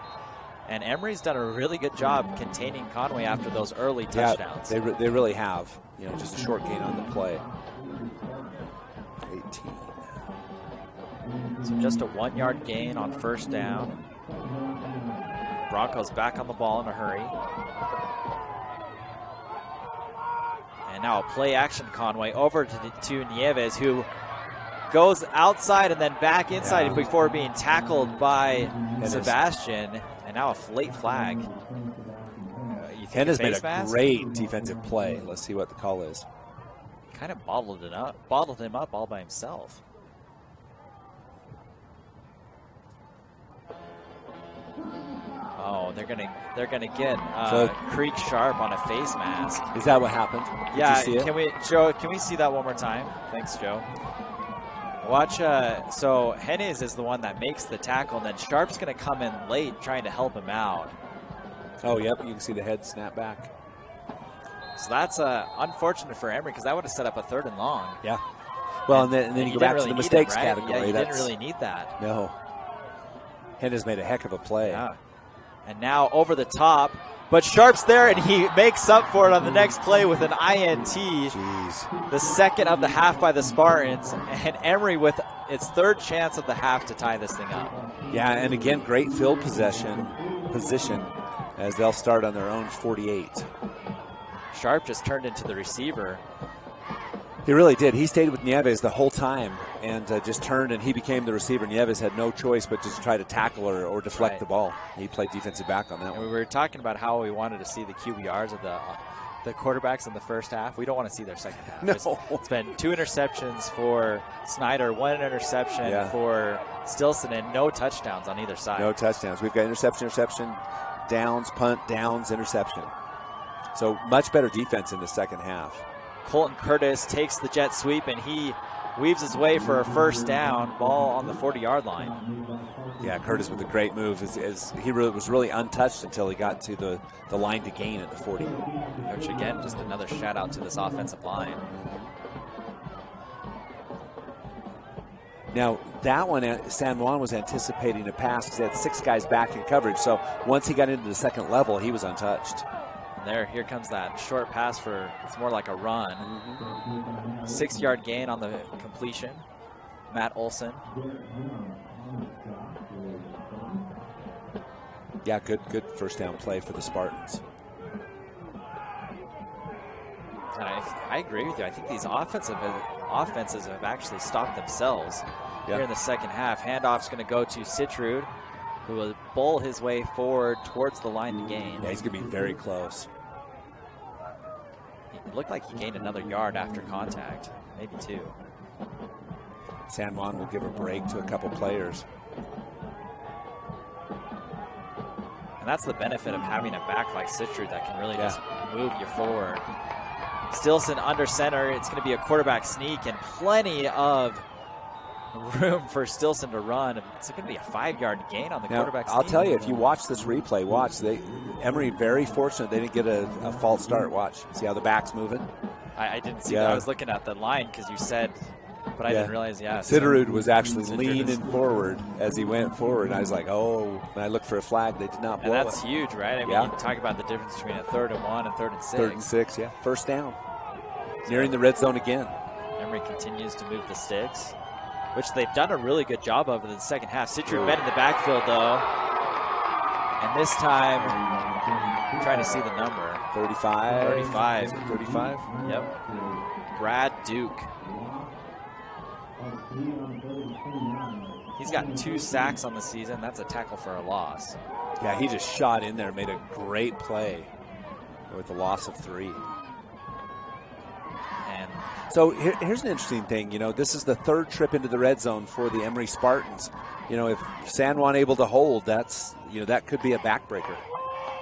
And Emery's done a really good job containing Conway after those early touchdowns. Yeah, they really have. Just a short gain on the play. 18. So just a 1-yard gain on first down. Broncos back on the ball in a hurry. And now a play action Conway over to Nieves, who goes outside and then back inside before being tackled by Sebastian. And now a late flag. Ken has made a great defensive play. Let's see what the call is. Kind of bottled him up all by himself. Oh, they're gonna get Creek Sharp on a face mask. Is that what happened? Did Yeah. you see it? Can we see that one more time? Thanks, Joe. Watch. So Hennes is the one that makes the tackle, and then Sharp's gonna come in late trying to help him out. Oh, yep. You can see the head snap back. So that's unfortunate for Emery because that would have set up a 3rd and long. Yeah. Well, and then you go back to the mistakes category. Yeah, you didn't really need that. No. Hennes made a heck of a play. Yeah. And now over the top, but Sharp's there, and he makes up for it on the next play with an INT. Jeez. The second of the half by the Spartans, and Emery with its 3rd chance of the half to tie this thing up. Yeah, and again, great field position as they'll start on their own 48. Sharp just turned into the receiver. He really did. He stayed with Nieves the whole time and just turned, and he became the receiver. Nieves had no choice but just try to tackle or deflect the ball. He played defensive back on that one. We were talking about how we wanted to see the QBRs of the quarterbacks in the first half. We don't want to see their second half. No. It's been 2 interceptions for Snyder, 1 interception for Stilson, and no touchdowns on either side. No touchdowns. We've got interception, downs, punt, downs, interception. So much better defense in the second half. Colton Curtis takes the jet sweep, and he weaves his way for a first down, ball on the 40-yard line. Yeah, Curtis with a great move. As he was really untouched until he got to the line to gain at the 40. Which, again, just another shout-out to this offensive line. Now, that one, San Juan was anticipating a pass because they had 6 guys back in coverage. So once he got into the second level, he was untouched. Here comes that short pass it's more like a run. 6-yard gain on the completion. Matt Olson. Yeah, good first down play for the Spartans. And I agree with you. I think these offenses have actually stopped themselves here in the second half. Handoff's going to go to Sitrud, who will bowl his way forward towards the line to gain. Yeah, he's going to be very close. It looked like he gained another yard after contact, maybe 2. San Juan will give a break to a couple players. And that's the benefit of having a back like Sitrud that can really just move you forward. Stilson under center. It's going to be a quarterback sneak and plenty of room for Stilson to run. It's going to be a 5-yard gain on the quarterback sneak. I'll tell you, if you watch this replay, Emery very fortunate they didn't get a false start. Watch. See how the back's moving? I didn't see that. I was looking at the line because you said, but I didn't realize, Sitrud was actually leaning forward as he went forward. And I was like, oh, when I looked for a flag, they did not blow it. And that's huge, right? I mean, you talk about the difference between a 3rd and 1 and 3rd and 6. 3rd and 6, yeah. First down. Nearing the red zone again. Emery continues to move the sticks, which they've done a really good job of in the second half. Sitrud been in the backfield, though. And this time, I'm trying to see the number. 35. 35. 35? Yep. Brad Duke. He's got 2 sacks on the season. That's a tackle for a loss. Yeah, he just shot in there, made a great play with a loss of 3. And so here's an interesting thing. This is the 3rd trip into the red zone for the Emery Spartans. If San Juan able to hold, that could be a backbreaker.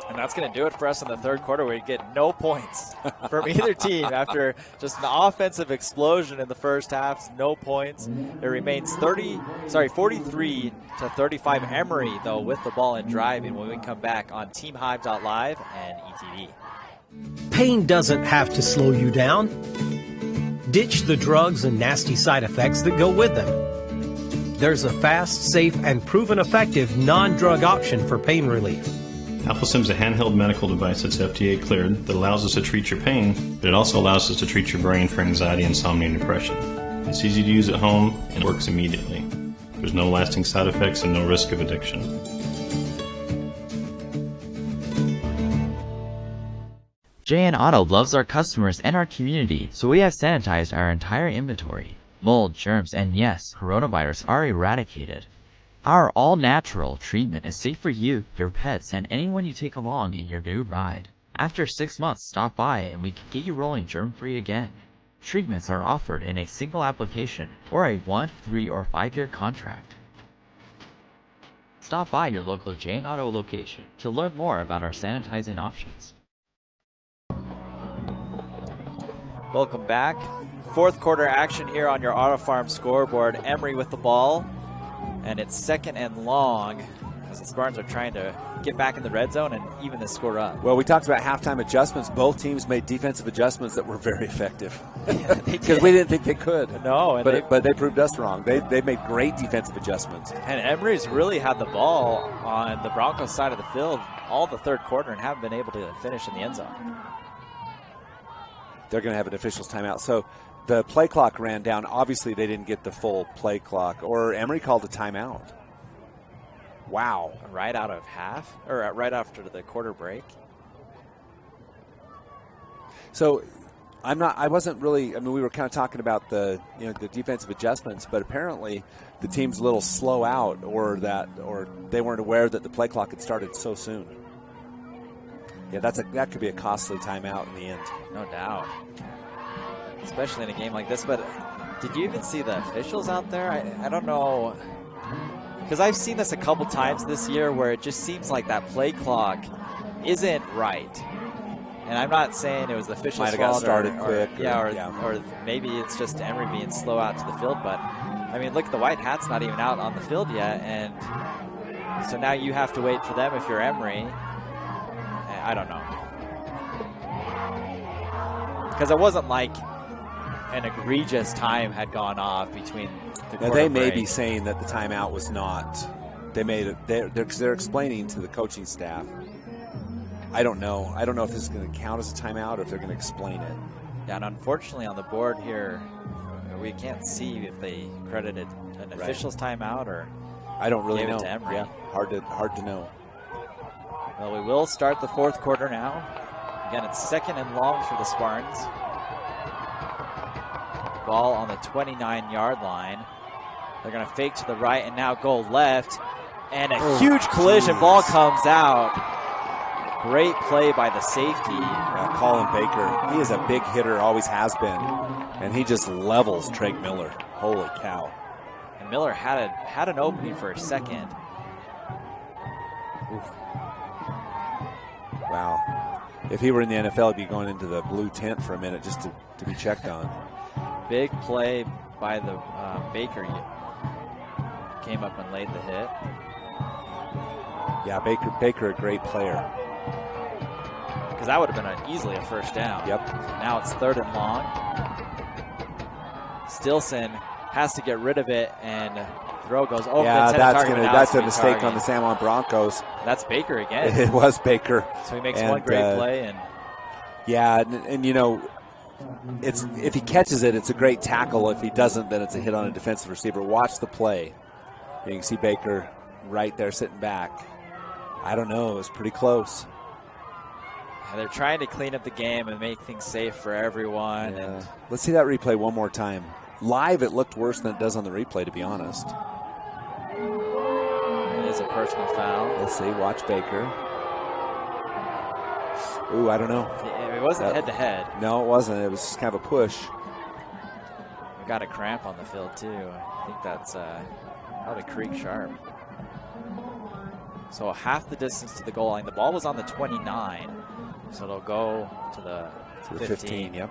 And that's going to do it for us in the third quarter. We get no points from either team after just an offensive explosion in the first half. No points. It remains 43-35 Emery, though, with the ball and driving when we come back on TeamHive.live and ETV. Pain doesn't have to slow you down. Ditch the drugs and nasty side effects that go with them. There's a fast, safe, and proven effective non-drug option for pain relief. AlphaSim's a handheld medical device that's FDA cleared that allows us to treat your pain, but it also allows us to treat your brain for anxiety, insomnia, and depression. It's easy to use at home and works immediately. There's no lasting side effects and no risk of addiction. JN Auto loves our customers and our community, so we have sanitized our entire inventory. Mold, germs, and yes, coronavirus are eradicated. Our all-natural treatment is safe for you, your pets, and anyone you take along in your new ride. After 6 months, stop by and we can get you rolling germ-free again. Treatments are offered in a single application or a 1, 3, or 5-year contract. Stop by your local JN Auto location to learn more about our sanitizing options. Welcome back. Fourth quarter action here on your Auto Farm scoreboard. Emery with the ball. And it's 2nd and long as the Spartans are trying to get back in the red zone and even the score up. Well, we talked about halftime adjustments. Both teams made defensive adjustments that were very effective because we didn't think they could. No, and but they proved us wrong. They made great defensive adjustments. And Emery's really had the ball on the Broncos side of the field all the third quarter and haven't been able to finish in the end zone. They're going to have an official's timeout. So the play clock ran down. Obviously, they didn't get the full play clock, or Emery called a timeout. Wow. Right out of half, or right after the quarter break. So I wasn't really, we were kind of talking about the defensive adjustments, but apparently the team's a little slow out or they weren't aware that the play clock had started so soon. Yeah, that could be a costly timeout in the end. No doubt. Especially in a game like this. But did you even see the officials out there? I don't know. Because I've seen this a couple times this year where it just seems like that play clock isn't right. And I'm not saying it was the officials' fault. Might have got started quick. Or maybe it's just Emery being slow out to the field. But, look, the white hat's not even out on the field yet. And so now you have to wait for them if you're Emery. I don't know. Because it wasn't like an egregious time had gone off between the quarter They may break. be saying that the timeout was not. They made it. They're explaining to the coaching staff. I don't know. I don't know if this is going to count as a timeout or if they're going to explain it. Yeah, and unfortunately on the board here, we can't see if they credited an official's timeout or I don't really know. It to Emery. Yeah, hard to know. Well, we will start the fourth quarter now. Again, it's 2nd and long for the Spartans. Ball on the 29-yard line. They're going to fake to the right and now go left. And a huge collision. Ball comes out. Great play by the safety. Yeah, Colin Baker. He is a big hitter, always has been. And he just levels Trey Miller. Holy cow. And Miller had an opening for a second. Oof. Wow. If he were in the NFL, he'd be going into the blue tent for a minute just to be checked on. Big play by the Baker. Came up and laid the hit. Yeah, Baker a great player. Because that would have been easily a first down. Yep. Now it's 3rd and long. Stilson has to get rid of it, and throw goes over the 10 target. That's a mistake on the San Juan Broncos. That's Baker again. It was Baker. So he makes one great play. And it's if he catches it, it's a great tackle. If he doesn't, then it's a hit on a defensive receiver. Watch the play. You can see Baker right there sitting back. I don't know. It was pretty close. They're trying to clean up the game and make things safe for everyone. Yeah. Let's see that replay one more time. Live, it looked worse than it does on the replay, to be honest. It is a personal foul. Let's see. Watch Baker. Ooh, I don't know. It wasn't head-to-head. No, it wasn't. It was just kind of a push. We got a cramp on the field, too. I think that's probably Creek Sharp. So half the distance to the goal line. The ball was on the 29, so it'll go to the 15. Yep.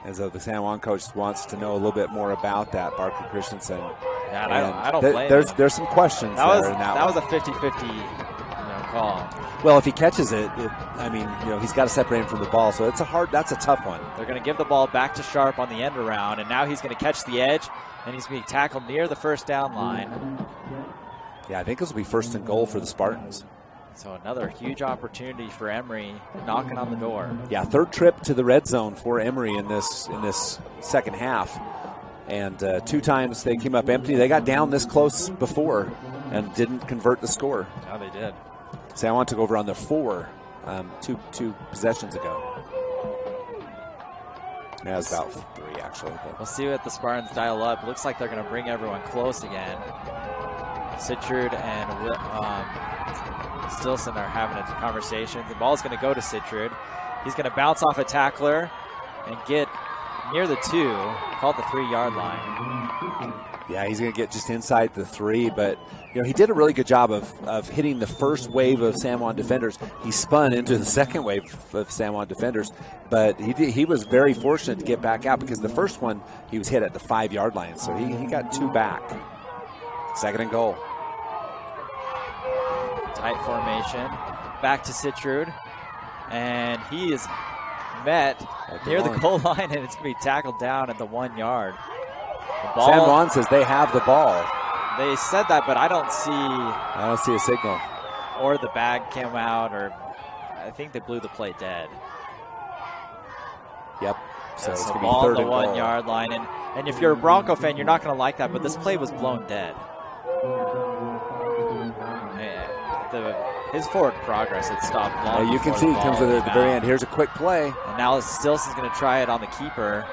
As though the San Juan coach wants to know a little bit more about that, Barker Christensen. Yeah, and I don't blame him. There's some questions that was a 50-50 call. Well, if he catches it, I mean, he's got to separate him from the ball, so that's a tough one. They're going to give the ball back to Sharp on the end around, and now he's going to catch the edge, and he's being tackled near the first down line. Yeah, I think this will be first and goal for the Spartans. So another huge opportunity for Emery knocking on the door. Yeah, third trip to the red zone for Emery in this second half. And 2 times they came up empty. They got down this close before and didn't convert the score. Yeah, they did. San Juan took over on the 4 two possessions ago. Yeah, it was about 3 actually. But. We'll see what the Spartans dial up. It looks like they're going to bring everyone close again. Sitrud and Stilson are having a conversation. The ball's going to go to Sitrud. He's going to bounce off a tackler and get near the 2, called the 3-yard line. Yeah, he's going to get just inside the 3, but he did a really good job of hitting the first wave of San Juan defenders. He spun into the second wave of San Juan defenders, but he was very fortunate to get back out because the first one he was hit at the 5-yard line, so he got 2 back. Second and goal. Tight formation, back to Sitrud, and he is met near the goal line, and it's going to be tackled down at the 1 yard. San Juan says they have the ball. They said that, but I don't see a signal. Or the bag came out, or I think they blew the play dead. Yep. So it's going to be ball third on the and 1 yard line, and if you're a Bronco fan, you're not going to like that, but this play was blown dead. His forward progress had stopped long. You can see he comes at the very end. Here's a quick play. And now Stilson's going to try it on the keeper.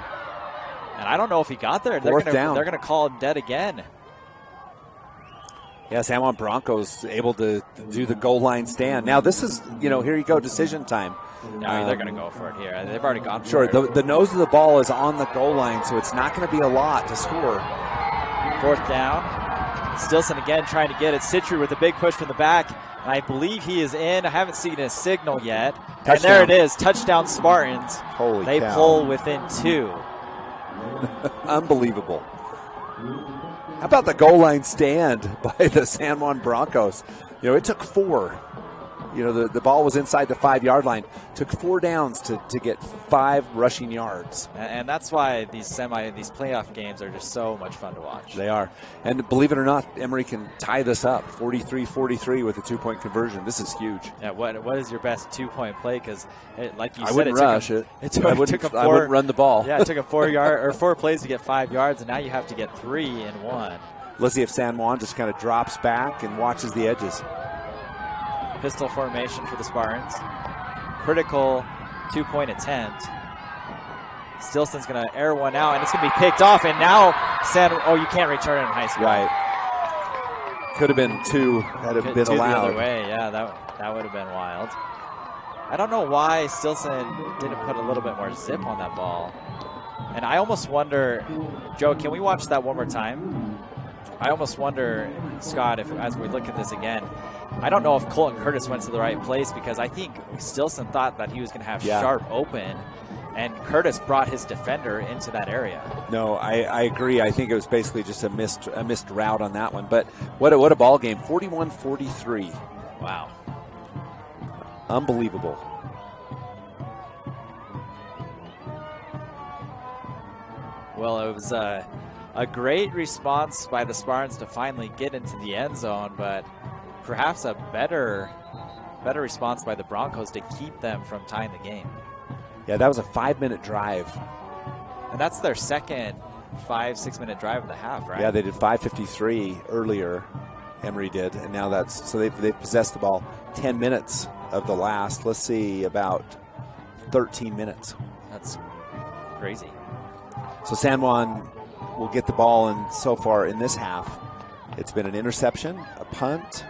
And I don't know if he got there. They're going to call him dead again. Yeah, San Juan Broncos able to do the goal line stand. Now this is, here you go, decision time. No, they're going to go for it here. They've already gone for it. Sure, the nose of the ball is on the goal line, so it's not going to be a lot to score. 4th down. Stilson again trying to get it. Sitrud with a big push from the back. And I believe he is in. I haven't seen a signal yet. Touchdown. And there it is. Touchdown Spartans. Holy They cow. pull within 2. Unbelievable. How about the goal line stand by the San Juan Broncos? It took 4. The ball was inside the 5-yard line. Took 4 downs to get 5 rushing yards. And that's why these playoff games are just so much fun to watch. They are. And believe it or not, Emery can tie this up 43-43 with a 2-point conversion. This is huge. Yeah, what is your best 2-point play? Because like you said, I wouldn't rush it. I wouldn't run the ball. Yeah, it took 4 plays to get 5 yards, and now you have to get 3 in 1. Let's see if San Juan just kind of drops back and watches the edges. Pistol formation for the Spartans. Critical 2-point attempt. Stilson's going to air one out, and it's going to be picked off. And now you can't return it in high school. Right. Could have been 2 had it been allowed. The other way, yeah, that would have been wild. I don't know why Stilson didn't put a little bit more zip on that ball. And I almost wonder, Joe, can we watch that one more time? I almost wonder, Scott, if as we look at this again, I don't know if Colton Curtis went to the right place because I think Stilson thought that he was going to have Sharp open, and Curtis brought his defender into that area. No, I agree. I think it was basically just a missed route on that one. But what a ball game, 41-43. Wow. Unbelievable. Well, it was a great response by the Spartans to finally get into the end zone, but perhaps a better response by the Broncos to keep them from tying the game. Yeah, that was a 5-minute drive. And that's their second 5-6 minute drive of the half, right? Yeah, they did 5:53 earlier. Emery did, and now they've possessed the ball 10 minutes of the last. Let's see, about 13 minutes. That's crazy. So San Juan will get the ball, and so far in this half, it's been an interception, a punt,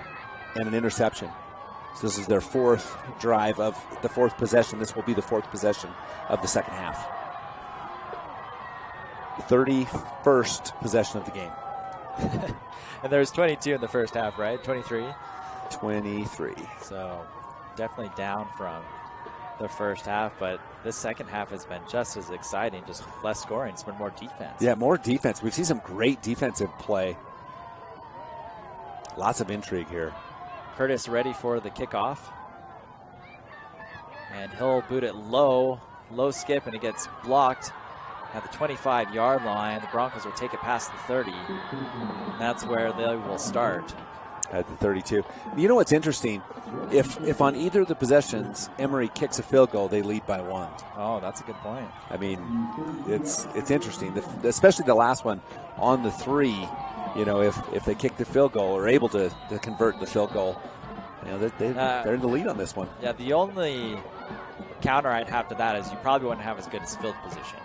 and an interception. So this is their 4th drive of the 4th possession. This will be the 4th possession of the second half. 31st possession of the game. And there's 22 in the first half, right? 23? 23. So definitely down from the first half, but this second half has been just as exciting, just less scoring. It's been more defense. Yeah, more defense. We've seen some great defensive play. Lots of intrigue here. Curtis ready for the kickoff. And he'll boot it low skip, and it gets blocked at the 25-yard line. The Broncos will take it past the 30. And that's where they will start. At the 32. You know what's interesting? If on either of the possessions Emery kicks a field goal, they lead by 1. Oh, that's a good point. I mean, it's interesting, especially the last one on the 3. You know, if they kick the field goal or able to convert the field goal, you know, they're in the lead on this one. Yeah, the only counter I'd have to that is you probably wouldn't have as good as field position.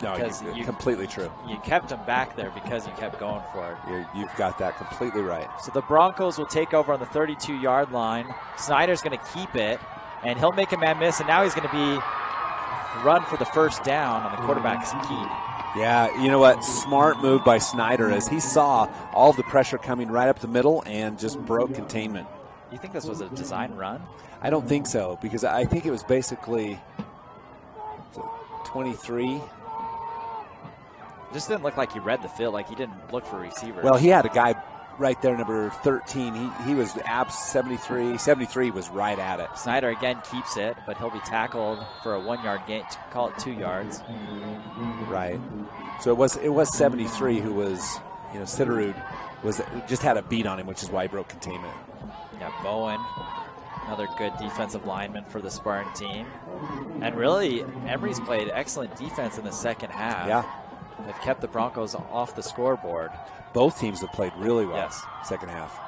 No, completely true. You kept them back there because you kept going for it. You've got that completely right. So the Broncos will take over on the 32-yard line. Snyder's going to keep it, and he'll make a man miss, and now he's going to be run for the first down on the quarterback's keep. Yeah, you know what? Smart move by Snyder as he saw all the pressure coming right up the middle and just broke containment. You think this was a design run? I don't think so, because I think it was basically 23. Just didn't look like he read the field, like he didn't look for receivers. Well, he had a guy right there, number 13. He was abs 73. 73 was right at it. Snyder again keeps it, but he'll be tackled for a 1-yard gain. Call it 2 yards. Right. So it was 73 who was, you know, Sitterud just had a beat on him, which is why he broke containment. Yeah, Bowen, another good defensive lineman for the Spartan team. And really, Emery's played excellent defense in the second half. Yeah. They've kept the Broncos off the scoreboard. Both teams have played really well. Yes. Second half.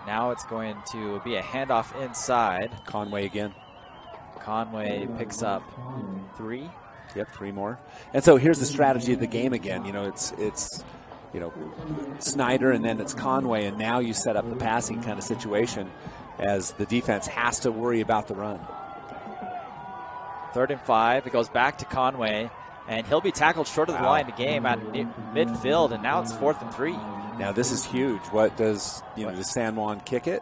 Now it's going to be a handoff inside. Conway again. Conway picks up 3. Yep, 3 more. And so here's the strategy of the game again. You know, it's you know, Snyder and then it's Conway, and now you set up the passing kind of situation as the defense has to worry about the run. 3rd and 5. It goes back to Conway. And he'll be tackled short of the line of the game at midfield, and now it's 4th and 3. Now this is huge. What does San Juan kick it?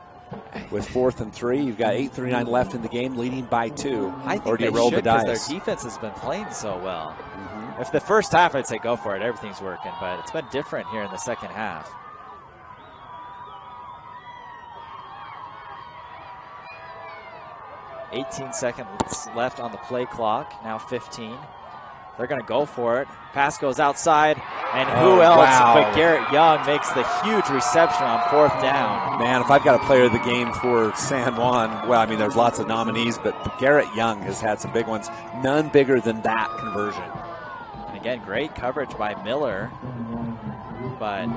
With 4th and 3, you've got 8:39 left in the game, leading by 2. I think or do you they roll should, the dice? because their defense has been playing so well. If the first half, I'd say go for it. Everything's working, but it's been different here in the second half. $18 seconds left on the play clock. Now 15. They're going to go for it. Pass goes outside, and who else but Garrett Young makes the huge reception on 4th down. Man, if I've got a player of the game for San Juan, well, I mean, there's lots of nominees, but Garrett Young has had some big ones. None bigger than that conversion. And again, great coverage by Miller, but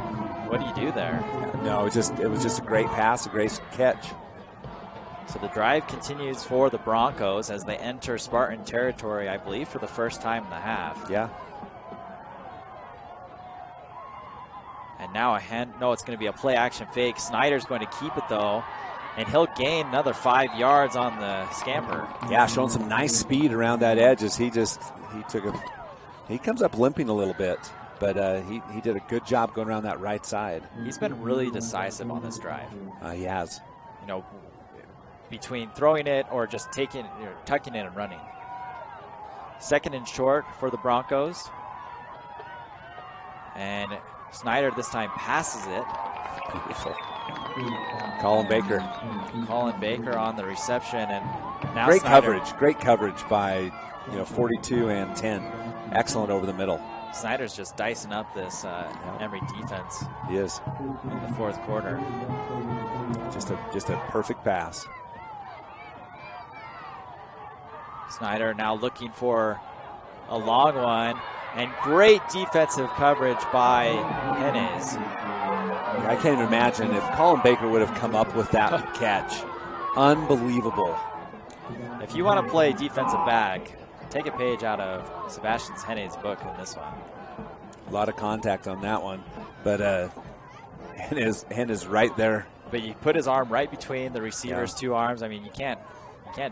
what do you do there? No, it was just a great pass, a great catch. So the drive continues for the Broncos as they enter Spartan territory, I believe, for the first time in the half. Yeah. And now it's going to be a play action fake. Snyder's going to keep it though, and he'll gain another 5 yards on the scamper. Yeah, showing some nice speed around that edge as he comes up limping a little bit, but he did a good job going around that right side. He's been really decisive on this drive. He has. You know, between throwing it or just tucking it and running. 2nd and short for the Broncos. And Snyder this time passes it. Beautiful. Colin Baker on the reception, and now great Snyder, coverage by 42 and 10. Excellent over the middle. Snyder's just dicing up this Emery defense. He is. In the 4th quarter. Just a perfect pass. Snyder now looking for a long one, and great defensive coverage by Hennes. I can't even imagine if Colin Baker would have come up with that catch. Unbelievable. If you want to play defensive back, take a page out of Sebastian Hennes' book in this one. A lot of contact on that one, but Hennes right there. But you put his arm right between the receiver's 2 arms. I mean, you can't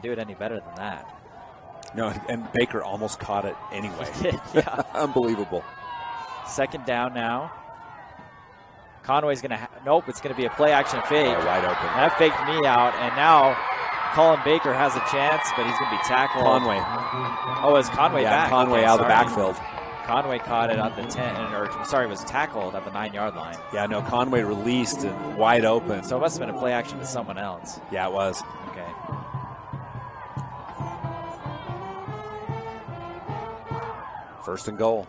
do it any better than that. No, and Baker almost caught it anyway. Yeah. Unbelievable. 2nd down now. Conway's going to, nope, it's going to be a play action fake. Wide open. That faked me out, and now Colin Baker has a chance, but he's going to be tackled. Conway. Oh, is Conway back? Conway out of the backfield. Conway caught it at the 10, or sorry, was tackled at the 9-yard line. Yeah, no, Conway released and wide open. So it must have been a play action to someone else. Yeah, it was. Okay. First and goal.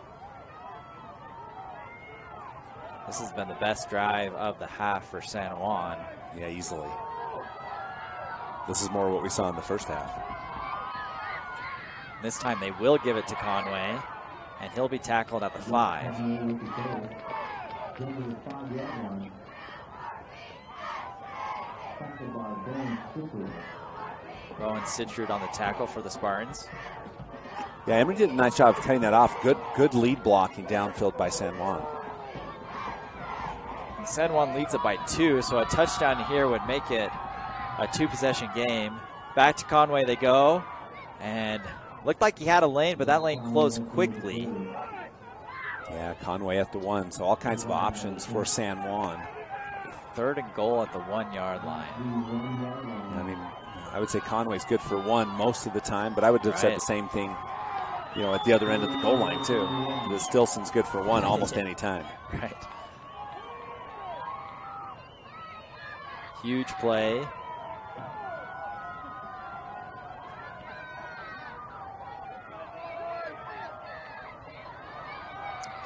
This has been the best drive of the half for San Juan. Yeah, easily. This is more what we saw in the first half. This time they will give it to Conway, and he'll be tackled at the 5. Rowan Sitrud on the tackle for the Spartans. Yeah, Emery did a nice job of cutting that off. Good lead blocking downfield by San Juan. San Juan leads it by 2, so a touchdown here would make it a 2-possession game. Back to Conway they go, and looked like he had a lane, but that lane closed quickly. Yeah, Conway at the 1, so all kinds of options for San Juan. 3rd and goal at the 1-yard line. I mean, I would say Conway's good for 1 most of the time, but I would have said the same thing, you know, at the other end of the goal line too. The Stilson's good for 1 almost any time. Right. Huge play.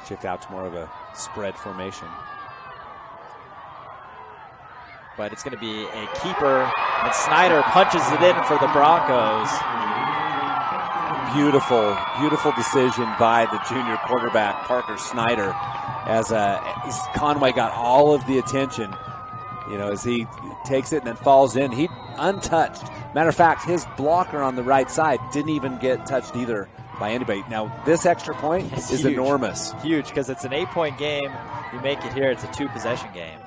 Shift out to more of a spread formation. But it's going to be a keeper, and Snyder punches it in for the Broncos. Beautiful, beautiful decision by the junior quarterback, Parker Snyder, as Conway got all of the attention, you know, as he takes it and then falls in. He untouched. Matter of fact, his blocker on the right side didn't even get touched either by anybody. Now, this extra point is huge. Enormous. Huge, because it's an 8-point game. You make it here, it's a 2-possession game.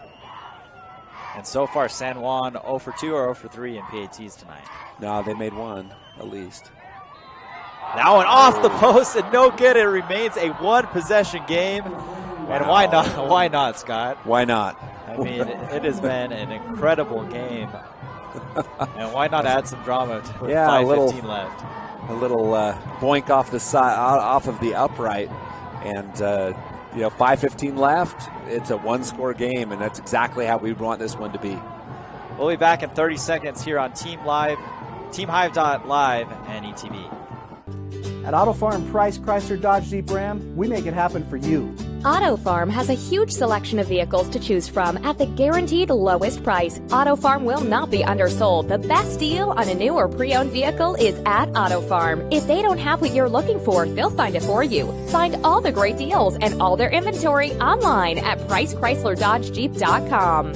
And so far, San Juan 0 for 2 or 0 for 3 in PATs tonight. No, they made 1 at least. Now an off the post and no good. It remains a 1-possession game. And why not? Why not, Scott? Why not? I mean, it has been an incredible game. And why not add some drama with 5:15 left? A little boink off the side, off of the upright, and 5:15 left. It's a 1-score game, and that's exactly how we want this one to be. We'll be back in 30 seconds here on TeamHive.live and ETV. At Auto Farm Price Chrysler Dodge Jeep Ram, we make it happen for you. Auto Farm has a huge selection of vehicles to choose from at the guaranteed lowest price. Auto Farm will not be undersold. The best deal on a new or pre-owned vehicle is at Auto Farm. If they don't have what you're looking for, they'll find it for you. Find all the great deals and all their inventory online at PriceChryslerDodgeJeep.com.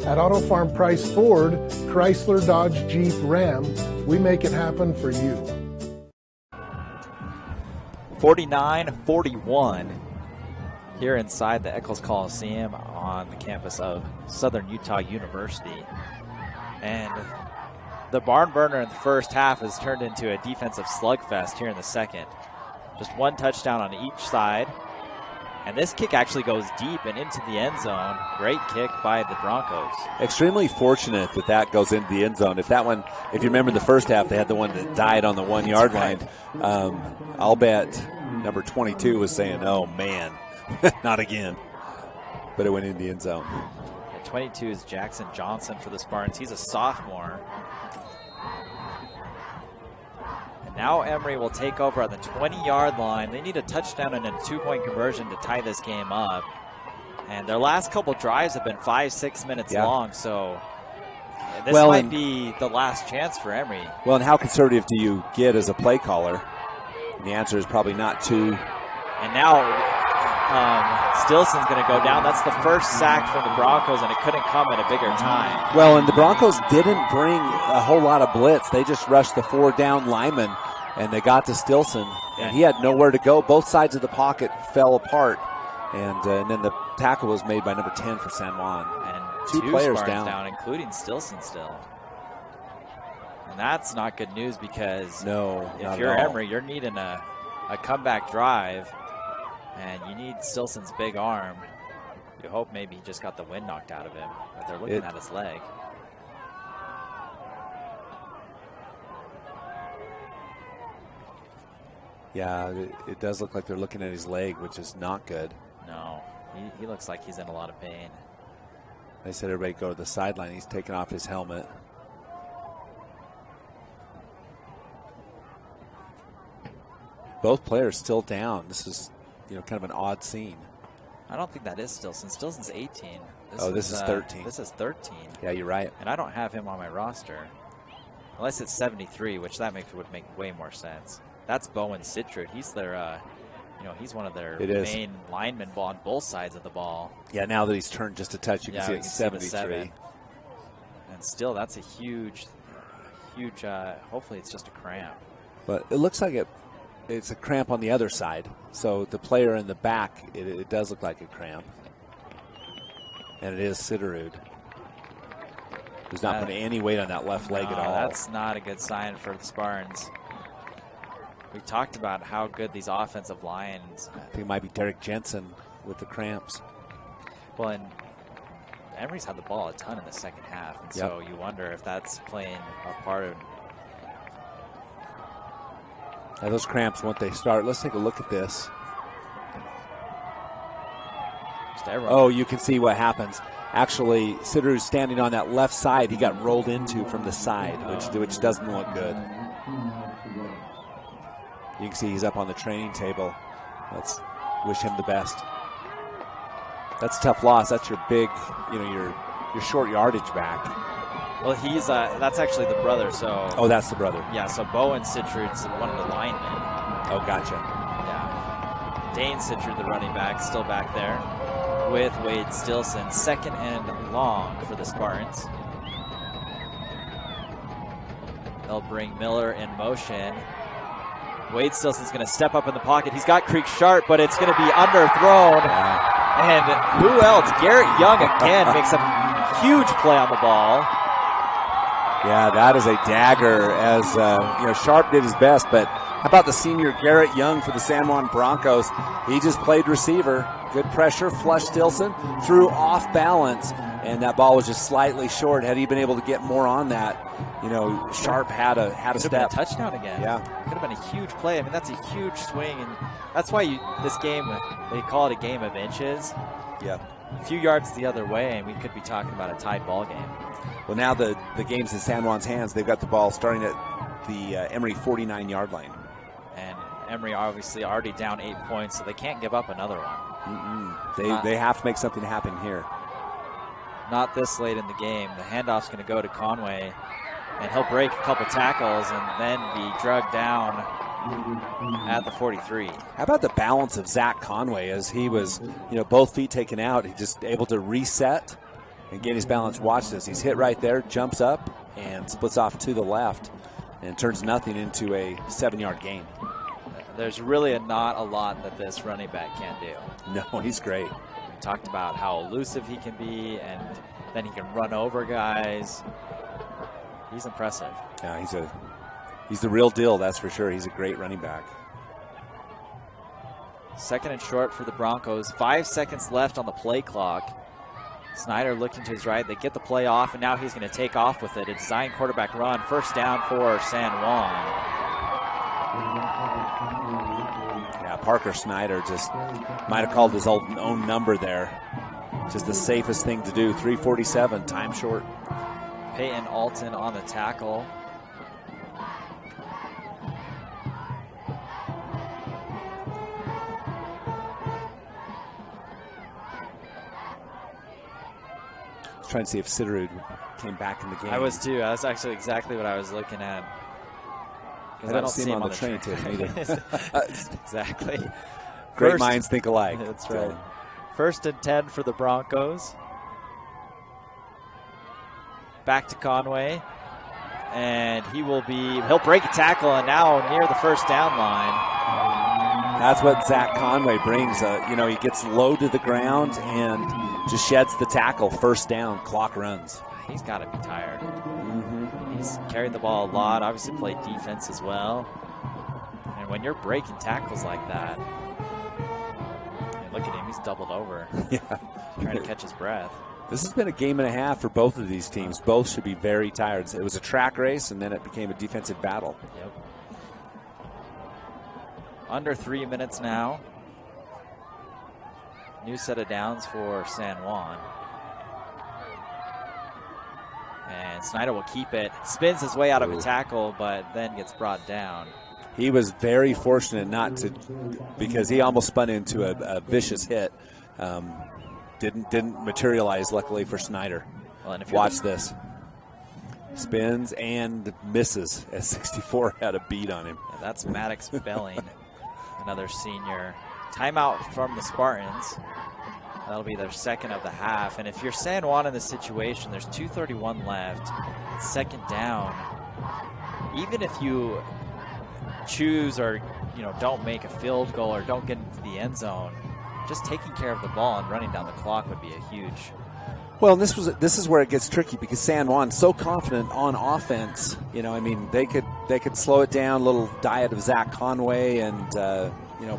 At Auto Farm Price Ford, Chrysler Dodge Jeep Ram, we make it happen for you. 49-41 here inside the Eccles Coliseum on the campus of Southern Utah University. And the barn burner in the first half has turned into a defensive slugfest here in the second. Just 1 touchdown on each side. And this kick actually goes deep and into the end zone. Great kick by the Broncos. Extremely fortunate that goes into the end zone. If you remember the first half, they had the one that died on the 1-yard line. I'll bet number 22 was saying, oh man, not again. But it went in the end zone. At 22 is Jackson Johnson for the Spartans. He's a sophomore. And now Emery will take over at the 20-yard line. They need a touchdown and a 2-point conversion to tie this game up. And their last couple drives have been 5-6 minutes long, so this might be the last chance for Emery. Well, and how conservative do you get as a play caller? And the answer is probably not too. And now Stilson's going to go down. That's the first sack from the Broncos, and it couldn't come at a bigger time. Well, and the Broncos didn't bring a whole lot of blitz. They just rushed the 4-down lineman, and they got to Stilson, and he had nowhere to go. Both sides of the pocket fell apart, and then the tackle was made by number 10 for San Juan. And 2 players Spartans down, including Stilson still. And that's not good news, because if you're Emery, you're needing a comeback drive, and you need Stilson's big arm. You hope maybe he just got the wind knocked out of him, but they're looking at his leg. Yeah, it does look like they're looking at his leg, which is not good. No, he looks like he's in a lot of pain. I said everybody go to the sideline. He's taking off his helmet. Both players still down. This is, kind of an odd scene. I don't think that is Stilson. Stilson's 18. This is 13. This is 13. Yeah, you're right. And I don't have him on my roster. Unless it's 73, which would make way more sense. That's Bowen Sitrud. He's their, he's one of their main linemen on both sides of the ball. Yeah, now that he's turned just a touch, you can see it's 73. And still, that's a huge, hopefully it's just a cramp. But it looks like it's a cramp on the other side. So the player in the back, it does look like a cramp. And it is Sitrud, who's not putting any weight on that left leg at all. That's not a good sign for the Spartans. We talked about how good these offensive lines. I think it might be Derek Jensen with the cramps. Well, and Emery's had the ball a ton in the second half, and so you wonder if that's playing a part of. Now those cramps, once they start, let's take a look at this. Oh, you can see what happens. Actually, Sitrud's standing on that left side. He got rolled into from the side, which doesn't look good. You can see he's up on the training table. Let's wish him the best. That's a tough loss. That's your big, your short yardage back. Well, he's that's actually the brother. So. Oh, that's the brother. Yeah. So Bowen Sitrud's one of the linemen. Oh, gotcha. Yeah. Dane Sitrud, the running back, still back there with Wade Stilson, second and long for the Spartans. They'll bring Miller in motion. Wade Stilson's going to step up in the pocket. He's got Creek Sharp, but it's going to be underthrown. And who else? Garrett Young again makes a huge play on the ball. Yeah, that is a dagger as, Sharp did his best, but how about the senior Garrett Young for the San Juan Broncos? He just played receiver. Good pressure, flush Stilson, threw off balance, and that ball was just slightly short. Had he been able to get more on that, Sharp had a step. Could have been a touchdown again. Yeah. Could have been a huge play. I mean, that's a huge swing, and that's why this game, they call it a game of inches. Yeah. A few yards the other way, and we could be talking about a tied ball game. Well, now the game's in San Juan's hands. They've got the ball starting at the Emery 49-yard line. And Emery obviously already down 8 points, so they can't give up another one. They have to make something happen here. Not this late in the game. The handoff's going to go to Conway, and he'll break a couple tackles and then be drugged down at the 43. How about the balance of Zach Conway as he was, both feet taken out. He just able to reset and get his balance. Watch this. He's hit right there, jumps up, and splits off to the left and turns nothing into a 7-yard gain. There's really not a lot that this running back can do. No, he's great. We talked about how elusive he can be, and then he can run over guys. He's impressive. Yeah, he's the real deal, that's for sure. He's a great running back. Second and short for the Broncos. 5 seconds left on the play clock. Snyder looking to his right. They get the play off, and now he's going to take off with it. A design quarterback run. First down for San Juan. Yeah, Parker Snyder just might have called his own number there. Just the safest thing to do. 3:47, time short. Peyton Alton on the tackle. Trying to see if Sitrud came back in the game. I was too. That's actually exactly what I was looking at. I don't see him on the train either. Exactly. Great minds think alike. That's right. First and 10 for the Broncos. Back to Conway. And he'll break a tackle, and now near the first down line. That's what Zach Conway brings. He gets low to the ground and just sheds the tackle. First down, clock runs. He's got to be tired. He's carried the ball a lot, obviously played defense as well. And when you're breaking tackles like that, look at him. He's doubled over. Yeah. Trying to catch his breath. This has been a game and a half for both of these teams. Both should be very tired. It was a track race, and then it became a defensive battle. Yep. Under 3 minutes now. New set of downs for San Juan. And Snyder will keep it. Spins his way out of a tackle, but then gets brought down. He was very fortunate not to, because he almost spun into a vicious hit. Didn't materialize, luckily for Snyder. Well, and if watch this. Spins and misses as 64 had a beat on him. Yeah, that's Maddox Belling, another senior. Timeout from the Spartans. That'll be their second of the half. And if you're San Juan in this situation, there's 2:31 left. It's second down. Even if you choose or don't make a field goal or don't get into the end zone, just taking care of the ball and running down the clock would be a huge. Well, this is where it gets tricky because San Juan's so confident on offense. They could slow it down, a little diet of Zach Conway and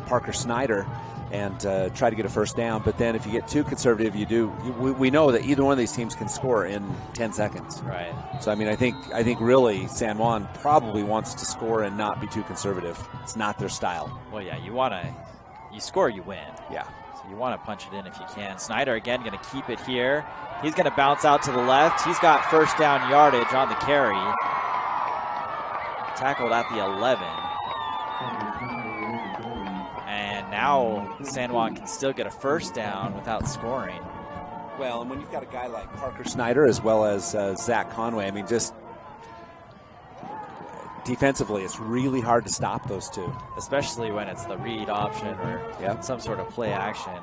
Parker Snyder, and try to get a first down. But then if you get too conservative, we know that either one of these teams can score in 10 seconds. Right. So I think really San Juan probably wants to score and not be too conservative. It's not their style. Well, yeah, you score, you win. Yeah. So you want to punch it in if you can. Snyder again going to keep it here. He's going to bounce out to the left. He's got first down yardage on the carry. Tackled at the 11. And now San Juan can still get a first down without scoring. Well, and when you've got a guy like Parker Snyder as well as Zach Conway, just defensively, it's really hard to stop those two. Especially when it's the read option or some sort of play action.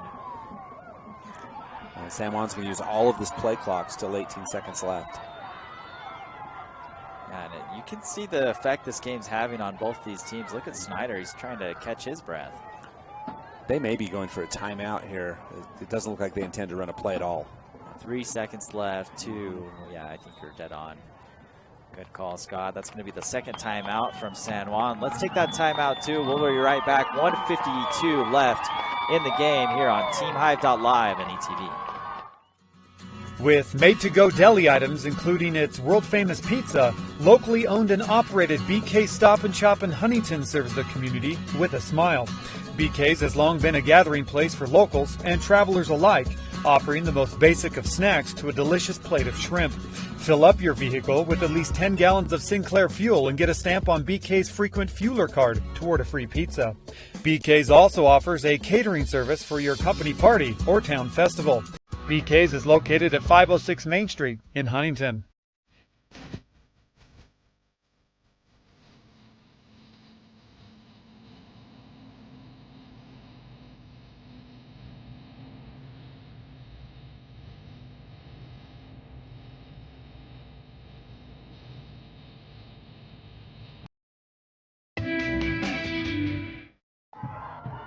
And San Juan's going to use all of this play clock, still 18 seconds left. And you can see the effect this game's having on both these teams. Look at Snyder. He's trying to catch his breath. They may be going for a timeout here. It doesn't look like they intend to run a play at all. 3 seconds left. 2. Yeah, I think you're dead on. Good call, Scott. That's going to be the second timeout from San Juan. Let's take that timeout, too. We'll be right back. 1:52 left in the game here on TeamHive.live and ETV. With made-to-go deli items, including its world-famous pizza, locally owned and operated BK Stop and Shop in Huntington serves the community with a smile. BK's has long been a gathering place for locals and travelers alike, offering the most basic of snacks to a delicious plate of shrimp. Fill up your vehicle with at least 10 gallons of Sinclair fuel and get a stamp on BK's frequent fueler card toward a free pizza. BK's also offers a catering service for your company party or town festival. BK's is located at 506 Main Street in Huntington.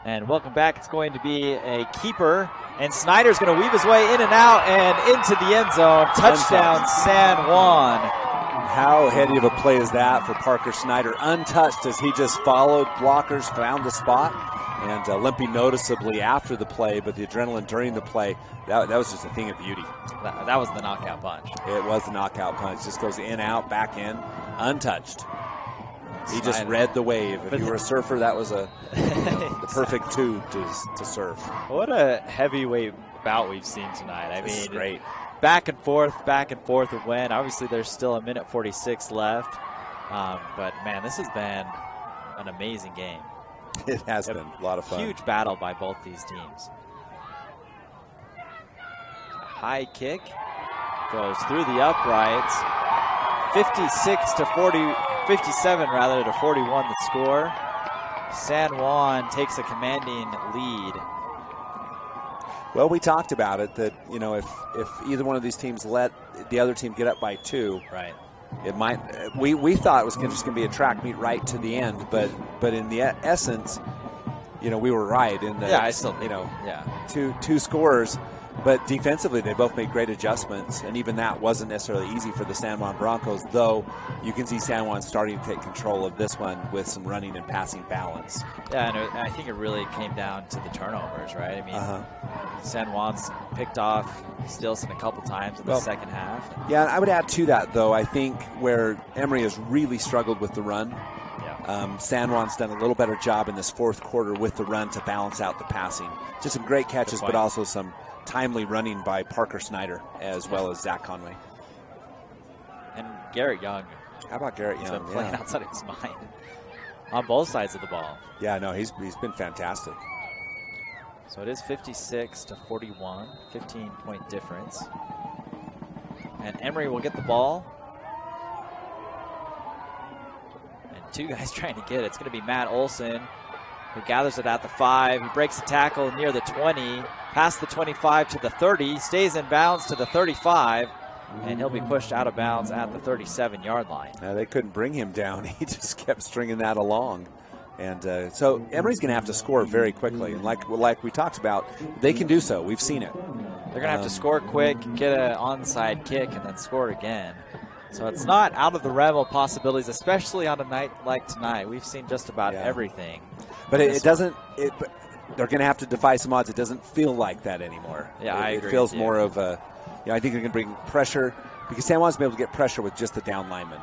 And welcome back. It's going to be a keeper, and Snyder's going to weave his way in and out and into the end zone. Touchdown, San Juan. How heady of a play is that for Parker Snyder? Untouched as he just followed blockers, found the spot, and limping noticeably after the play, but the adrenaline during the play, that was just a thing of beauty. That was the knockout punch. It was the knockout punch. Just goes in, out, back in, untouched. He just read the wave. If you were a surfer, that was the perfect tube to surf. What a heavyweight bout we've seen tonight. This is great. Back and forth it went. Obviously, there's still 1:46 left. But, man, this has been an amazing game. It has been a lot of fun. Huge battle by both these teams. High kick goes through the uprights. 57 to 41 the score. San Juan takes a commanding lead. Well, we talked about it that, if either one of these teams let the other team get up by 2, right, it might. We thought it was just going to be a track meet right to the end, but in the essence, we were right in that. Yeah, I still two scores. But defensively, they both made great adjustments, and even that wasn't necessarily easy for the San Juan Broncos, though you can see San Juan starting to take control of this one with some running and passing balance. Yeah, and I think it really came down to the turnovers, right? I mean, San Juan's picked off Stilson a couple times in the second half. Yeah, and I would add to that, though, I think where Emery has really struggled with the run, San Juan's done a little better job in this fourth quarter with the run to balance out the passing. Just some great catches, but also some timely running by Parker Snyder as well as Zach Conway. And Garrett Young. How about Garrett Young? He's been playing outside of his mind on both sides of the ball. Yeah, no, he's been fantastic. So it is 56-41, 15-point difference. And Emery will get the ball. And two guys trying to get it. It's going to be Matt Olson, who gathers it at the 5. He breaks the tackle near the 20, past the 25 to the 30, stays in bounds to the 35, and he'll be pushed out of bounds at the 37-yard line. They couldn't bring him down. He just kept stringing that along. And so Emery's going to have to score very quickly. And like we talked about, they can do so. We've seen it. They're going to have to score quick, get an onside kick, and then score again. So it's not out of the realm of possibilities, especially on a night like tonight. We've seen just about everything. But it doesn't – they're going to have to defy some odds. It doesn't feel like that anymore. Yeah, I agree. It feels more of a – I think they're going to bring pressure because San Juan's been able to get pressure with just the down lineman.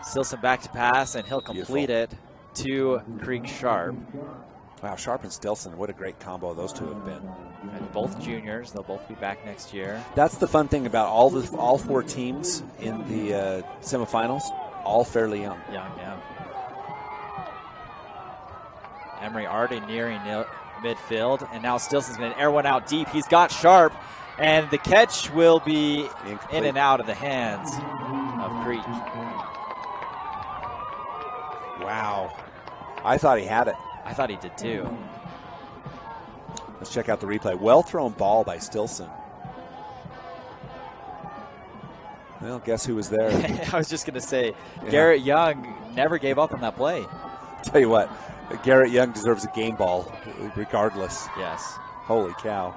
Stilson back to pass, and he'll complete it to Creek Sharp. Wow, Sharp and Stilson, what a great combo those two have been. And both juniors, they'll both be back next year. That's the fun thing about all 4 teams in the semifinals, all fairly young. Young, yeah. Emery already nearing midfield, and now Stilson's going to air one out deep. He's got Sharp, and the catch will be in and out of the hands of Creek. Wow. I thought he had it. I thought he did too. Let's check out the replay. Well thrown ball by Stilson. Well, guess who was there? I was just going to say, Garrett Young never gave up on that play. Tell you what, Garrett Young deserves a game ball regardless. Yes. Holy cow.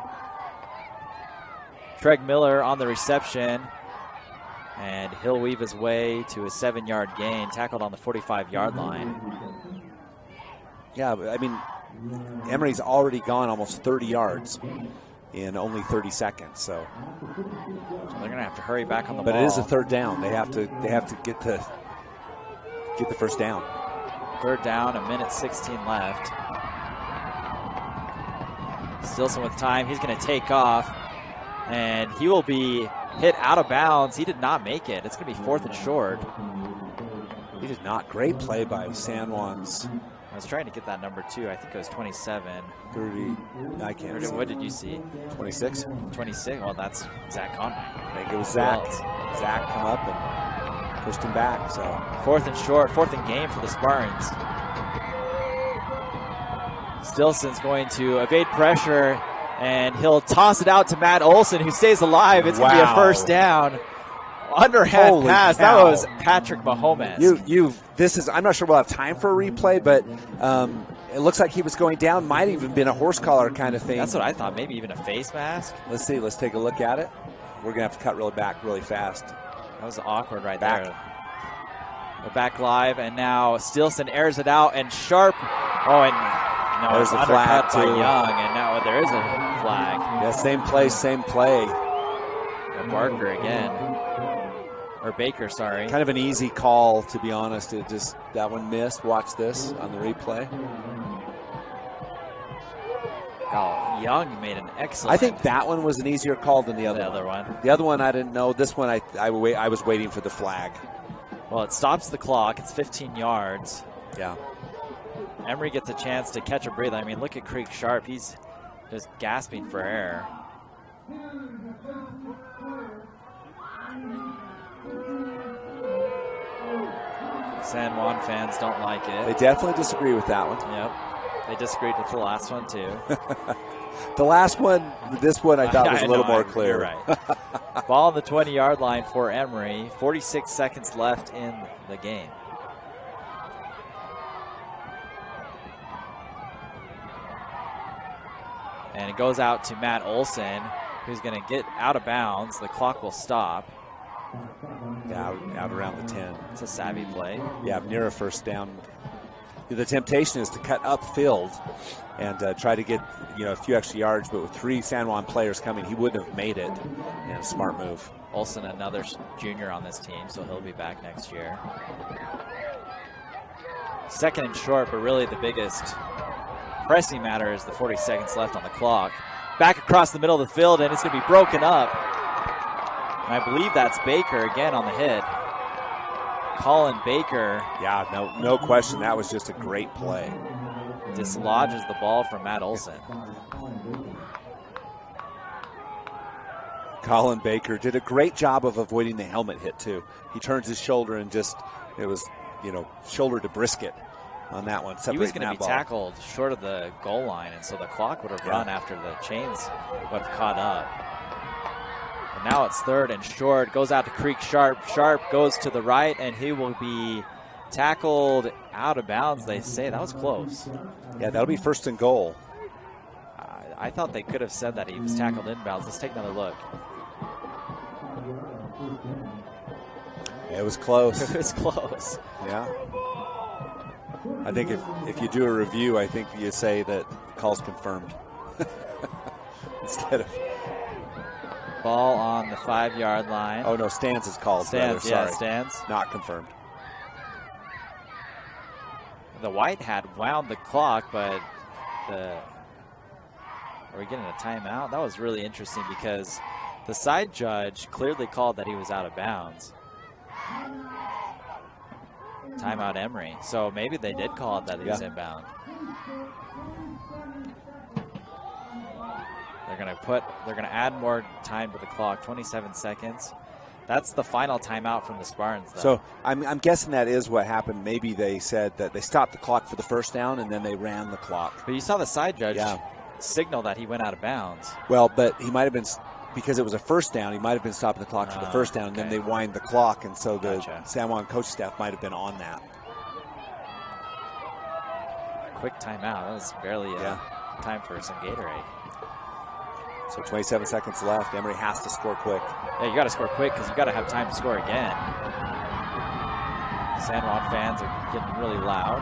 Treg Miller on the reception, and he'll weave his way to a 7-yard gain, tackled on the 45-yard line. Yeah, I mean, Emery's already gone almost 30 yards in only 30 seconds. So they're going to have to hurry back on the ball. But it is a third down. They have to get the first down. Third down, 1:16 left. Stilson with time. He's going to take off, and he will be hit out of bounds. He did not make it. It's going to be 4th and short. He did not. Great play by San Juan's. I was trying to get that number 2. I think it was 27. 30. I can't see. What did you see? 26? 26. Well, that's Zach Conway. I think it was Zach. Zach come up and pushed him back. So 4th and short, 4th and game for the Spartans. Stilson's going to evade pressure, and he'll toss it out to Matt Olson, who stays alive. It's going to be a first down. Underhand pass. Cow. That was Patrick Mahomes. I'm not sure we'll have time for a replay, but it looks like he was going down. Might have even been a horse collar kind of thing. That's what I thought. Maybe even a face mask. Let's see. Let's take a look at it. We're going to have to cut really fast. That was awkward right there. We're back live, and now Stilson airs it out, and Sharp. Oh, and no, there's a flag by Young, and now there is a flag. Yeah, same play. And Barker again. Or Baker, sorry. Kind of an easy call, to be honest. That one missed. Watch this on the replay. Oh, Young made an excellent. I think that one was an easier call than the other one. The other one I didn't know. This one I was waiting for the flag. Well, it stops the clock. It's 15 yards. Yeah. Emery gets a chance to catch a breather. I mean, look at Creek Sharp. He's just gasping for air. San Juan fans don't like it. They definitely disagree with that one. Yep. They disagreed with the last one, too. The last one, this one I thought was a little more clear. You're right. Ball on the 20-yard line for Emery. 46 seconds left in the game. And it goes out to Matt Olson. who's going to get out of bounds. The clock will stop. Yeah, out around the 10. It's a savvy play. Yeah, near a first down. The temptation is to cut upfield and try to get a few extra yards, but with 3 San Juan players coming, he wouldn't have made it. And a smart move. Olsen, another junior on this team, so he'll be back next year. Second and short, but really the biggest pressing matter is the 40 seconds left on the clock. Back across the middle of the field, and it's going to be broken up. And I believe that's Baker again on the hit. Colin Baker. Yeah, no question. That was just a great play. Dislodges the ball from Matt Olsen. Colin Baker did a great job of avoiding the helmet hit, too. He turns his shoulder and it was, shoulder to brisket on that one. He was going to be tackled short of the goal line, and so the clock would have run after the chains would have caught up. And now it's third and short. Goes out to Creek Sharp. Sharp goes to the right, and he will be tackled out of bounds, they say. That was close. Yeah, that'll be first and goal. I thought they could have said that he was tackled inbounds. Let's take another look. Yeah, it was close. It was close. Yeah. I think if you do a review, I think you say that call's confirmed. Instead of... Ball on the 5-yard line. Oh, no, stands is called. Stands, yeah, stands. Not confirmed. The white had wound the clock, but are we getting a timeout? That was really interesting because the side judge clearly called that he was out of bounds. Timeout Emery. So maybe they did call it that he was inbound. They're gonna add more time to the clock, 27 seconds. That's the final timeout from the Spartans, though. So I'm guessing that is what happened. Maybe they said that they stopped the clock for the first down and then they ran the clock. But you saw the side judge signal that he went out of bounds. Well, but he might have been, because it was a first down, he might have been stopping the clock for the first down, and then they wind the clock, and so the San Juan coach staff might have been on that. Quick timeout. That was barely time for some Gatorade. So 27 seconds left. Emery has to score quick. Yeah, you got to score quick because you got to have time to score again. San Juan fans are getting really loud.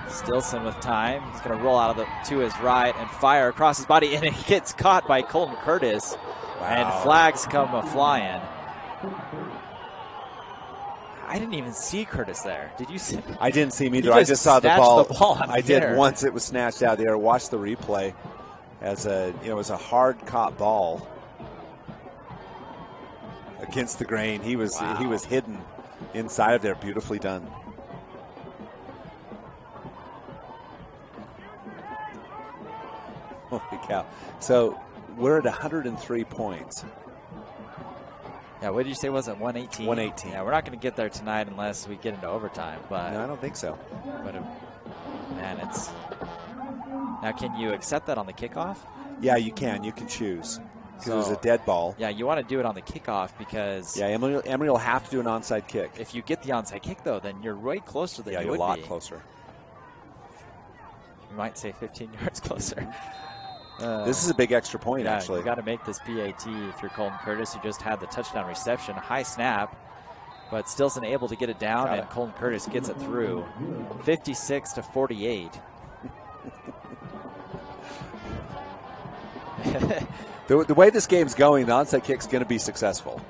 Stilson with time. He's going to roll out to his right and fire across his body, and it gets caught by Colton Curtis. Wow. And flags come a-flying. I didn't even see Curtis there. Did you see? I didn't see him either. I just saw the ball. I did once. It was snatched out of the air. Watch the replay. As it was a hard caught ball against the grain. He was hidden inside of there. Beautifully done. Holy cow! So we're at 103 points. Yeah, what did you say? Was it 118? 118. Yeah, we're not going to get there tonight unless we get into overtime. But no, I don't think so. But man, it's now. Can you accept that on the kickoff? Yeah, you can. You can choose because it was a dead ball. Yeah, you want to do it on the kickoff because Emery will have to do an onside kick. If you get the onside kick though, then you're way closer than you would be. Yeah, you're a lot closer. You might say 15 yards closer. This is a big extra point, actually. You got to make this PAT if you're Colton Curtis, who just had the touchdown reception. High snap, but Stilson able to get it down, and Colton Curtis gets it through. 56-48. The way this game's going, the onside kick's going to be successful.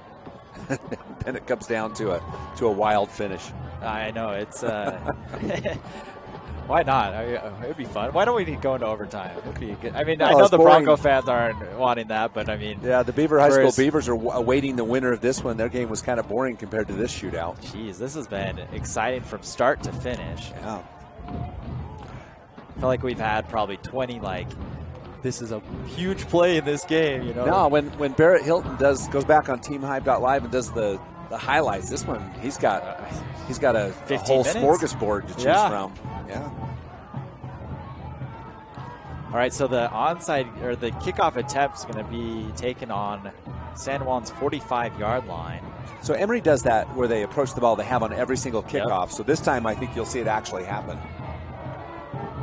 Then it comes down to a wild finish. I know it's. Why not? It'd be fun. Why don't we go into overtime? It'd be good. I mean, I know the Bronco fans aren't wanting that, but I mean. Yeah, the Beaver High School Beavers are awaiting the winner of this one. Their game was kind of boring compared to this shootout. Jeez, this has been exciting from start to finish. Yeah. I feel like we've had probably 20, this is a huge play in this game, you know? No, when Barrett Hilton goes back on TeamHype.live and does the highlights, this one, he's got a whole smorgasbord to choose from. Yeah. All right, so the onside or the kickoff attempt is going to be taken on San Juan's 45-yard line. So Emery does that where they approach the ball they have on every single kickoff. So this time I think you'll see it actually happen.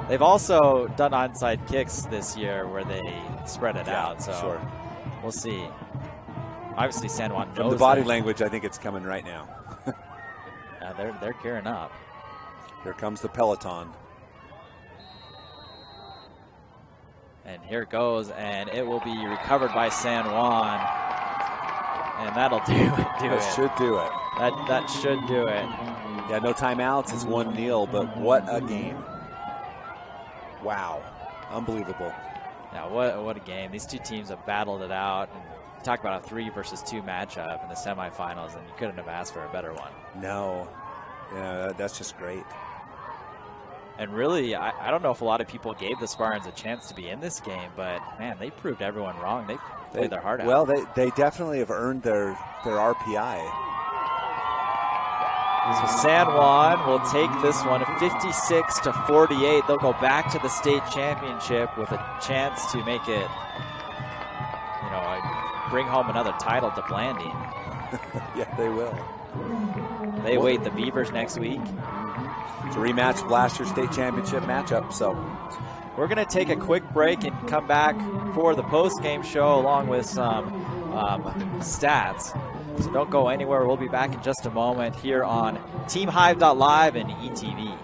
They've also done onside kicks this year where they spread it out. So sure. We'll see. Obviously, San Juan knows From the body language, I think it's coming right now. Yeah, they're gearing up. Here comes the peloton. And here it goes, and it will be recovered by San Juan. And that'll do it. That should do it. That should do it. Yeah, no timeouts. It's 1-0, but what a game. Wow. Unbelievable. Yeah, what a game. These two teams have battled it out. And talk about a 3 versus 2 matchup in the semifinals, and you couldn't have asked for a better one. No. Yeah, that's just great. And really, I don't know if a lot of people gave the Spartans a chance to be in this game, but, man, they proved everyone wrong. They played their heart out. Well, they definitely have earned their RPI. So San Juan will take this one 56-48. They'll go back to the state championship with a chance to make it, bring home another title to Blanding. Yeah, they will. They await the Beavers next week. It's a rematch of last year's state championship matchup. So we're going to take a quick break and come back for the post-game show along with some stats. So don't go anywhere. We'll be back in just a moment here on TeamHive.live and ETV.